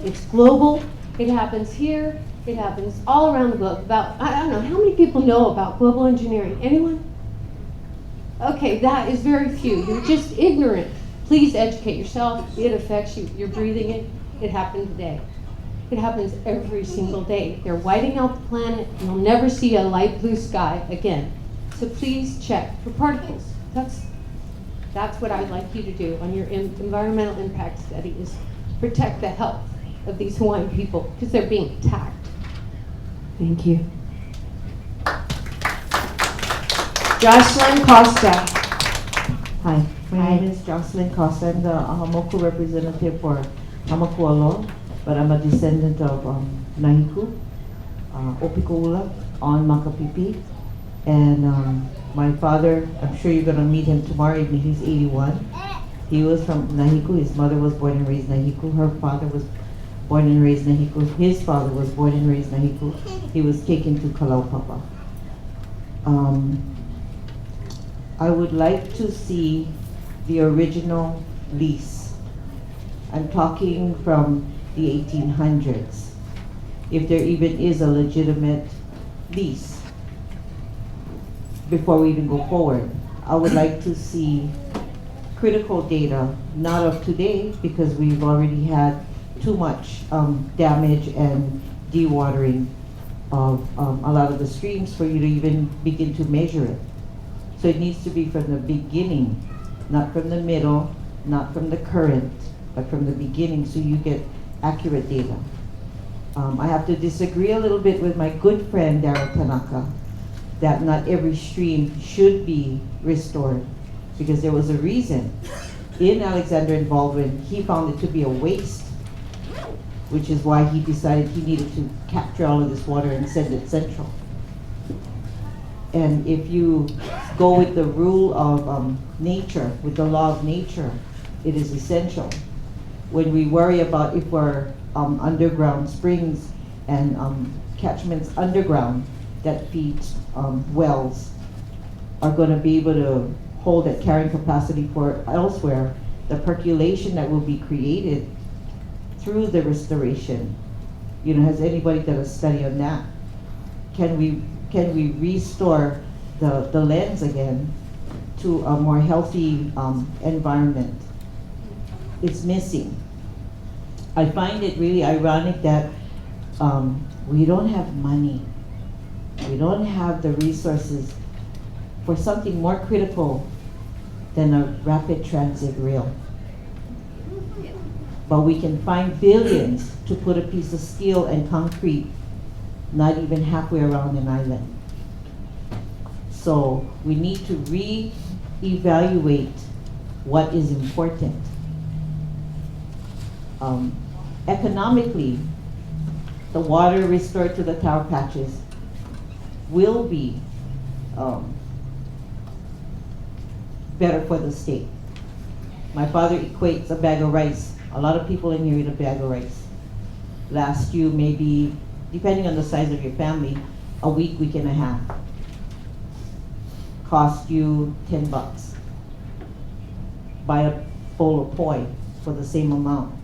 It's global. It happens here. It happens all around the globe. I don't know, how many people know about global engineering? Anyone? Okay, that is very few. You're just ignorant. Please educate yourself. It affects you. You're breathing it. It happened today. It happens every single day. They're whiting out the planet. You'll never see a light blue sky again. So please check for particles. That's what I'd like you to do on your environmental impact study, is protect the health of these Hawaiian people, because they're being attacked. Thank you. Jocelyn Costa. Hi, my name is Jocelyn Costa. I'm the Hamoku representative for Hamakualo, but I'm a descendant of Nahiku, Opikoula on Makapipi. And my father, I'm sure you're going to meet him tomorrow evening, he's 81. He was from Nahiku. His mother was born and raised Nahiku. Her father was born and raised Nahiku. His father was born and raised Nahiku. He was taken to Kalaupapa. I would like to see the original lease. I'm talking from the 1800s, if there even is a legitimate lease. Before we even go forward, I would like to see critical data, not of today, because we've already had too much damage and dewatering of a lot of the streams for you to even begin to measure it. So it needs to be from the beginning, not from the middle, not from the current, but from the beginning, so you get accurate data. I have to disagree a little bit with my good friend Daryl Tanaka, that not every stream should be restored, because there was a reason in Alexander and Baldwin. He found it to be a waste which is why he decided he needed to capture all of this water and send it central. And if you go with the rule of nature, with the law of nature, it is essential. When we worry about if our underground springs and catchments underground that feed wells are going to be able to hold that carrying capacity for elsewhere, the percolation that will be created through the restoration. You know, has anybody done a study on that? Can we restore the lands again to a more healthy environment? It's missing. I find it really ironic that we don't have money. We don't have the resources for something more critical than a rapid transit rail. But we can find billions to put a piece of steel and concrete not even halfway around an island. So we need to re-evaluate what is important. Economically, the water restored to the tower patches will be better for the state. My father equates a bag of rice. A lot of people in here eat a bag of rice. Last you maybe, depending on the size of your family, a week, week and a half. Cost you $10. Buy a bowl of poi for the same amount.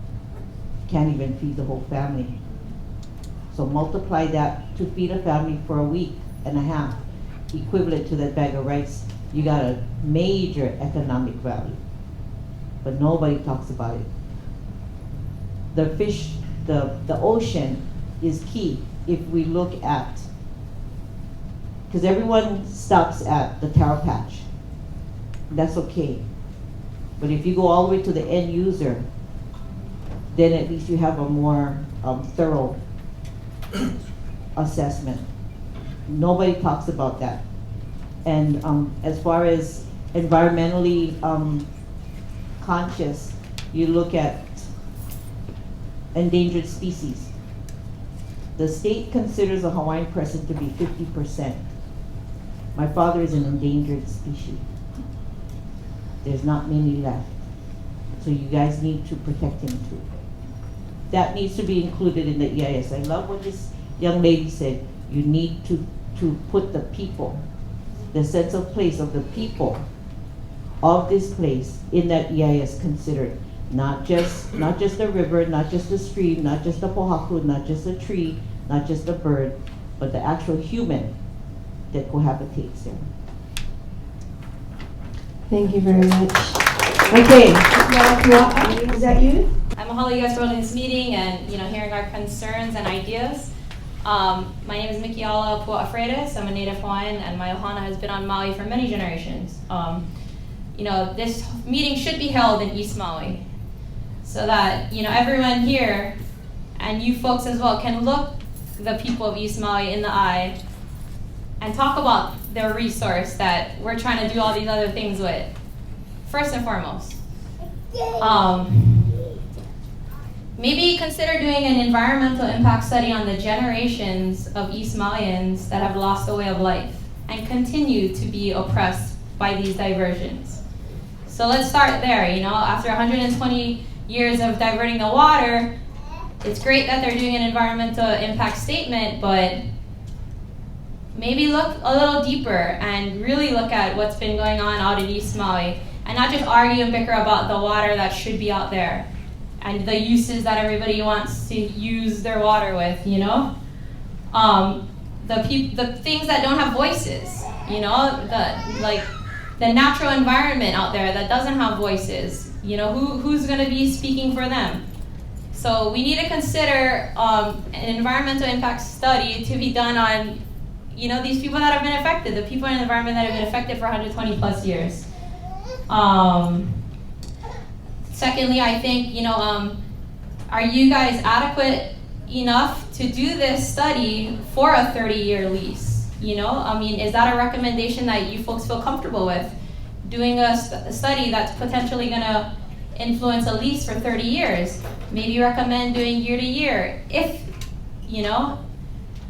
Can't even feed the whole family. So multiply that to feed a family for a week and a half, equivalent to that bag of rice. You got a major economic value, but nobody talks about it. The fish, the ocean is key if we look at, because everyone stops at the taro patch. That's okay. But if you go all the way to the end user, then at least you have a more thorough assessment. Nobody talks about that. And as far as environmentally conscious, you look at endangered species. The state considers a Hawaiian crescent to be 50%. My father is an endangered species. There's not many left. So you guys need to protect him too. That needs to be included in the EIS. I love what this young lady said. You need to put the people, the sense of place of the people of this place in that EIS considered. Not just the river, not just the stream, not just the pohaku, not just the tree, not just the bird, but the actual human that cohabitates there. Thank you very much. Okay, is that you? I'm mahalo you guys for holding this meeting and hearing our concerns and ideas. My name is Mikiala Pua'afredes. I'm a native Hawaiian, and my ohana has been on Maui for many generations. This meeting should be held in East Maui, so that everyone here and you folks as well can look the people of East Maui in the eye and talk about their resource that we're trying to do all these other things with. First and foremost, maybe consider doing an environmental impact study on the generations of East Mauians that have lost the way of life and continue to be oppressed by these diversions. So let's start there. After 120 years of diverting the water, it's great that they're doing an environmental impact statement, but maybe look a little deeper and really look at what's been going on out in East Maui, and not just argue and bicker about the water that should be out there and the uses that everybody wants to use their water with, The things that don't have voices, the natural environment out there that doesn't have voices, who's gonna be speaking for them? So we need to consider an environmental impact study to be done on, these people that have been affected, the people in the environment that have been affected for 120 plus years. Secondly, I think, are you guys adequate enough to do this study for a 30-year lease? Is that a recommendation that you folks feel comfortable with? Doing a study that's potentially gonna influence a lease for 30 years. Maybe recommend doing year to year if, you know,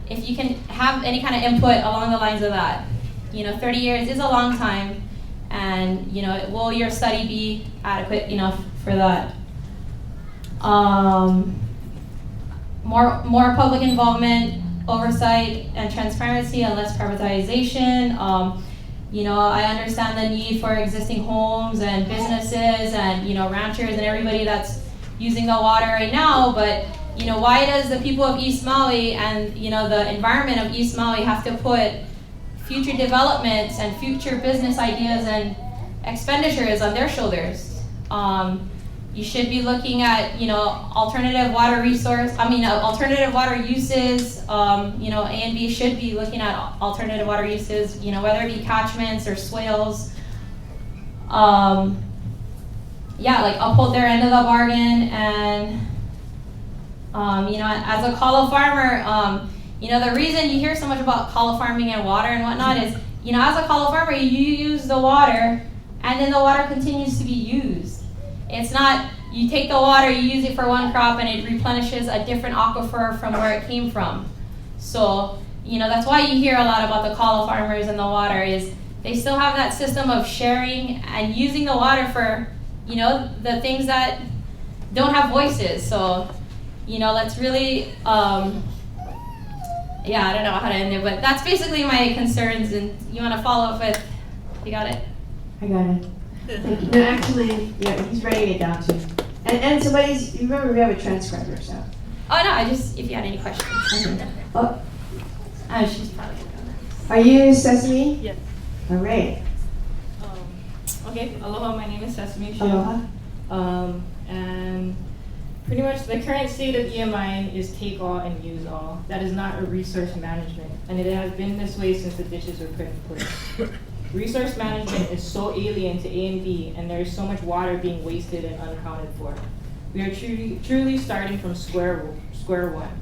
if you can have any kind of input along the lines of that. 30 years is a long time, and, will your study be adequate enough for that? More public involvement, oversight, and transparency, and less privatization. I understand the need for existing homes and businesses and, ranchers and everybody that's using the water right now, but, why does the people of East Maui and, the environment of East Maui have to put future developments and future business ideas and expenditures on their shoulders? You should be looking at, alternative water alternative water uses. A&B should be looking at alternative water uses, whether it be catchments or swales. Uphold their end of the bargain, and, as a kalo farmer, the reason you hear so much about kalo farming and water and whatnot is, as a kalo farmer, you use the water, and then the water continues to be used. It's not, you take the water, you use it for one crop, and it replenishes a different aquifer from where it came from. So, that's why you hear a lot about the kalo farmers and the water, is they still have that system of sharing and using the water for, the things that don't have voices. So, let's really, I don't know how to end it, but that's basically my concerns, and you want to follow up with, you got it? I got it. Thank you. No, actually, he's writing it down too. And somebody's, you remember we have a transcriber, so. Oh no, if you had any questions. Oh, she's probably gonna go next. are you Sesame? Yes. All right. Okay, aloha, my name is Sesame Shim. Aloha. And pretty much the current state of EMI is take all and use all. That is not a resource management, and it has been this way since the ditches were put in place. Resource management is so alien to A&B, and there is so much water being wasted and unaccounted for. We are truly starting from square one.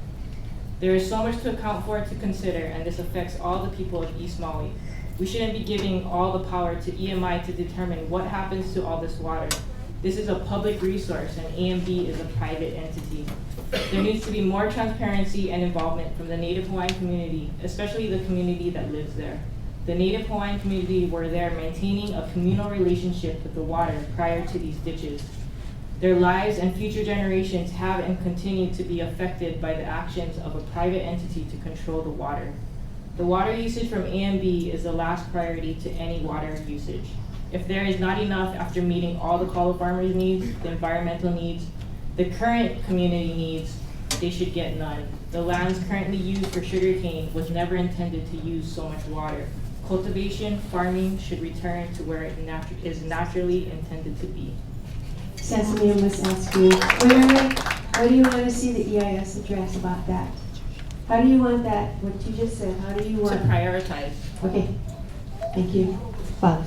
There is so much to account for, to consider, and this affects all the people of East Maui. We shouldn't be giving all the power to EMI to determine what happens to all this water. This is a public resource, and A&B is a private entity. There needs to be more transparency and involvement from the Native Hawaiian community, especially the community that lives there. The Native Hawaiian community were there maintaining a communal relationship with the water prior to these ditches. Their lives and future generations have and continue to be affected by the actions of a private entity to control the water. The water usage from A&B is the last priority to any water usage. If there is not enough after meeting all the kalo farmers' needs, the environmental needs, the current community needs, they should get none. The lands currently used for sugarcane was never intended to use so much water. Cultivation, farming should return to where it is naturally intended to be. Sesame, I must ask you, what do you want to see the EIS address about that? How do you want that, what you just said, how do you want? To prioritize. Okay, thank you. Faz.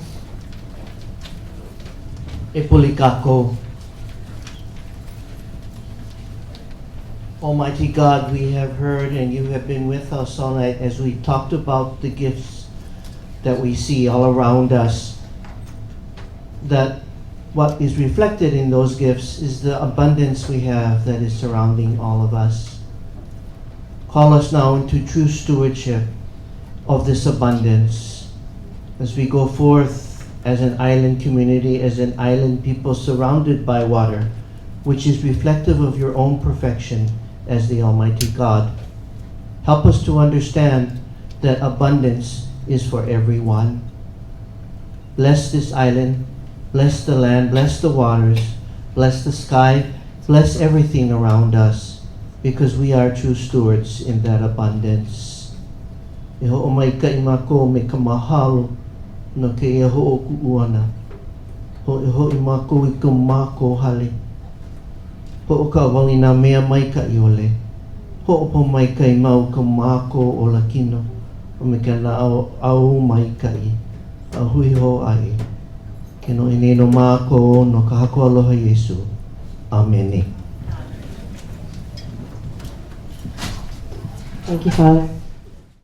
Epulikako. Almighty God, we have heard and you have been with us all night as we talked about the gifts that we see all around us. That what is reflected in those gifts is the abundance we have that is surrounding all of us. Call us now into true stewardship of this abundance as we go forth as an island community, as an island people surrounded by water, which is reflective of your own perfection as the Almighty God. Help us to understand that abundance is for everyone. Bless this island, bless the land, bless the waters, bless the sky, bless everything around us, because we are true stewards in that abundance. E ho o mai ka I mako me ka mahalo no ke e ho o kuuana. Ho I mako I ka mako hale. Ho o ka wangi nā mea mai ka I ole. Ho o po mai ka I mau ka mako o la kino. O me ka na au mai ka I. A hui ho ai. Ke no ine no mako no ka hako aloha Yesu. Amen. Thank you, Father.